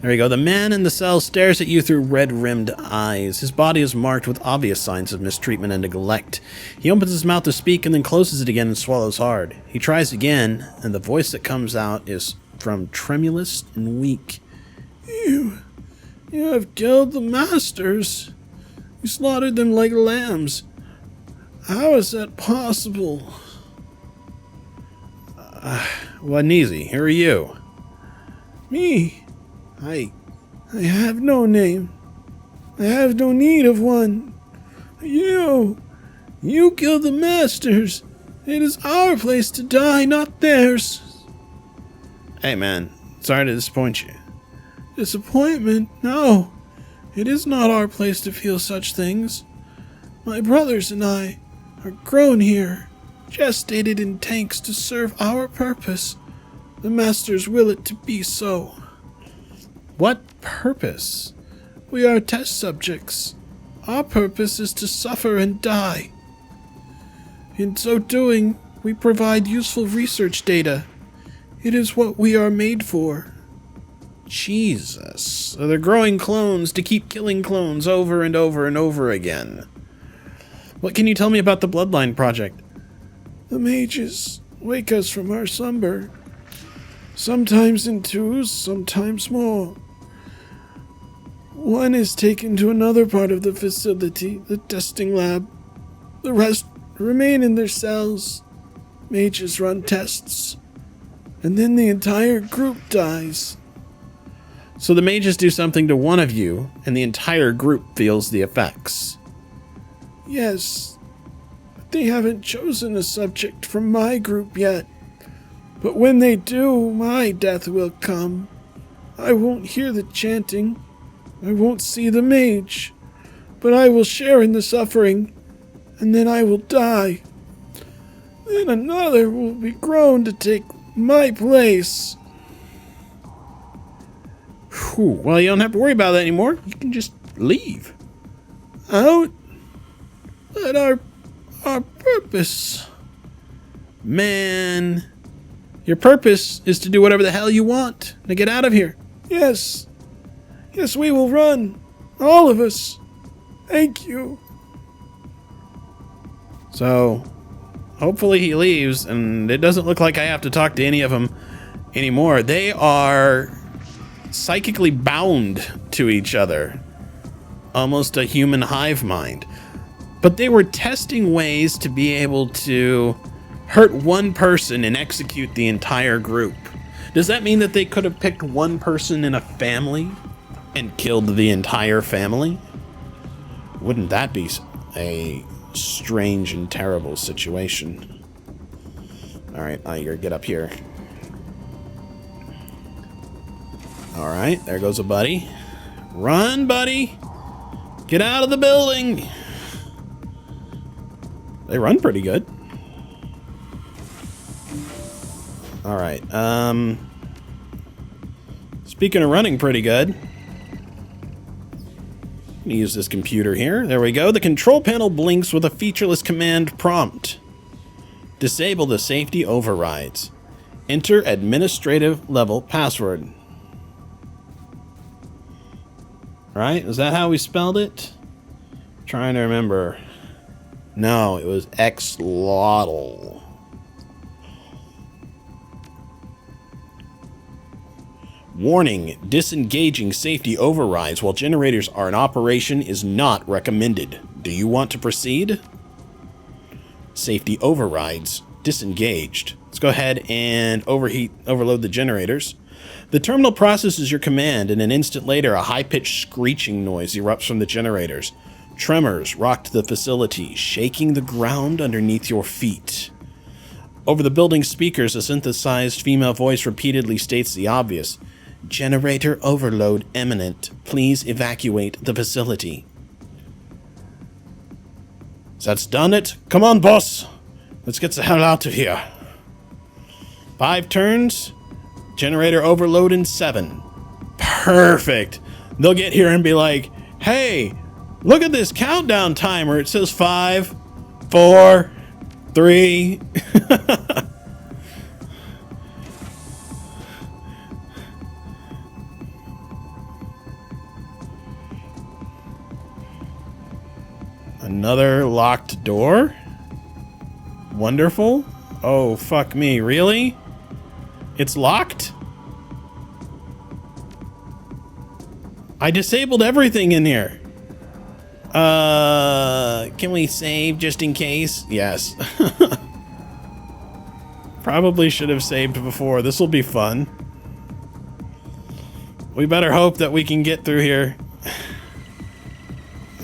A: There we go. The man in the cell stares at you through red-rimmed eyes. His body is marked with obvious signs of mistreatment and neglect. He opens his mouth to speak and then closes it again and swallows hard. He tries again, and the voice that comes out is from tremulous and weak. You have killed the masters. You slaughtered them like lambs. How is that possible? Wasn't easy. Who are you? Me. I have no name. I have no need of one. You killed the masters. It is our place to die, not theirs. Hey man, sorry to disappoint you. Disappointment? No. It is not our place to feel such things. My brothers and I are grown here, gestated in tanks to serve our purpose. The masters will it to be so. What purpose? We are test subjects. Our purpose is to suffer and die. In so doing, we provide useful research data. It is what we are made for. Jesus. So they're growing clones to keep killing clones over and over and over again. What can you tell me about the Bloodline Project? The mages wake us from our slumber. Sometimes in twos, sometimes more. One is taken to another part of the facility, the testing lab. The rest remain in their cells. Mages run tests. And then the entire group dies. So the mages do something to one of you, and the entire group feels the effects. Yes, but they haven't chosen a subject from my group yet. But when they do, my death will come. I won't hear the chanting. I won't see the mage. But I will share in the suffering, and then I will die. Then another will be grown to take my place. Whew, well, you don't have to worry about that anymore. You can just leave. Out? But our purpose. Man, your purpose is to do whatever the hell you want to get out of here. Yes. Yes, we will run. All of us. Thank you. So, hopefully he leaves, and it doesn't look like I have to talk to any of them anymore. They are psychically bound to each other. Almost a human hive mind. But they were testing ways to be able to hurt one person and execute the entire group. Does that mean that they could have picked one person in a family and killed the entire family? Wouldn't that be a strange and terrible situation? Alright, Iger, get up here. Alright, there goes a buddy. Run, buddy! Get out of the building! They run pretty good. Alright, speaking of running pretty good, I'm gonna use this computer here. There we go. The control panel blinks with a featureless command prompt. Disable the safety overrides. Enter administrative level password. Right? Is that how we spelled it? Trying to remember. No, it was Xlotl. Warning, disengaging safety overrides while generators are in operation is not recommended. Do you want to proceed? Safety overrides disengaged. Let's go ahead and overload the generators. The terminal processes your command, and an instant later, a high-pitched screeching noise erupts from the generators. Tremors rocked the facility, shaking the ground underneath your feet. Over the building's speakers, a synthesized female voice repeatedly states the obvious. Generator overload imminent. Please evacuate the facility. That's done it. Come on, boss. Let's get the hell out of here. 5 turns. Generator overload in 7. Perfect. They'll get here and be like, hey, look at this countdown timer. It says 5, 4, 3. Another locked door. Wonderful. Oh, fuck me. Really? It's locked? I disabled everything in here. Can we save just in case? Yes. Probably should have saved before. This will be fun. We better hope that we can get through here.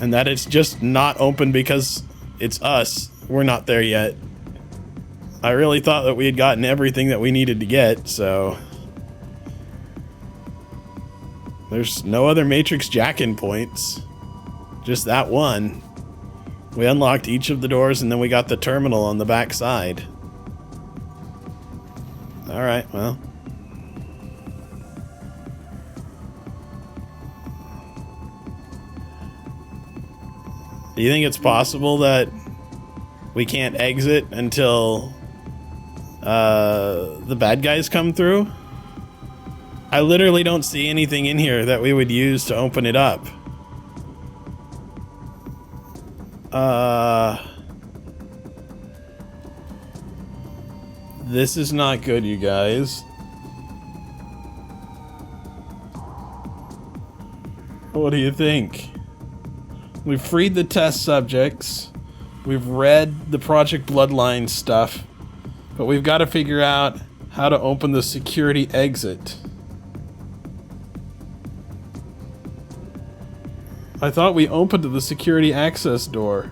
A: And that it's just not open because it's us. We're not there yet. I really thought that we had gotten everything that we needed to get, so... There's no other Matrix jack-in points. Just that one. We unlocked each of the doors and then we got the terminal on the back side. Alright, well... Do you think it's possible that we can't exit until the bad guys come through? I literally don't see anything in here that we would use to open it up. This is not good, you guys. What do you think? We've freed the test subjects. We've read the Project Bloodline stuff. But we've got to figure out how to open the security exit. I thought we opened the security access door.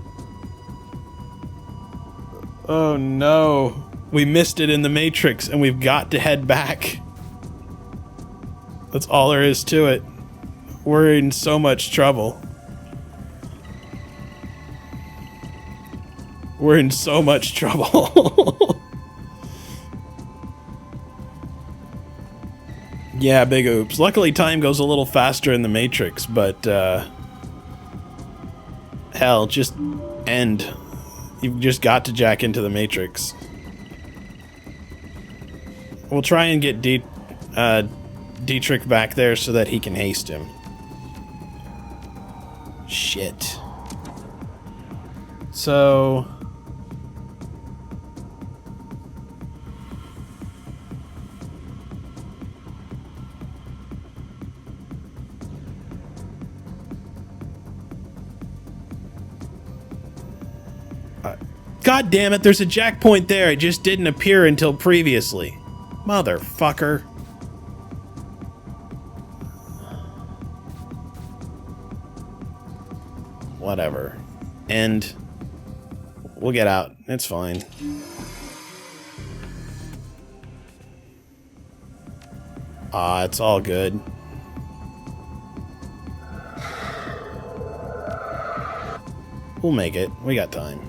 A: Oh no. We missed it in the Matrix and we've got to head back. That's all there is to it. We're in so much trouble. We're in so much trouble. Yeah, big oops. Luckily, time goes a little faster in the Matrix, but, hell, just end. You've just got to jack into the Matrix. We'll try and get Dietrich back there so that he can haste him. Shit. So... God damn it, there's a jack point there. It just didn't appear until previously. Motherfucker. Whatever. And we'll get out. It's fine. It's all good. We'll make it. We got time.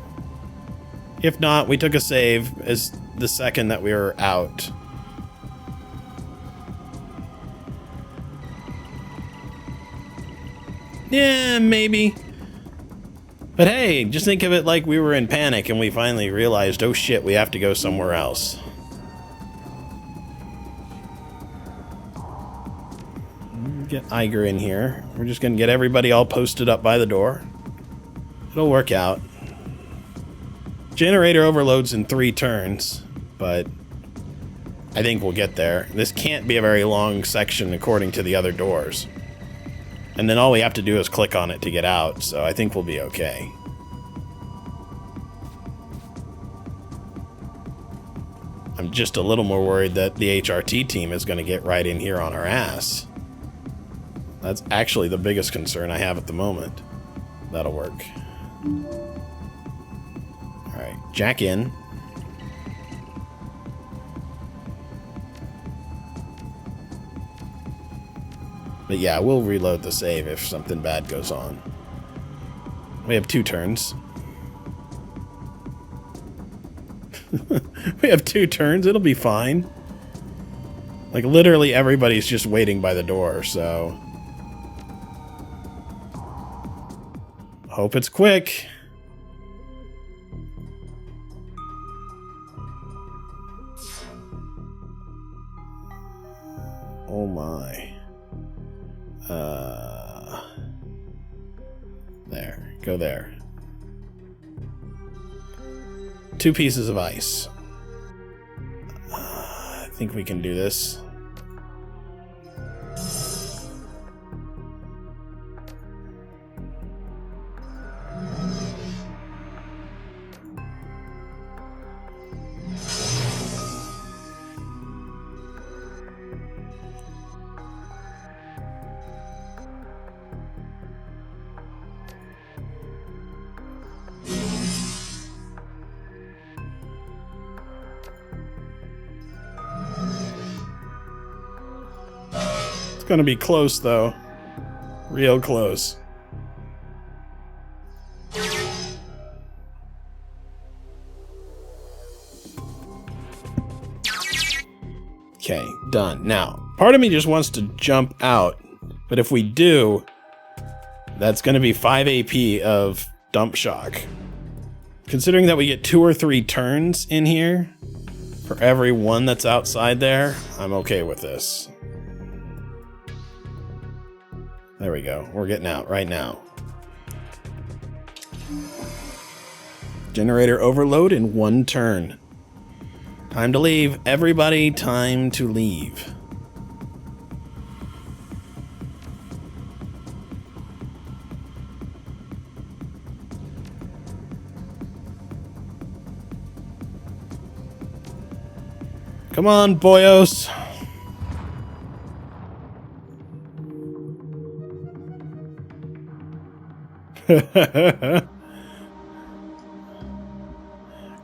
A: If not, we took a save as the second that we were out. Yeah, maybe. But hey, just think of it like we were in panic and we finally realized, oh shit, we have to go somewhere else. Get Iger in here. We're just gonna get everybody all posted up by the door. It'll work out. Generator overloads in 3 turns, but I think we'll get there. This can't be a very long section according to the other doors. And then all we have to do is click on it to get out, so I think we'll be okay. I'm just a little more worried that the HRT team is going to get right in here on our ass. That's actually the biggest concern I have at the moment. That'll work. Alright, jack in. But yeah, we'll reload the save if something bad goes on. We have 2 turns. We have 2 turns, it'll be fine. Like, literally everybody's just waiting by the door, so... Hope it's quick. Oh my. There. Go there. 2 pieces of ice. I think we can do this. It's gonna be close, though. Real close. Okay, done. Now, part of me just wants to jump out, but if we do, that's gonna be 5 AP of dump shock. Considering that we get 2 or 3 turns in here for every one that's outside there, I'm okay with this. There we go. We're getting out right now. Generator overload in 1 turn. Time to leave. Everybody, time to leave. Come on, boyos.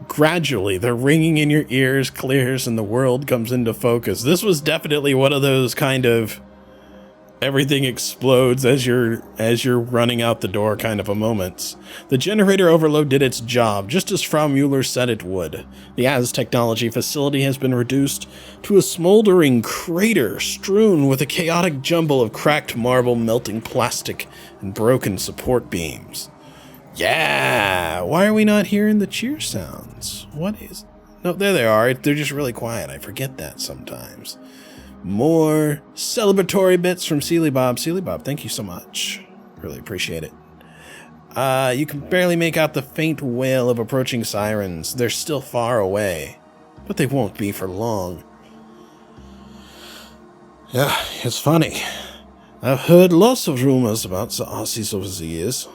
A: Gradually, the ringing in your ears clears and the world comes into focus. This was definitely one of those kind of everything explodes as you're running out the door kind of a moments. The generator overload did its job, just as Frau Mueller said it would. The Az technology facility has been reduced to a smoldering crater strewn with a chaotic jumble of cracked marble, melting plastic, and broken support beams. Yeah! Why are we not hearing the cheer sounds? What is... No, there they are. They're just really quiet. I forget that sometimes. More celebratory bits from Sealy Bob. Sealy Bob, thank you so much. Really appreciate it. You can barely make out the faint wail of approaching sirens. They're still far away, but they won't be for long. Yeah, it's funny. I've heard lots of rumors about the Aussies over the years.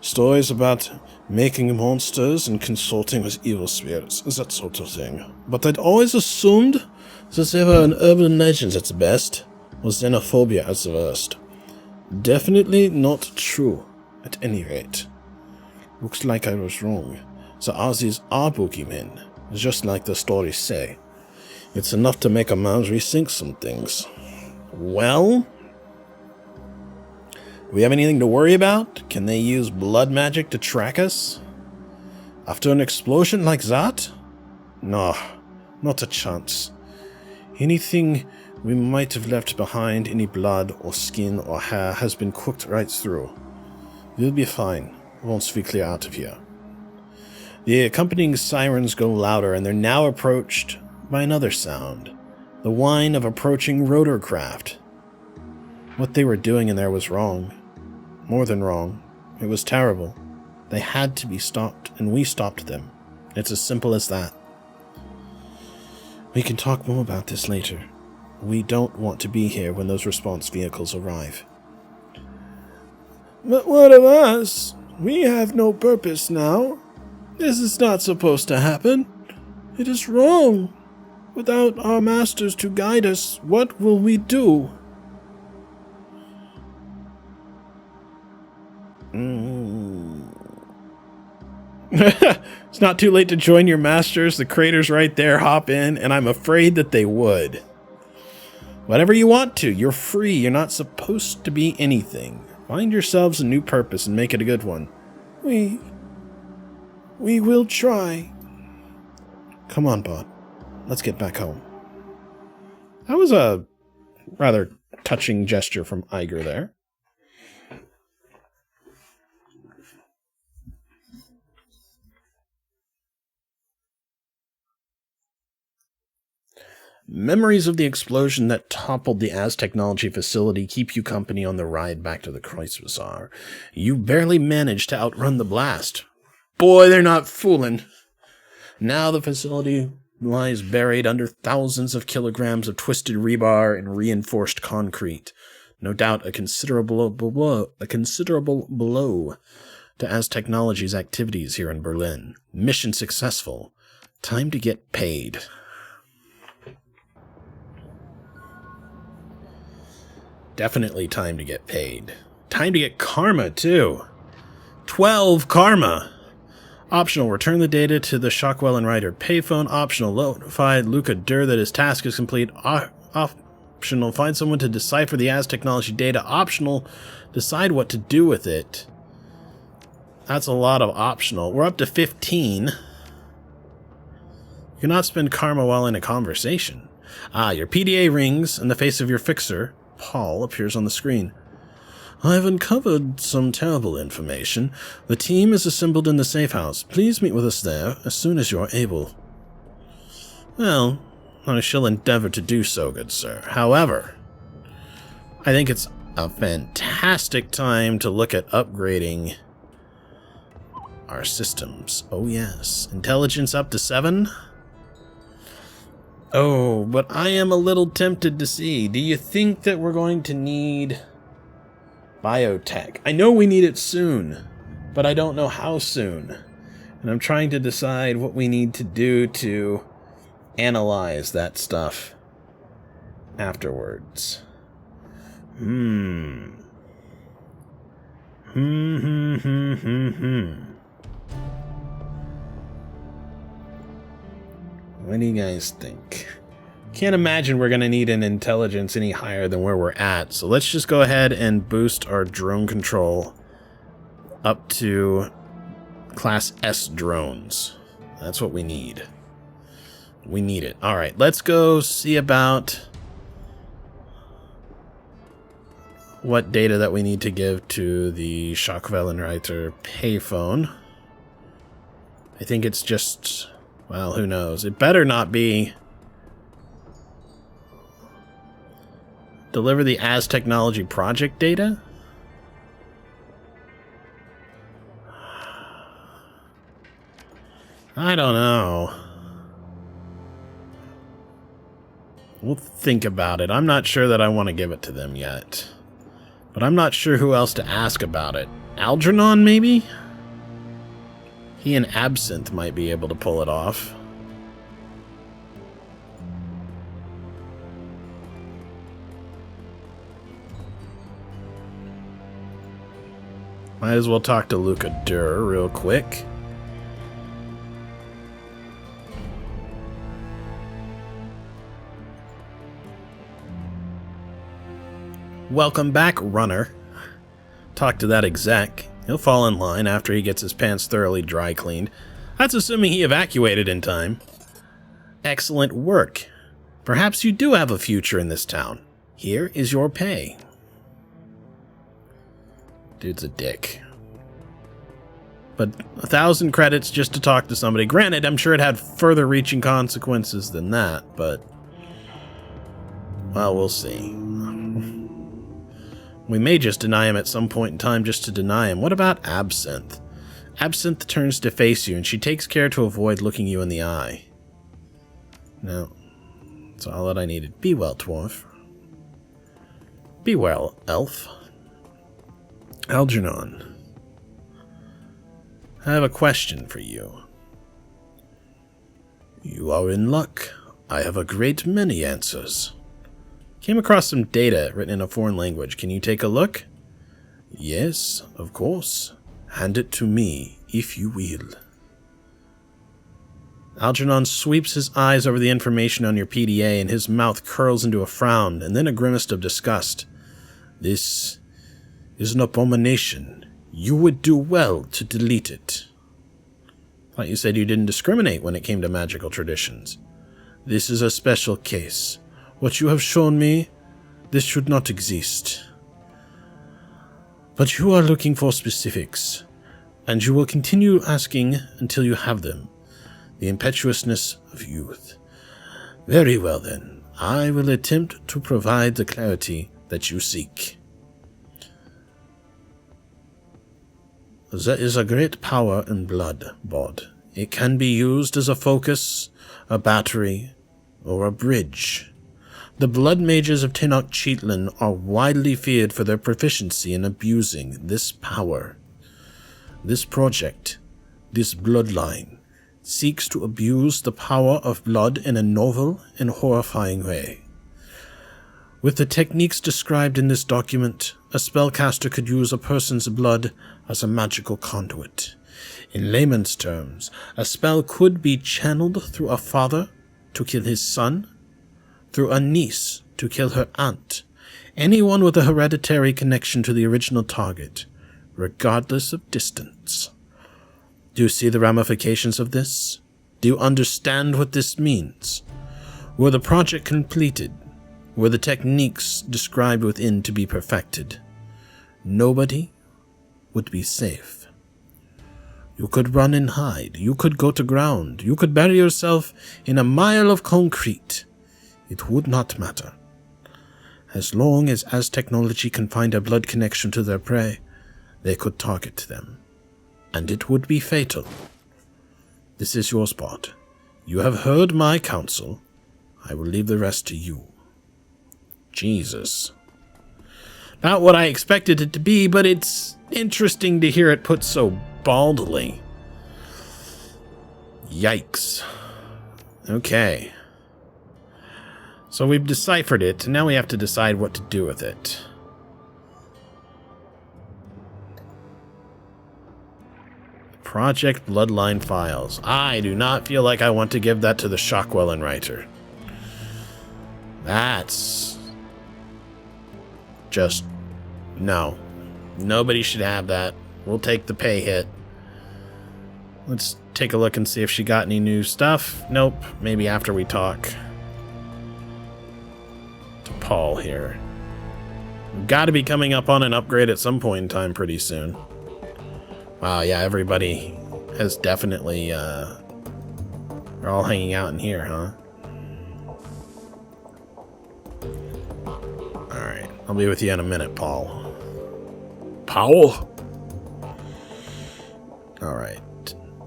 A: Stories about making monsters and consulting with evil spirits, that sort of thing. But I'd always assumed that they were an urban legend at the best, or xenophobia at the worst. Definitely not true, at any rate. Looks like I was wrong. The Aussies are boogeymen, just like the stories say. It's enough to make a man rethink some things. Well... Do we have anything to worry about? Can they use blood magic to track us? After an explosion like that? No, not a chance. Anything we might have left behind, any blood or skin or hair, has been cooked right through. We'll be fine once we clear out of here. The accompanying sirens go louder, and they're now approached by another sound. The whine of approaching rotorcraft. What they were doing in there was wrong. More than wrong. It was terrible. They had to be stopped, and we stopped them. It's as simple as that. We can talk more about this later. We don't want to be here when those response vehicles arrive. But what of us? We have no purpose now. This is not supposed to happen. It is wrong. Without our masters to guide us, what will we do? It's not too late to join your masters. The crater's right there. Hop in, and I'm afraid that they would. Whatever you want to. You're free. You're not supposed to be anything. Find yourselves a new purpose and make it a good one. We will try. Come on, Bot. Let's get back home. That was a rather touching gesture from Iger there. Memories of the explosion that toppled the Az Technology facility keep you company on the ride back to the Kreuzbazaar. You barely managed to outrun the blast. Boy, they're not fooling. Now the facility lies buried under thousands of kilograms of twisted rebar and reinforced concrete. No doubt a considerable blow to Az Technology's activities here in Berlin. Mission successful. Time to get paid. Definitely time to get paid. Time to get karma, too. 12 karma. Optional, return the data to the Shockwell and Ryder payphone. Optional, notify Luca Durr that his task is complete. Optional, find someone to decipher the Az Technology data. Optional, decide what to do with it. That's a lot of optional. We're up to 15. You cannot spend karma while in a conversation. Your PDA rings, and the face of your fixer, Paul, appears on the screen. I've uncovered some terrible information. The team is assembled in the safe house. Please meet with us there as soon as you're able. Well, I shall endeavor to do so, good sir. However, I think it's a fantastic time to look at upgrading our systems. Oh yes, intelligence up to 7. Oh, but I am a little tempted to see. Do you think that we're going to need biotech? I know we need it soon, but I don't know how soon. And I'm trying to decide what we need to do to analyze that stuff afterwards. What do you guys think? Can't imagine we're going to need an intelligence any higher than where we're at. So let's just go ahead and boost our drone control up to Class S drones. That's what we need. We need it. All right, let's go see about what data that we need to give to the Schockwellenreiter payphone. I think it's just... well, who knows? It better not be. Deliver the Az Technology project data? I don't know. We'll think about it. I'm not sure that I want to give it to them yet. But I'm not sure who else to ask about it. Algernon, maybe? He and Absinthe might be able to pull it off. Might as well talk to Luca Durr real quick. Welcome back, runner. Talk to that exec. He'll fall in line after he gets his pants thoroughly dry cleaned. That's assuming he evacuated in time. Excellent work. Perhaps you do have a future in this town. Here is your pay. Dude's a dick. But 1,000 credits just to talk to somebody. Granted, I'm sure it had further reaching consequences than that, but... well, we'll see. We may just deny him at some point in time just to deny him. What about Absinthe? Absinthe turns to face you, and she takes care to avoid looking you in the eye. No. That's all that I needed. Be well, dwarf. Be well, elf. Algernon. I have a question for you. You are in luck. I have a great many answers. Came across some data written in a foreign language. Can you take a look? Yes, of course. Hand it to me, if you will. Algernon sweeps his eyes over the information on your PDA, and his mouth curls into a frown, and then a grimace of disgust. This is an abomination. You would do well to delete it. Thought you said you didn't discriminate when it came to magical traditions. This is a special case. What you have shown me, this should not exist. But you are looking for specifics, and you will continue asking until you have them. The impetuousness of youth. Very well then, I will attempt to provide the clarity that you seek. There is a great power in blood, Bod. It can be used as a focus, a battery, or a bridge. The blood mages of Tenochtitlan are widely feared for their proficiency in abusing this power. This project, this bloodline, seeks to abuse the power of blood in a novel and horrifying way. With the techniques described in this document, a spellcaster could use a person's blood as a magical conduit. In layman's terms, a spell could be channeled through a father to kill his son, through a niece to kill her aunt, anyone with a hereditary connection to the original target, regardless of distance. Do you see the ramifications of this? Do you understand what this means? Were the project completed, were the techniques described within to be perfected, nobody would be safe. You could run and hide, you could go to ground, you could bury yourself in a mile of concrete. It would not matter. As long as technology can find a blood connection to their prey, they could target them. And it would be fatal. This is your spot. You have heard my counsel. I will leave the rest to you. Jesus. Not what I expected it to be, but it's interesting to hear it put so baldly. Yikes. Okay. So we've deciphered it, and now we have to decide what to do with it. Project Bloodline Files. I do not feel like I want to give that to the Shockwellen writer. That's just no. Nobody should have that. We'll take the pay hit. Let's take a look and see if she got any new stuff. Nope. Maybe after we talk to Paul here. We've got to be coming up on an upgrade at some point in time pretty soon. Wow, yeah, everybody has definitely, they're all hanging out in here, huh? Alright, I'll be with you in a minute, Paul. Paul? Alright.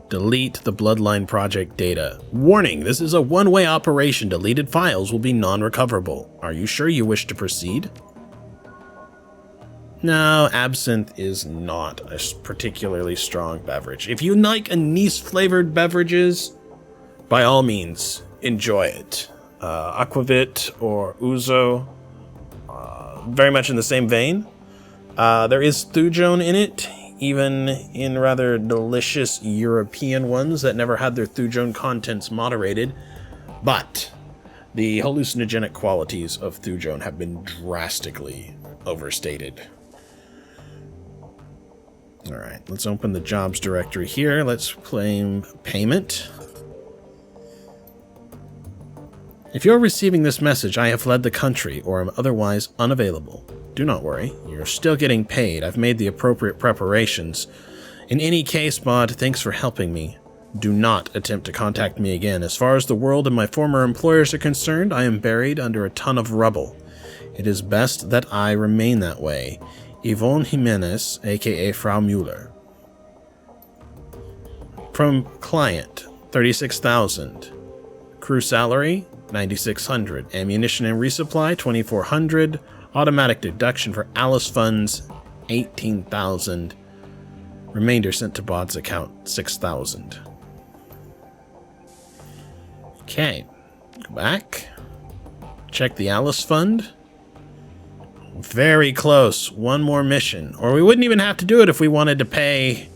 A: Delete the Bloodline Project data. Warning, this is a one-way operation. Deleted files will be non-recoverable. Are you sure you wish to proceed? No, absinthe is not a particularly strong beverage. If you like anise-flavored beverages, by all means, enjoy it. Aquavit or Ouzo, very much in the same vein. There is Thujone in it, even in rather delicious European ones that never had their Thujone contents moderated. But the hallucinogenic qualities of Thujone have been drastically overstated. Alright, let's open the jobs directory here. Let's claim payment. If you're receiving this message, I have fled the country or am otherwise unavailable. Do not worry, you're still getting paid. I've made the appropriate preparations. In any case, Bod, thanks for helping me. Do not attempt to contact me again. As far as the world and my former employers are concerned, I am buried under a ton of rubble. It is best that I remain that way. Yvonne Jimenez, aka Frau Mueller. From client, 36,000. Crew salary, 9,600. Ammunition and resupply, 2,400. Automatic deduction for Alice funds, 18,000. Remainder sent to Bod's account, 6,000. Okay, go back. Check the Alice fund. Very close. One more mission. Or we wouldn't even have to do it if we wanted to pay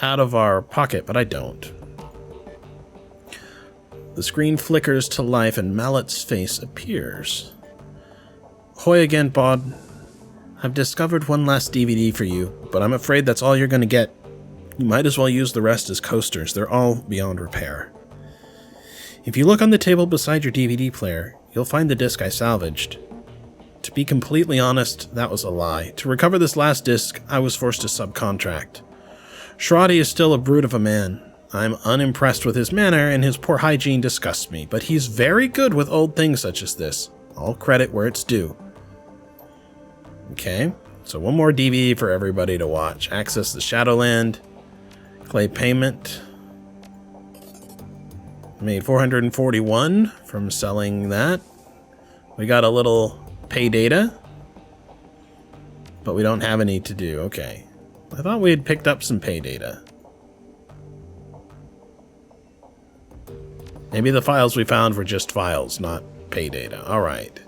A: out of our pocket, but I don't. The screen flickers to life and Mallet's face appears. Hoy again, Bod. I've discovered one last DVD for you, but I'm afraid that's all you're going to get. You might as well use the rest as coasters. They're all beyond repair. If you look on the table beside your DVD player, you'll find the disc I salvaged. To be completely honest, that was a lie. To recover this last disc, I was forced to subcontract. Shradi is still a brute of a man. I'm unimpressed with his manner, and his poor hygiene disgusts me, but he's very good with old things such as this. All credit where it's due. Okay, so one more DB for everybody to watch. Access the Shadowland. Clay payment. Made 441 from selling that. We got a little pay data, but we don't have any to do. Okay. I thought we had picked up some pay data. Maybe the files we found were just files, not pay data. Alright.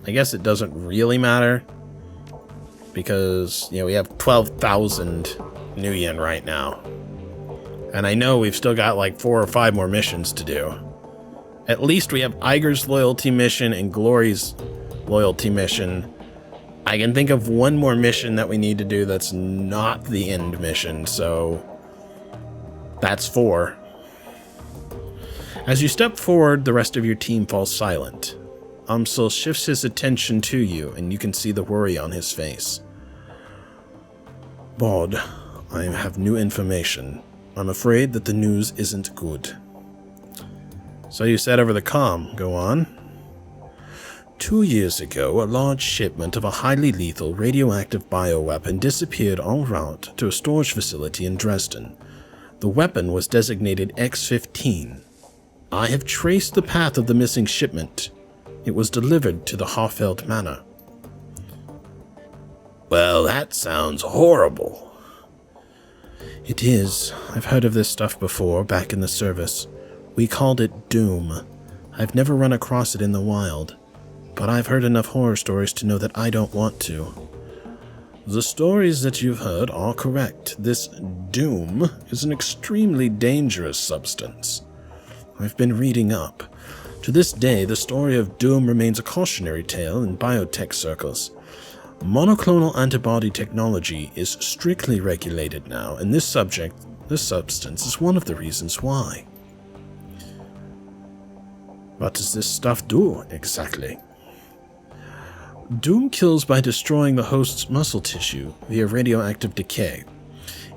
A: I guess it doesn't really matter, because, we have 12,000 new yen right now. And I know we've still got like 4 or 5 more missions to do. At least we have Iger's loyalty mission and Glory's loyalty mission. I can think of one more mission that we need to do that's not the end mission, so that's 4. As you step forward, the rest of your team falls silent. Umsel shifts his attention to you, and you can see the worry on his face. Bod, I have new information. I'm afraid that the news isn't good. So you said over the comm. Go on. 2 years ago, a large shipment of a highly lethal radioactive bioweapon disappeared en route to a storage facility in Dresden. The weapon was designated X-15. I have traced the path of the missing shipment. It was delivered to the Harfeld Manor.
B: Well, that sounds horrible.
A: It is. I've heard of this stuff before, back in the service. We called it Doom. I've never run across it in the wild, but I've heard enough horror stories to know that I don't want to. The stories that you've heard are correct. This Doom is an extremely dangerous substance. I've been reading up. To this day, the story of Doom remains a cautionary tale in biotech circles. Monoclonal antibody technology is strictly regulated now, and this substance is one of the reasons why. What does this stuff do, exactly? Doom kills by destroying the host's muscle tissue via radioactive decay.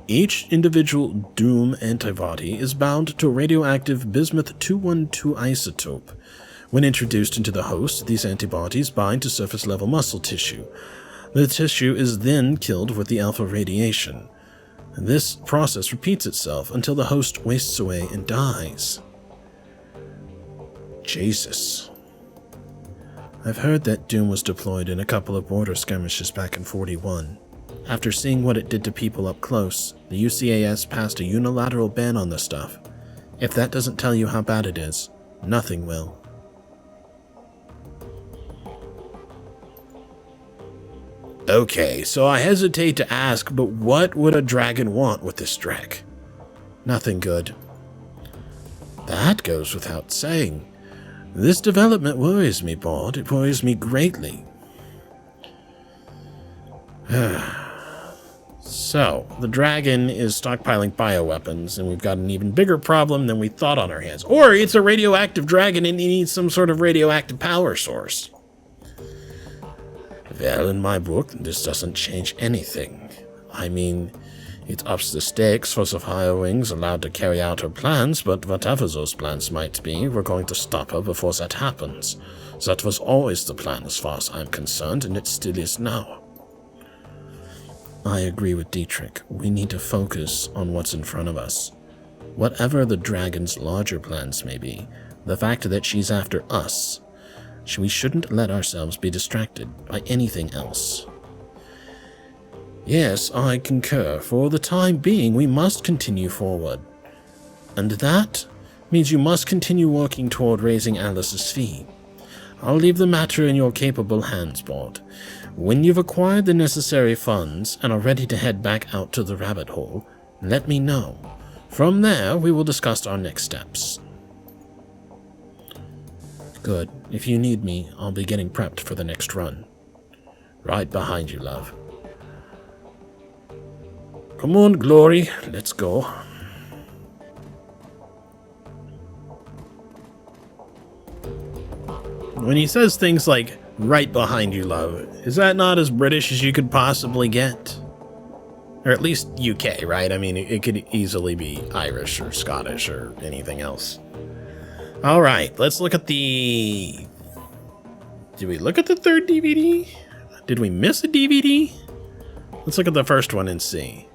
A: Each individual Doom antibody is bound to a radioactive bismuth-212 isotope. When introduced into the host, these antibodies bind to surface-level muscle tissue. The tissue is then killed with the alpha radiation. This process repeats itself until the host wastes away and dies. Jesus. I've heard that Doom was deployed in a couple of border skirmishes back in 41. After seeing what it did to people up close, the UCAS passed a unilateral ban on the stuff. If that doesn't tell you how bad it is, nothing will.
B: Okay, so I hesitate to ask, but what would a dragon want with this Drek?
A: Nothing good. That goes without saying. This development worries me, Bod. It worries me greatly. So, the dragon is stockpiling bioweapons, and we've got an even bigger problem than we thought on our hands. Or it's a radioactive dragon and it needs some sort of radioactive power source. Well, in my book, this doesn't change anything. I mean, it ups the stakes for Sapphire Wings allowed to carry out her plans, but whatever those plans might be, we're going to stop her before that happens. That was always the plan as far as I'm concerned, and it still is now. I agree with Dietrich. We need to focus on what's in front of us. Whatever the dragon's larger plans may be, the fact that she's after us, we shouldn't let ourselves be distracted by anything else. Yes, I concur. For the time being, we must continue forward. And that means you must continue working toward raising Alice's fee. I'll leave the matter in your capable hands, Bod. When you've acquired the necessary funds and are ready to head back out to the rabbit hole, let me know. From there, we will discuss our next steps. Good. If you need me, I'll be getting prepped for the next run. Right behind you, love. Come on, Glory. Let's go. When he says things like, right behind you, love, is that not as British as you could possibly get? Or at least UK, right? I mean, it could easily be Irish or Scottish or anything else. All right, let's look at the... Did we look at the third DVD? Did we miss a DVD? Let's look at the first one and see.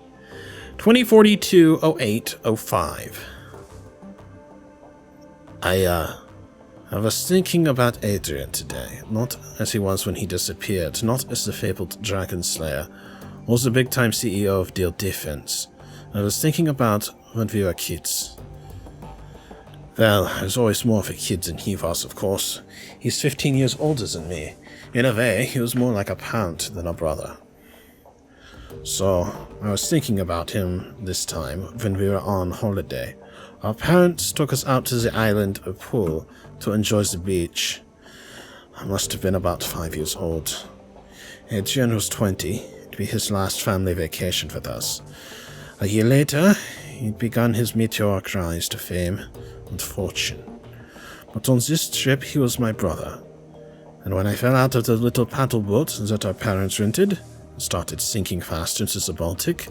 A: 2042-08-05. I was thinking about Adrian today, not as he was when he disappeared, not as the fabled Dragon Slayer, or the big-time CEO of Deal Defense. I was thinking about when we were kids. Well, I was always more of a kid than he was, of course. He's 15 years older than me. In a way, he was more like a parent than a brother. So, I was thinking about him this time when we were on holiday. Our parents took us out to the island of Pool to enjoy the beach. I must have been about 5 years old. Adrian was 20. It'd be his last family vacation with us. A year later, he'd begun his meteoric rise to fame and fortune. But on this trip, he was my brother. And when I fell out of the little paddle boat that our parents rented, and started sinking fast into the Baltic,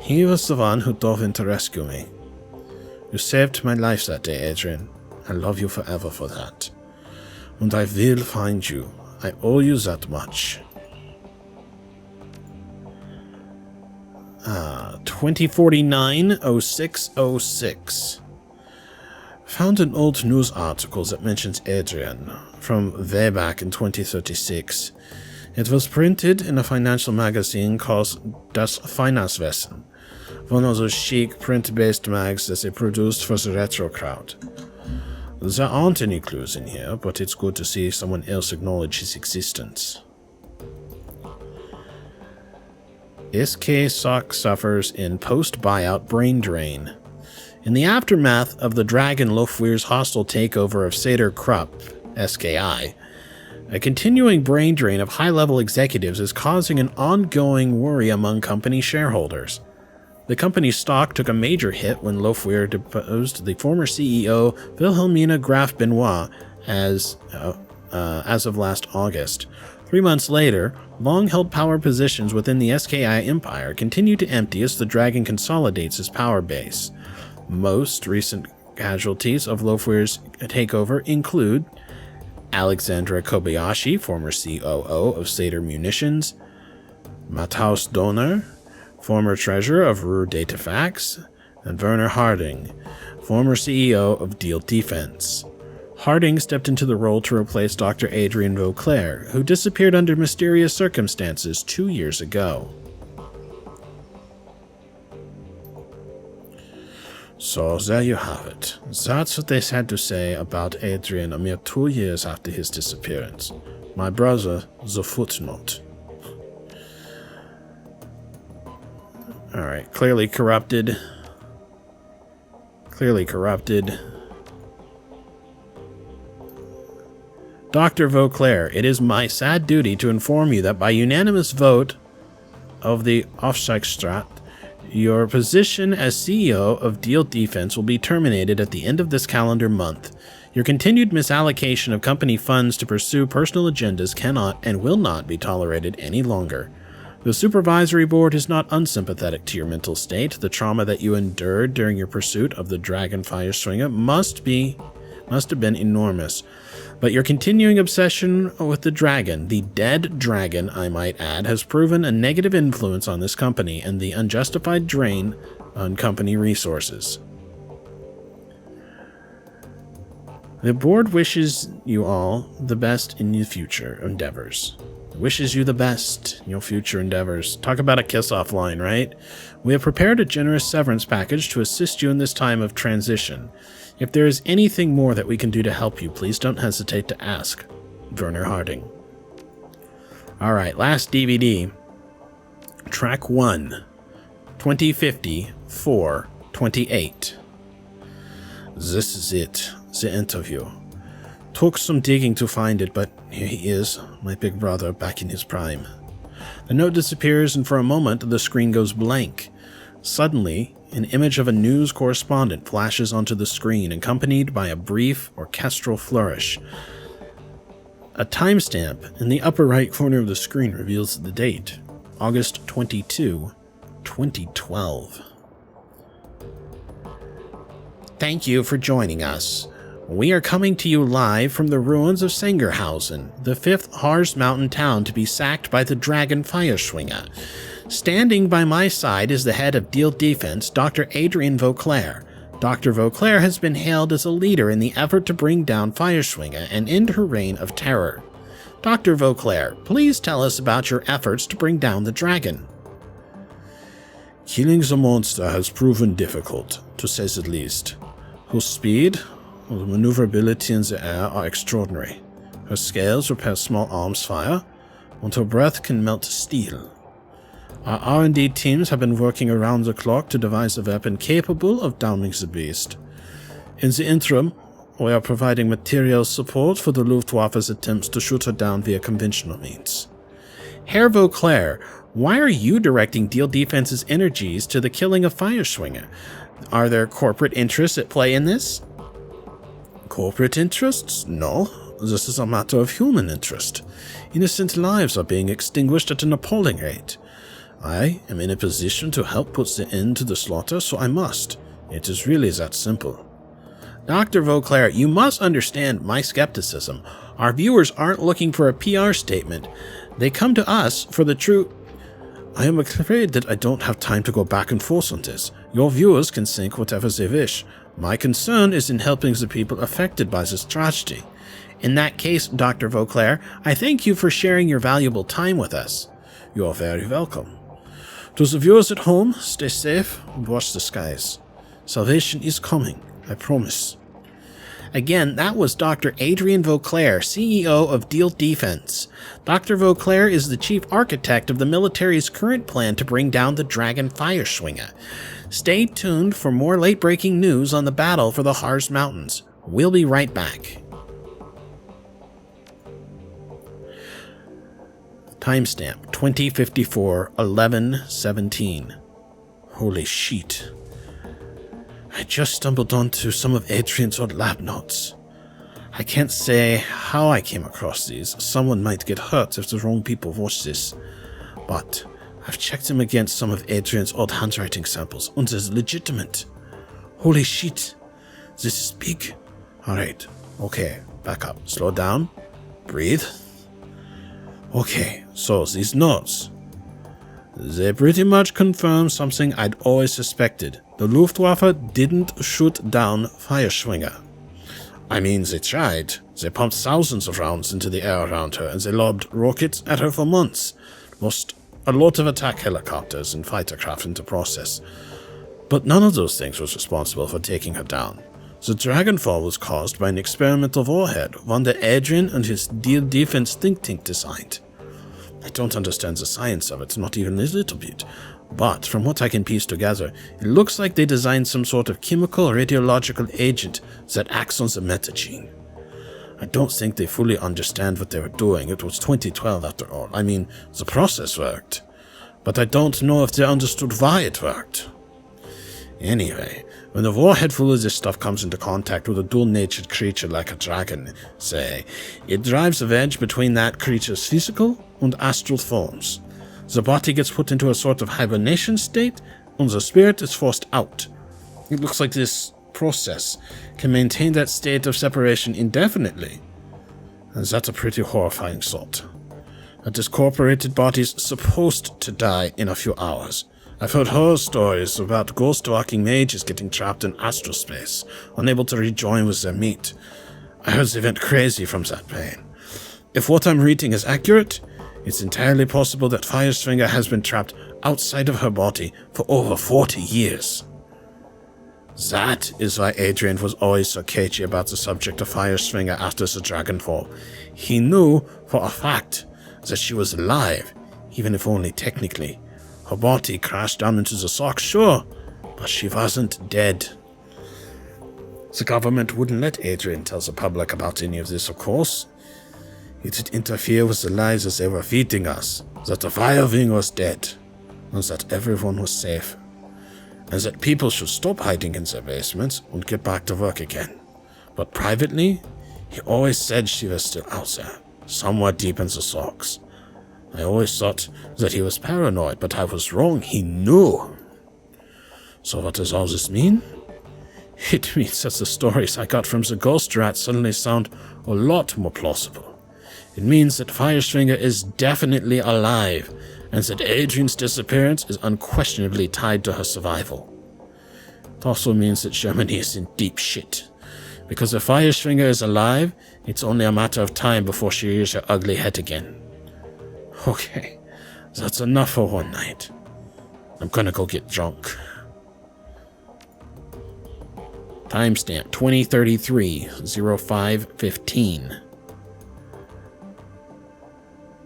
A: he was the one who dove in to rescue me. You saved my life that day, Adrian. I love you forever for that. And I will find you. I owe you that much. 2049-06-06. Found an old news article that mentions Adrian from way back in 2036. It was printed in a financial magazine called Das Finanzwesen, one of those chic print-based mags that they produced for the retro crowd. There aren't any clues in here, but it's good to see someone else acknowledge his existence. SK Sock suffers in post-buyout brain drain. In the aftermath of the Dragon Lofweir's hostile takeover of Seder Krupp, SKI, a continuing brain drain of high-level executives is causing an ongoing worry among company shareholders. The company's stock took a major hit when Lofweir deposed the former CEO Wilhelmina Graf Benoit as of last August. 3 months later, long-held power positions within the SKI empire continue to empty as the Dragon consolidates its power base. Most recent casualties of Lofweir's takeover include Alexandra Kobayashi, former COO of Seder Munitions, Matthaus Donner, former treasurer of Ruhr Datafax, and Werner Harding, former CEO of Deal Defense. Harding stepped into the role to replace Dr. Adrian Vauclair, who disappeared under mysterious circumstances 2 years ago. So there you have it. That's what they had to say about Adrian a mere 2 years after his disappearance. My brother, the footnote. Alright, clearly corrupted. Clearly corrupted. Dr. Vauclair, it is my sad duty to inform you that by unanimous vote of the Aufsichtsrat, your position as CEO of Deal Defense will be terminated at the end of this calendar month. Your continued misallocation of company funds to pursue personal agendas cannot and will not be tolerated any longer. The supervisory board is not unsympathetic to your mental state. The trauma that you endured during your pursuit of the Dragon Feuerschwinge must have been enormous. But your continuing obsession with the dragon, the dead dragon, I might add, has proven a negative influence on this company and the unjustified drain on company resources. The board wishes you all the best in your future endeavors. Wishes you the best in your future endeavors. Talk about a kiss-off line, right? We have prepared a generous severance package to assist you in this time of transition. If there is anything more that we can do to help you, please don't hesitate to ask. Werner Harding. Alright, last DVD. Track 1. 2050-4-28. This is it. The interview. Took some digging to find it, but here he is, my big brother, back in his prime. The note disappears, and for a moment, the screen goes blank. Suddenly, an image of a news correspondent flashes onto the screen, accompanied by a brief orchestral flourish. A timestamp in the upper right corner of the screen reveals the date, August 22, 2012. Thank you for joining us. We are coming to you live from the ruins of Sengerhausen, the 5th Harz Mountain town to be sacked by the Dragon Feuerschwinge. Standing by my side is the head of Deal Defense, Dr. Adrian Vauclair. Dr. Vauclair has been hailed as a leader in the effort to bring down Feuerschwinge and end her reign of terror. Dr. Vauclair, please tell us about your efforts to bring down the dragon.
C: Killing the monster has proven difficult, to say the least. Her speed and maneuverability in the air are extraordinary. Her scales repair small arms fire, and her breath can melt steel. Our R&D teams have been working around the clock to devise a weapon capable of downing the beast. In the interim, we are providing material support for the Luftwaffe's attempts to shoot her down via conventional means.
A: Herr Vauclair, why are you directing Deal Defense's energies to the killing of Feuerschwinge? Are there corporate interests at play in this?
C: Corporate interests? No. This is a matter of human interest. Innocent lives are being extinguished at an appalling rate. I am in a position to help put the end to the slaughter, so I must. It is really that simple.
A: Dr. Vauclair, you must understand my skepticism. Our viewers aren't looking for a PR statement. They come to us for the true...
C: I am afraid that I don't have time to go back and forth on this. Your viewers can think whatever they wish. My concern is in helping the people affected by this tragedy.
A: In that case, Dr. Vauclair, I thank you for sharing your valuable time with us.
C: You are very welcome. To the viewers at home, stay safe and watch the skies. Salvation is coming, I promise.
A: Again, that was Dr. Adrian Vauclair, CEO of Deal Defense. Dr. Vauclair is the chief architect of the military's current plan to bring down the Dragon Feuerschwinge. Stay tuned for more late-breaking news on the battle for the Harz Mountains. We'll be right back. Timestamp 2054-11-17.
C: Holy shit. I just stumbled onto some of Adrian's old lab notes. I can't say how I came across these. Someone might get hurt if the wrong people watch this. But I've checked them against some of Adrian's old handwriting samples, and they're legitimate. Holy shit. This is big. Alright. Okay. Back up. Slow down. Breathe. Okay, so these notes. They pretty much confirm something I'd always suspected. The Luftwaffe didn't shoot down Feuerschwinge. I mean, they tried. They pumped thousands of rounds into the air around her, and they lobbed rockets at her for months. Lost a lot of attack helicopters and fighter craft into process. But none of those things was responsible for taking her down. The Dragonfall was caused by an experimental warhead, one that Adrian and his Deal Defense think tank designed. I don't understand the science of it, not even a little bit, but from what I can piece together, it looks like they designed some sort of chemical radiological agent that acts on the metagene. I don't think they fully understand what they were doing. It was 2012 after all. I mean, the process worked, but I don't know if they understood why it worked. Anyway, when a warhead full of this stuff comes into contact with a dual-natured creature like a dragon, say, it drives a wedge between that creature's physical and astral forms. The body gets put into a sort of hibernation state, and the spirit is forced out. It looks like this process can maintain that state of separation indefinitely. And that's a pretty horrifying thought. A discorporated body's supposed to die in a few hours. I've heard horror stories about ghost-walking mages getting trapped in astral space, unable to rejoin with their meat. I heard they went crazy from that pain. If what I'm reading is accurate, it's entirely possible that Feuerschwinge has been trapped outside of her body for over 40 years. That is why Adrian was always so cagey about the subject of Feuerschwinge after the Dragonfall. He knew for a fact that she was alive, even if only technically. Her body crashed down into the sock, sure, but she wasn't dead. The government wouldn't let Adrian tell the public about any of this, of course. It would interfere with the lies that they were feeding us, that the Firewing was dead, and that everyone was safe, and that people should stop hiding in their basements and get back to work again. But privately, he always said she was still out there, somewhat deep in the socks. I always thought that he was paranoid, but I was wrong. He knew. So what does all this mean? It means that the stories I got from the ghost rat suddenly sound a lot more plausible. It means that Feuerschwinge is definitely alive, and that Adrian's disappearance is unquestionably tied to her survival. It also means that Germany is in deep shit. Because if Feuerschwinge is alive, it's only a matter of time before she rears her ugly head again. Okay, that's enough for one night. I'm gonna go get drunk. Timestamp 2033-05-15.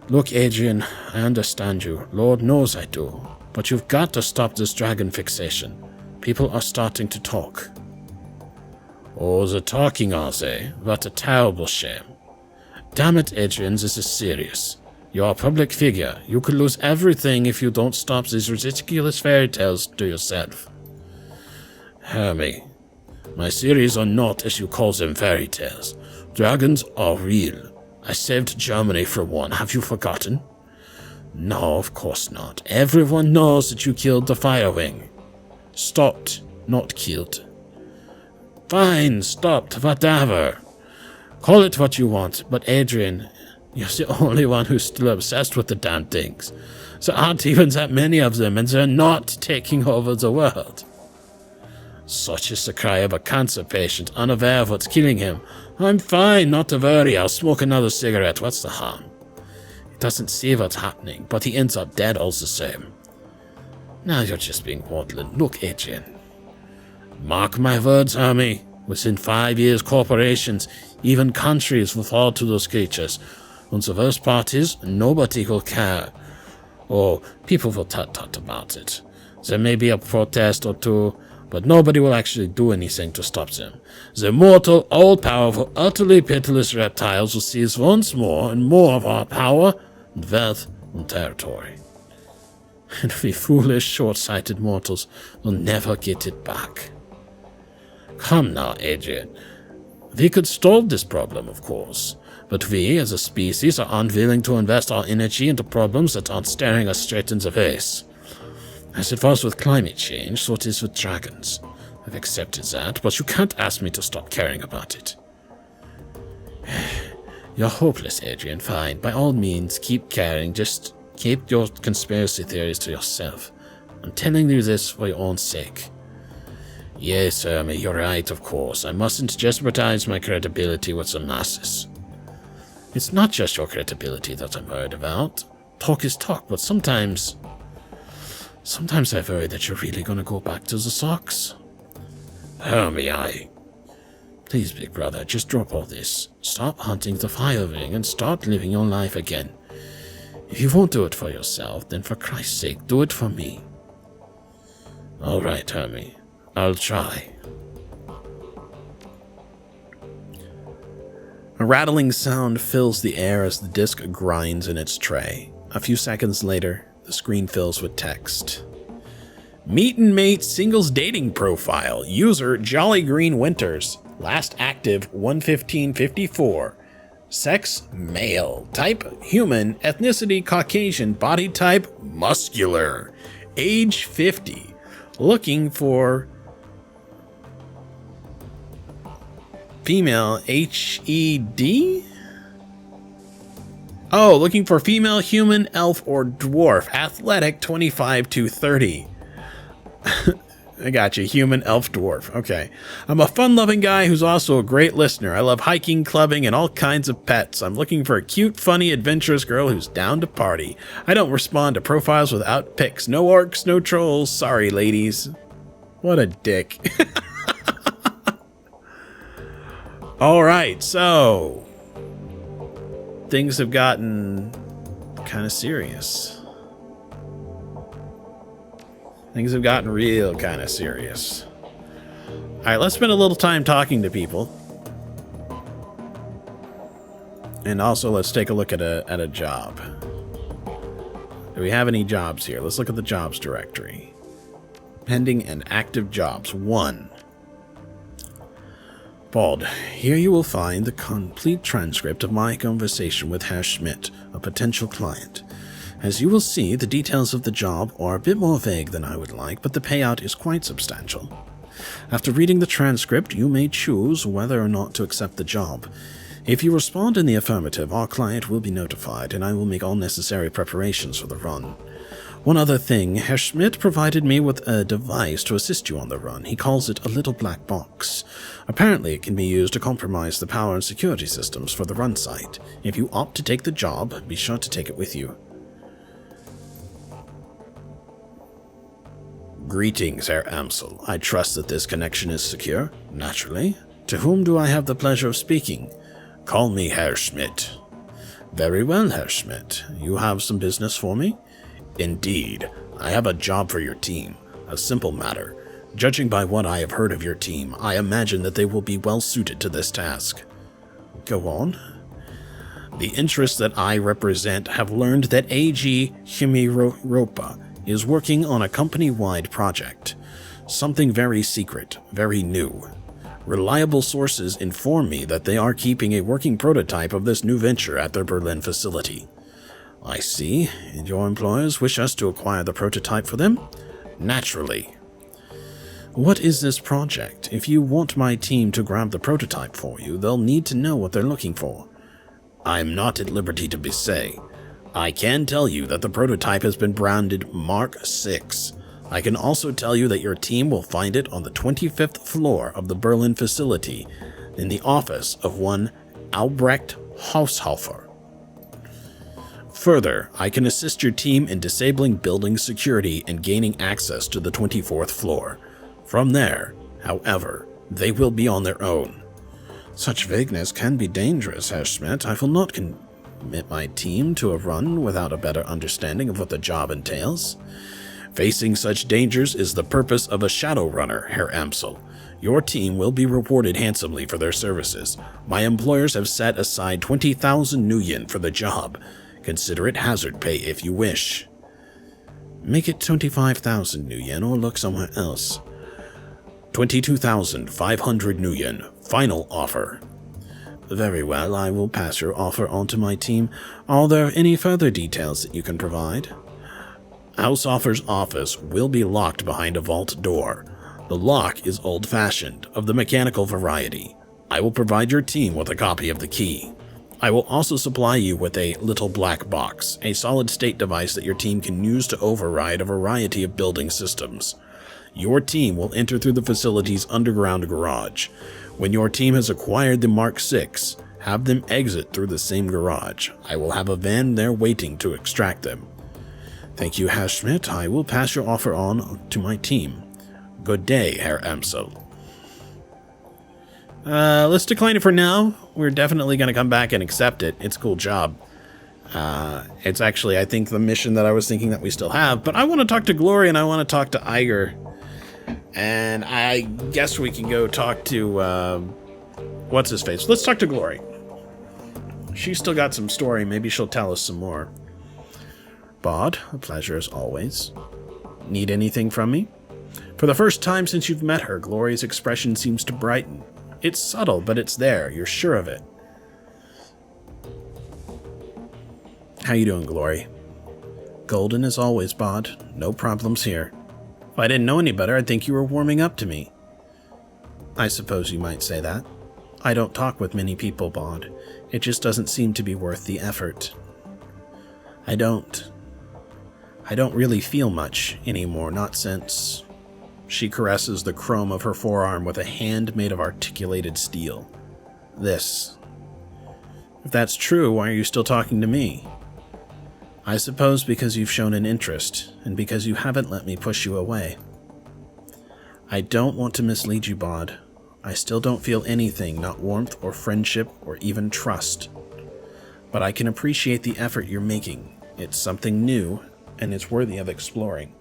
C: Look, Adrian, I understand you. Lord knows I do. But you've got to stop this dragon fixation. People are starting to talk. Oh, they're talking, are they? What a terrible shame. Damn it, Adrian, this is serious. You're a public figure. You could lose everything if you don't stop these ridiculous fairy tales to yourself. Hermie, my theories are not, as you call them, fairy tales. Dragons are real. I saved Germany for one. Have you forgotten? No, of course not. Everyone knows that you killed the Firewing. Stopped, not killed. Fine, stopped, whatever. Call it what you want, but Adrian, you're the only one who's still obsessed with the damn things. There aren't even that many of them, and they're not taking over the world. Such is the cry of a cancer patient, unaware of what's killing him. I'm fine, not to worry, I'll smoke another cigarette, what's the harm? He doesn't see what's happening, but he ends up dead all the same. Now you're just being maudlin. Look, Adrian. Mark my words, Hermie. Within 5 years, corporations, even countries will fall to those creatures. And the worst part is, nobody will care. Oh, people will tut-tut about it. There may be a protest or two, but nobody will actually do anything to stop them. The mortal, all-powerful, utterly pitiless reptiles will seize once more and more of our power and wealth and territory. And we foolish, short-sighted mortals will never get it back. Come now, Adrian. We could solve this problem, of course, but we, as a species, are unwilling to invest our energy into problems that aren't staring us straight in the face. As it was with climate change, so it is with dragons. I've accepted that, but you can't ask me to stop caring about it. You're hopeless, Adrian. Fine. By all means, keep caring. Just keep your conspiracy theories to yourself. I'm telling you this for your own sake. Yes, Hermie, you're right, of course. I mustn't jeopardize my credibility with the masses. It's not just your credibility that I'm worried about. Talk is talk, but sometimes I worry that you're really gonna go back to the socks. Hermie, Please, big brother, just drop all this. Stop hunting the Firewing and start living your life again. If you won't do it for yourself, then for Christ's sake, do it for me. All right, Hermie. I'll try.
A: A rattling sound fills the air as the disc grinds in its tray. A few seconds later, the screen fills with text. Meet and mate singles dating profile. User Jolly Green Winters. Last active 1/15/54. Sex male. Type human. Ethnicity Caucasian. Body type muscular. Age 50. Looking for female HED? Oh, looking for female human, elf, or dwarf. Athletic 25 to 30. I got you. Human, elf, dwarf. Okay. I'm a fun-loving guy who's also a great listener. I love hiking, clubbing, and all kinds of pets. I'm looking for a cute, funny, adventurous girl who's down to party. I don't respond to profiles without pics. No orcs, no trolls. Sorry, ladies. What a dick. Alright, so things have gotten kind of serious. Things have gotten real kind of serious. Alright, let's spend a little time talking to people. And also let's take a look at a job. Do we have any jobs here? Let's look at the jobs directory. Pending and active jobs. 1.
C: Bald, here you will find the complete transcript of my conversation with Herr Schmidt, a potential client. As you will see, the details of the job are a bit more vague than I would like, but the payout is quite substantial. After reading the transcript, you may choose whether or not to accept the job. If you respond in the affirmative, our client will be notified, and I will make all necessary preparations for the run. One other thing, Herr Schmidt provided me with a device to assist you on the run. He calls it a little black box. Apparently, it can be used to compromise the power and security systems for the run site. If you opt to take the job, be sure to take it with you.
B: Greetings, Herr Amsel. I trust that this connection is secure. Naturally. To whom do I have the pleasure of speaking? Call me Herr Schmidt.
C: Very well, Herr Schmidt. You have some business for me?
B: Indeed. I have a job for your team. A simple matter. Judging by what I have heard of your team, I imagine that they will be well suited to this task.
C: Go on.
B: The interests that I represent have learned that AG Himiropa is working on a company-wide project. Something very secret, very new. Reliable sources inform me that they are keeping a working prototype of this new venture at their Berlin facility.
C: I see. And your employers wish us to acquire the prototype for them?
B: Naturally.
C: What is this project? If you want my team to grab the prototype for you, they'll need to know what they're looking for.
B: I'm not at liberty to say. I can tell you that the prototype has been branded Mark 6. I can also tell you that your team will find it on the 25th floor of the Berlin facility, in the office of one Albrecht Haushofer. Further, I can assist your team in disabling building security and gaining access to the 24th floor. From there, however, they will be on their own.
C: Such vagueness can be dangerous, Herr Schmidt. I will not commit my team to a run without a better understanding of what the job entails.
B: Facing such dangers is the purpose of a Shadowrunner, Herr Amsel. Your team will be rewarded handsomely for their services. My employers have set aside 20,000 nuyen for the job. Consider it hazard pay if you wish.
C: Make it 25,000 nuyen or look somewhere else.
B: 22,500 nuyen. Final offer.
C: Very well, I will pass your offer on to my team. Are there any further details that you can provide?
B: Haushofer's office will be locked behind a vault door. The lock is old-fashioned, of the mechanical variety. I will provide your team with a copy of the key. I will also supply you with a little black box, a solid-state device that your team can use to override a variety of building systems. Your team will enter through the facility's underground garage. When your team has acquired the Mark 6, have them exit through the same garage. I will have a van there waiting to extract them.
C: Thank you, Herr Schmidt. I will pass your offer on to my team.
B: Good day, Herr Amsel.
A: Let's decline it for now. We're definitely going to come back and accept it. It's a cool job. It's actually, I think, the mission that I was thinking that we still have. But I want to talk to Glory and I want to talk to Iger. And I guess we can go talk to, what's-his-face. Let's talk to Glory. She's still got some story. Maybe she'll tell us some more.
C: Bard, a pleasure as always.
A: Need anything from me? For the first time since you've met her, Glory's expression seems to brighten. It's subtle, but it's there. You're sure of it. How you doing, Glory?
C: Golden as always, Bard. No problems here.
A: If I didn't know any better, I'd think you were warming up to me.
C: I suppose you might say that. I don't talk with many people, Bard. It just doesn't seem to be worth the effort. I don't really feel much anymore, not since... She caresses the chrome of her forearm with a hand made of articulated steel. This. If that's true, why are you still talking to me? I suppose because you've shown an interest, and because you haven't let me push you away. I don't want to mislead you, Bard. I still don't feel anything, not warmth or friendship or even trust. But I can appreciate the effort you're making. It's something new, and it's worthy of exploring.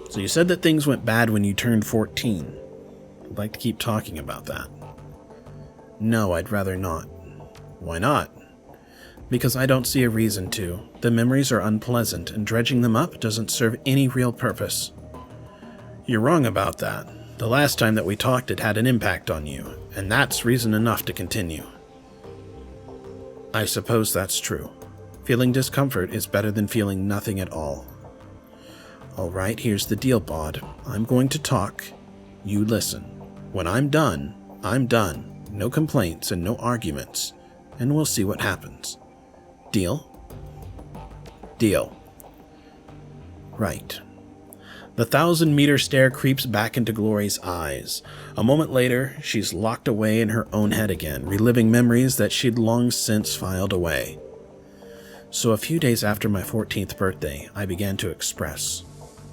C: So you said that things went bad when you turned 14. I'd like to keep talking about that. No, I'd rather not. Why not? Because I don't see a reason to. The memories are unpleasant, and dredging them up doesn't serve any real purpose. You're wrong about that.
A: The last time that we talked, it had an impact on you, and that's reason enough to continue.
C: I suppose that's true. Feeling discomfort is better than feeling nothing at all. All right, here's the deal, Bod. I'm going to talk. You listen. When I'm done, I'm done. No complaints and no arguments, and we'll see what happens. Deal? Deal. Right. The 1,000-meter stare creeps back into Glory's eyes. A moment later, she's locked away in her own head again, reliving memories that she'd long since filed away. So a few days after my 14th birthday, I began to express.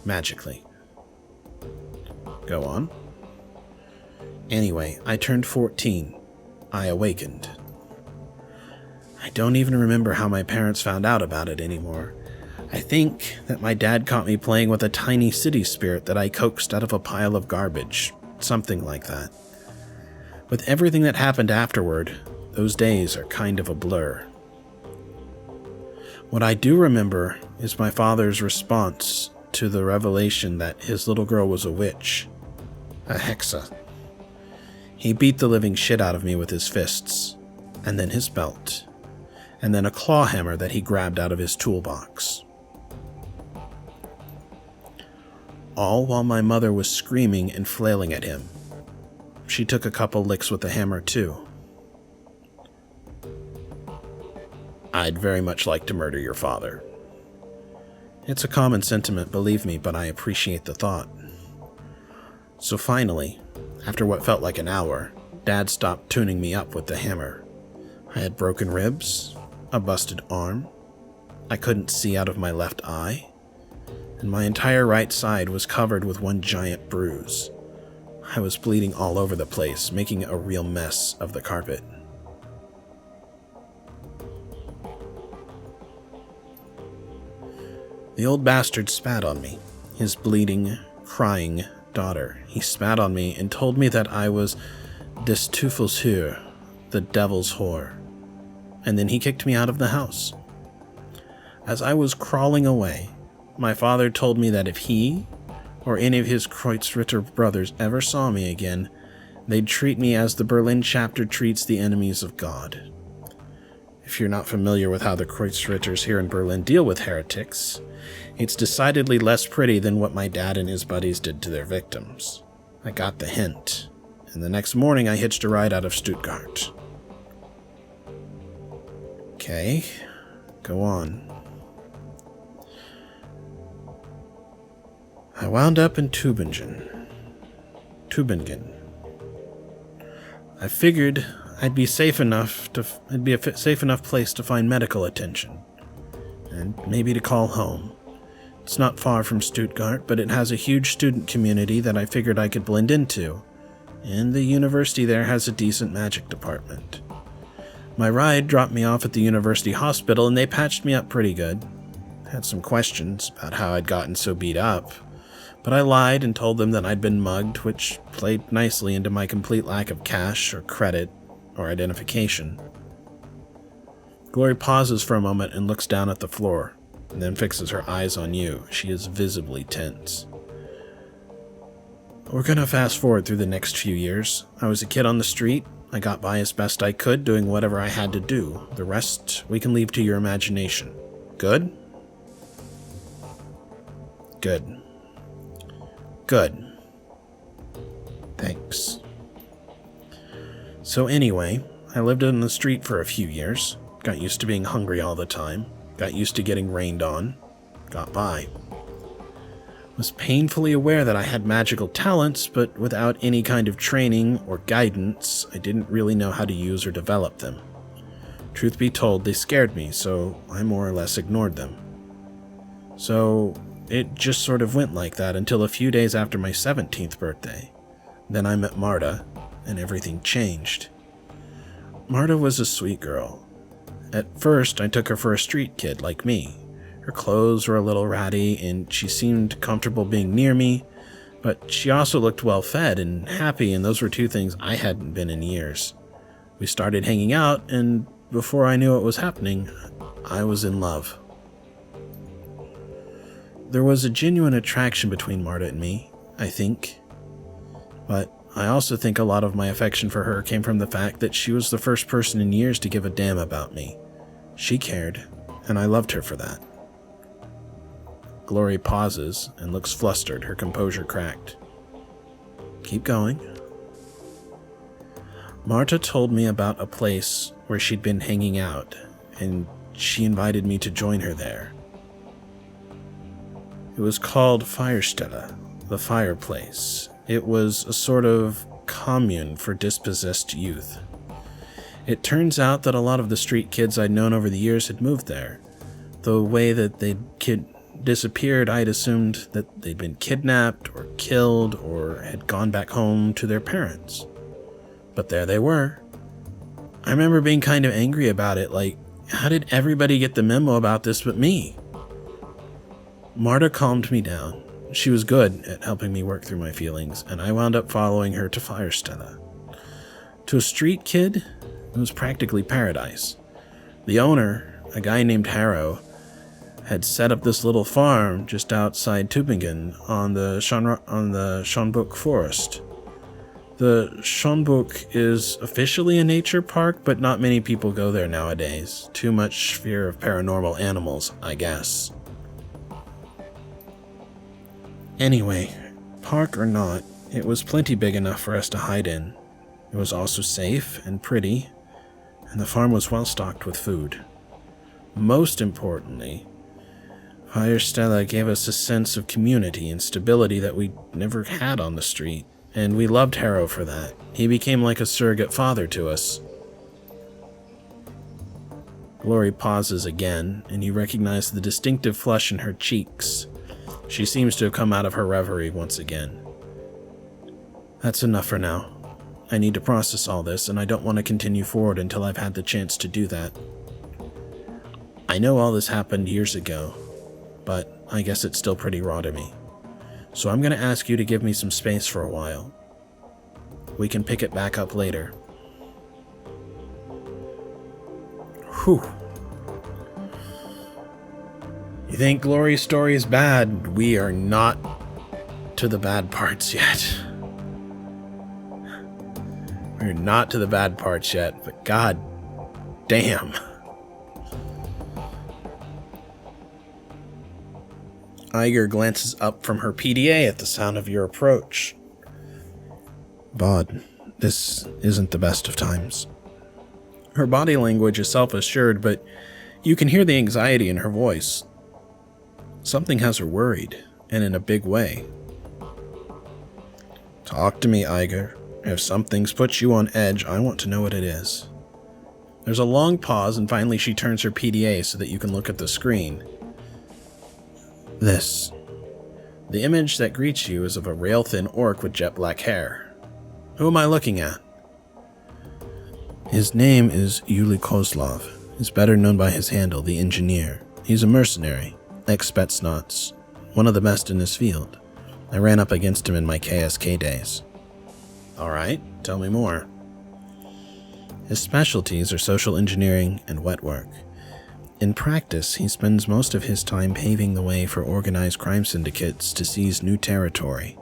C: Magically. Go on. Anyway, I turned 14. I awakened. I don't even remember how my parents found out about it anymore. I think that my dad caught me playing with a tiny city spirit that I coaxed out of a pile of garbage. Something like that. With everything that happened afterward, those days are kind of a blur. What I do remember is my father's response to the revelation that his little girl was a witch. A hexa. He beat the living shit out of me with his fists, and then his belt, and then a claw hammer that he grabbed out of his toolbox. All while my mother was screaming and flailing at him. She took a couple licks with the hammer too. I'd very much like to murder your father. It's a common sentiment, believe me, but I appreciate the thought. So finally, after what felt like an hour, Dad stopped tuning me up with the hammer. I had broken ribs, a busted arm, I couldn't see out of my left eye, and my entire right side was covered with one giant bruise. I was bleeding all over the place, making a real mess of the carpet. The old bastard spat on me, his bleeding, crying daughter. He spat on me and told me that I was des Teufels Hure, the devil's whore. And then he kicked me out of the house. As I was crawling away, my father told me that if he or any of his Kreuzritter brothers ever saw me again, they'd treat me as the Berlin chapter treats the enemies of God. If you're not familiar with how the Kreuzritters here in Berlin deal with heretics, it's decidedly less pretty than what my dad and his buddies did to their victims. I got the hint, and the next morning I hitched a ride out of Stuttgart. Okay, go on. I wound up in Tübingen. I figured it'd be a safe enough place to find medical attention, and maybe to call home. It's not far from Stuttgart, but it has a huge student community that I figured I could blend into, and the university there has a decent magic department. My ride dropped me off at the university hospital, and they patched me up pretty good. Had some questions about how I'd gotten so beat up, but I lied and told them that I'd been mugged, which played nicely into my complete lack of cash or credit or identification. Glory pauses for a moment and looks down at the floor, and then fixes her eyes on you. She is visibly tense. We're gonna fast forward through the next few years. I was a kid on the street. I got by as best I could, doing whatever I had to do. The rest we can leave to your imagination. Good? Good. Good. Thanks. So anyway, I lived on the street for a few years. Got used to being hungry all the time. Got used to getting rained on. Got by. Was painfully aware that I had magical talents, but without any kind of training or guidance, I didn't really know how to use or develop them. Truth be told, they scared me, so I more or less ignored them. So it just sort of went like that until a few days after my 17th birthday. Then I met Marta, and everything changed. Marta was a sweet girl. At first, I took her for a street kid like me. Her clothes were a little ratty, and she seemed comfortable being near me, but she also looked well-fed and happy, and those were two things I hadn't been in years. We started hanging out, and before I knew what was happening, I was in love. There was a genuine attraction between Marta and me, I think. But I also think a lot of my affection for her came from the fact that she was the first person in years to give a damn about me. She cared, and I loved her for that. Glory pauses and looks flustered, her composure cracked. Keep going. Marta told me about a place where she'd been hanging out, and she invited me to join her there. It was called Feuerstelle, the fireplace. It was a sort of commune for dispossessed youth. It turns out that a lot of the street kids I'd known over the years had moved there. The way that they'd disappeared, I'd assumed that they'd been kidnapped or killed or had gone back home to their parents. But there they were. I remember being kind of angry about it, like, how did everybody get the memo about this but me? Marta calmed me down. She was good at helping me work through my feelings, and I wound up following her to Feuerstelle. To a street kid, it was practically paradise. The owner, a guy named Harrow, had set up this little farm just outside Tübingen on the Schönbuch Forest. The Schönbuch is officially a nature park, but not many people go there nowadays. Too much fear of paranormal animals, I guess. Anyway, park or not, it was plenty big enough for us to hide in. It was also safe and pretty, and the farm was well stocked with food. Most importantly, Feuerstelle gave us a sense of community and stability that we never had on the street, and we loved Harrow for that. He became like a surrogate father to us. Glory pauses again, and you recognize the distinctive flush in her cheeks. She seems to have come out of her reverie once again. That's enough for now. I need to process all this, and I don't want to continue forward until I've had the chance to do that. I know all this happened years ago, but I guess it's still pretty raw to me. So I'm going to ask you to give me some space for a while. We can pick it back up later. Whew. You think Glory's story is bad? We are not to the bad parts yet. We're not to the bad parts yet, but god damn. Iger glances up from her PDA at the sound of your approach. Bod, this isn't the best of times. Her body language is self-assured, but you can hear the anxiety in her voice. Something has her worried, and in a big way. Talk to me, Iger. If something's put you on edge, I want to know what it is. There's a long pause, and finally she turns her PDA so that you can look at the screen. This. The image that greets you is of a rail-thin orc with jet black hair. Who am I looking at? His name is Yuli Kozlov. He's better known by his handle, the Engineer. He's a mercenary, ex-Spetsnaz, one of the best in his field. I ran up against him in my KSK days. Alright, tell me more. His specialties are social engineering and wet work. In practice, he spends most of his time paving the way for organized crime syndicates to seize new territory.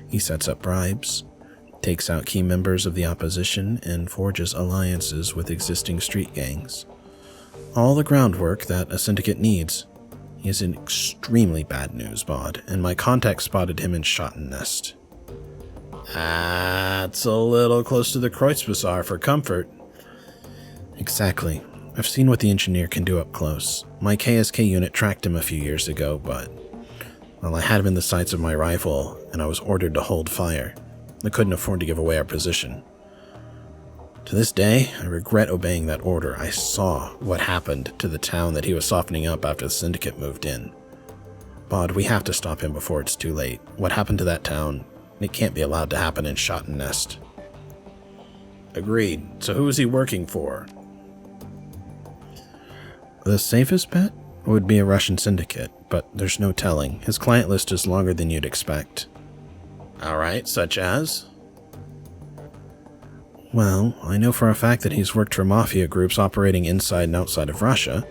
C: He sets up bribes, takes out key members of the opposition, and forges alliances with existing street gangs. All the groundwork that a syndicate needs. He is in extremely bad news, Bod, and my contact spotted him in Schottennest. That's a little close to the Kreuzbazaar for comfort. Exactly. I've seen what the Engineer can do up close. My KSK unit tracked him a few years ago, but, well, I had him in the sights of my rifle, and I was ordered to hold fire. I couldn't afford to give away our position. To this day, I regret obeying that order. I saw what happened to the town that he was softening up after the syndicate moved in. Bod, we have to stop him before it's too late. What happened to that town, it can't be allowed to happen in Schottennest. Agreed. So who is he working for? The safest bet would be a Russian syndicate, but there's no telling. His client list is longer than you'd expect. Alright, such as? Well, I know for a fact that he's worked for mafia groups operating inside and outside of Russia,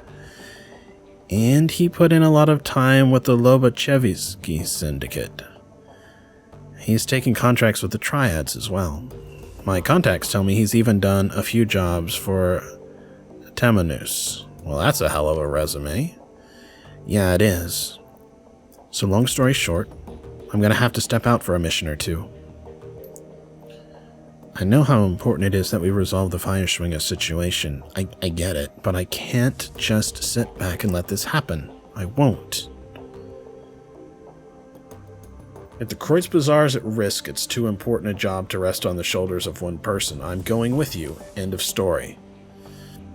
C: and he put in a lot of time with the Lobachevsky syndicate. He's taking contracts with the Triads as well. My contacts tell me he's even done a few jobs for Temenus. Well, that's a hell of a resume. Yeah, it is. So long story short, I'm gonna have to step out for a mission or two. I know how important it is that we resolve the Feuerschwinge situation. I get it, but I can't just sit back and let this happen. I won't. If the Kreutz Bazaar is at risk, it's too important a job to rest on the shoulders of one person. I'm going with you. End of story.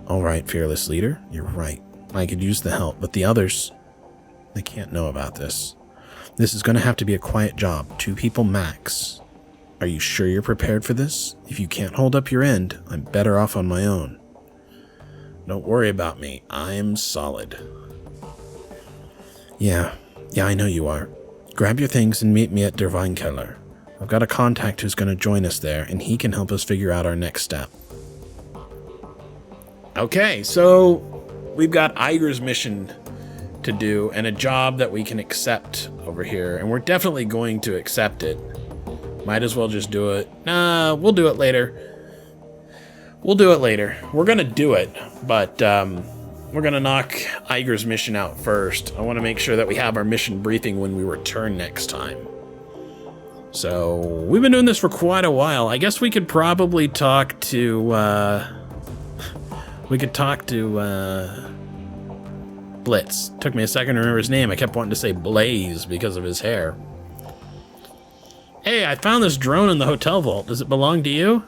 C: All right, fearless leader, you're right. I could use the help, but the others, they can't know about this. This is going to have to be a quiet job, 2 people max. Are you sure you're prepared for this? If you can't hold up your end, I'm better off on my own. Don't worry about me. I'm solid. Yeah, I know you are. Grab your things and meet me at Der Weinkeller. I've got a contact who's going to join us there, and he can help us figure out our next step.
A: Okay, so we've got Iger's mission to do and a job that we can accept over here, and we're definitely going to accept it. Might as well just do it. Nah, we'll do it later. We're gonna do it, but we're gonna knock Iger's mission out first. I want to make sure that we have our mission briefing when we return next time. So we've been doing this for quite a while. I guess we could probably talk to Blitz. Took me a second to remember his name. I kept wanting to say Blaze because of his hair. Hey, I found this drone in the hotel vault. Does it belong to you?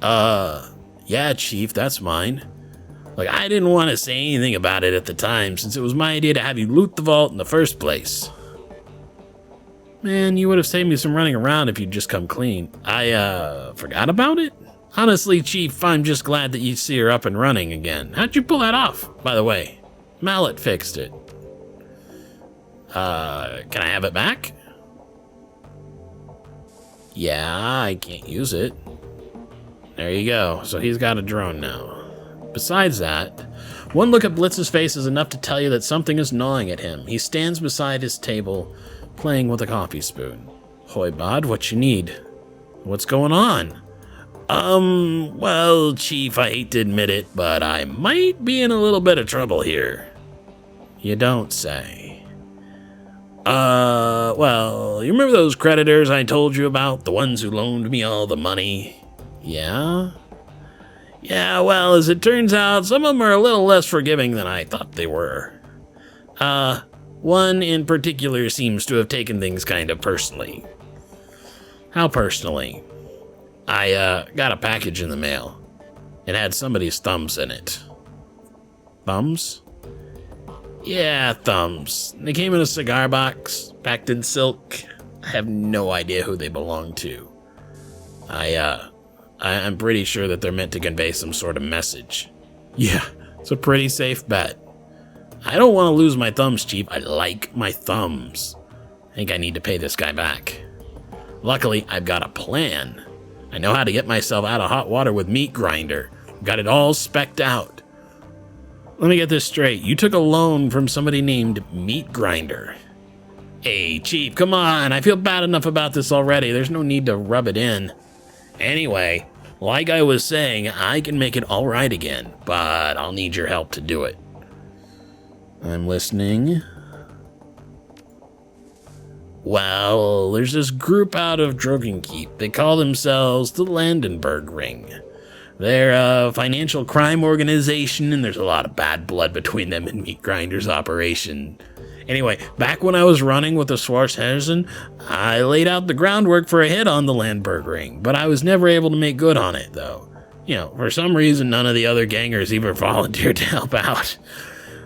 A: Yeah, Chief, that's mine. Like, I didn't want to say anything about it at the time, since it was my idea to have you loot the vault in the first place. Man, you would have saved me some running around if you'd just come clean. I, forgot about it? Honestly, Chief, I'm just glad that you see her up and running again. How'd you pull that off, by the way? Mallet fixed it. Can I have it back? Yeah, I can't use it. There you go. So he's got a drone now. Besides that, one look at Blitz's face is enough to tell you that something is gnawing at him. He stands beside his table, playing with a coffee spoon. Hoi Bod, what you need? What's going on? Well, Chief, I hate to admit it, but I might be in a little bit of trouble here. You don't say. Well, you remember those creditors I told you about? The ones who loaned me all the money? Yeah? Yeah, well, as it turns out, some of them are a little less forgiving than I thought they were. One in particular seems to have taken things kind of personally. How personally? I, got a package in the mail. It had somebody's thumbs in it. Thumbs? Yeah, thumbs. They came in a cigar box, packed in silk. I have no idea who they belong to. I'm pretty sure that they're meant to convey some sort of message. Yeah, it's a pretty safe bet. I don't want to lose my thumbs, Chief. I like my thumbs. I think I need to pay this guy back. Luckily, I've got a plan. I know how to get myself out of hot water with Meat Grinder. Got it all specced out. Let me get this straight. You took a loan from somebody named Meat Grinder. Hey, Chief, come on. I feel bad enough about this already. There's no need to rub it in. Anyway, like I was saying, I can make it all right again, but I'll need your help to do it. I'm listening. Well, there's this group out of Drogenkeep. They call themselves the Landenberg Ring. They're a financial crime organization, and there's a lot of bad blood between them and Meat Grinder's operation. Anyway, back when I was running with the Schwarzherzen, I laid out the groundwork for a hit on the Landberg Ring, but I was never able to make good on it, though. You know, for some reason, none of the other gangers even volunteered to help out.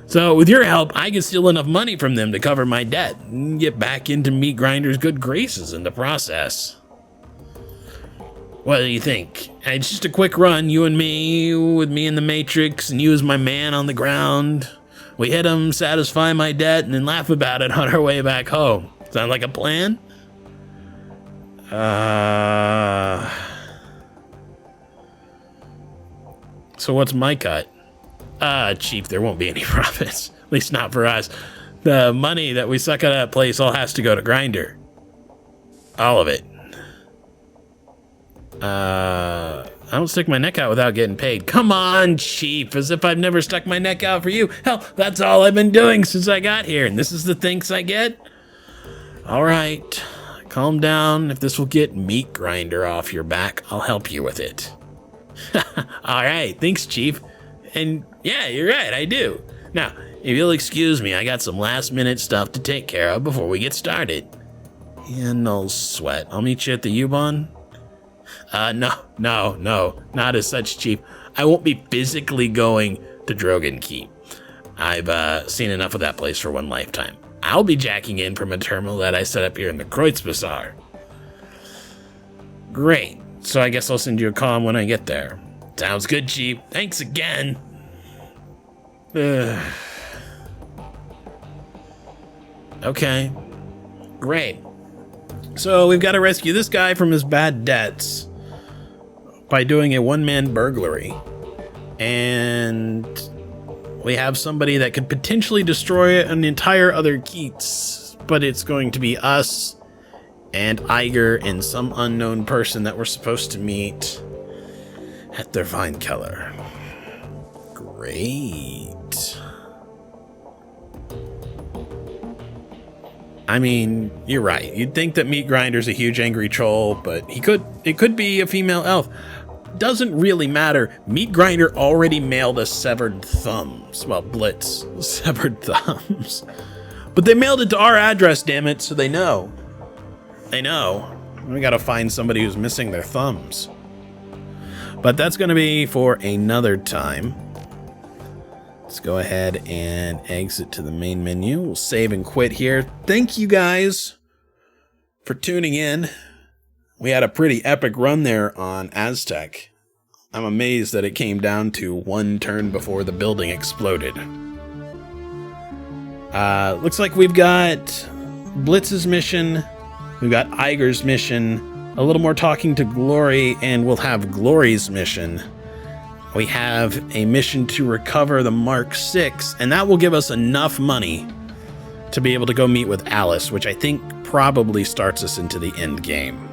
A: So, with your help, I can steal enough money from them to cover my debt and get back into Meat Grinder's good graces in the process. What do you think? It's just a quick run, you and me, with me in the Matrix, and you as my man on the ground. We hit him, satisfy my debt, and then laugh about it on our way back home. Sound like a plan? So what's my cut? Chief, there won't be any profits. At least not for us. The money that we suck out of that place all has to go to Grinder. All of it. I don't stick my neck out without getting paid. Come on, Chief, as if I've never stuck my neck out for you. Hell, that's all I've been doing since I got here, and this is the thanks I get? All right, calm down. If this will get Meat Grinder off your back, I'll help you with it. All right, thanks, Chief. And yeah, you're right, I do. Now, if you'll excuse me, I got some last-minute stuff to take care of before we get started. Yeah, no sweat. I'll meet you at the U-Bahn. No, not as such, Chief. I won't be physically going to Drogon Keep. I've seen enough of that place for one lifetime. I'll be jacking in from a terminal that I set up here in the Kreutz Bazaar. Great. So I guess I'll send you a call when I get there. Sounds good, Chief. Thanks again. Okay. Great. So we've got to rescue this guy from his bad debts by doing a one-man burglary. And we have somebody that could potentially destroy an entire other Keats, but it's going to be us and Iger and some unknown person that we're supposed to meet at their Vinekeller. Great. I mean, you're right. You'd think that Meat Grinder's a huge angry troll, but it could be a female elf. Doesn't really matter. Meat Grinder already mailed us severed thumbs. Well, Blitz severed thumbs. But they mailed it to our address, damn it, so they know. They know. We gotta find somebody who's missing their thumbs. But that's gonna be for another time. Let's go ahead and exit to the main menu. We'll save and quit here. Thank you guys for tuning in. We had a pretty epic run there on Aztec. I'm amazed that it came down to one turn before the building exploded. Looks like we've got Blitz's mission, we've got Iger's mission, a little more talking to Glory, and we'll have Glory's mission. We have a mission to recover the Mark 6, and that will give us enough money to be able to go meet with Alice, which I think probably starts us into the end game.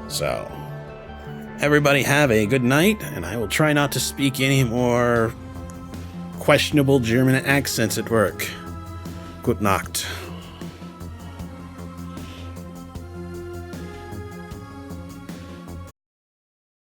A: So, everybody have a good night, and I will try not to speak any more questionable German accents at work. Gute Nacht.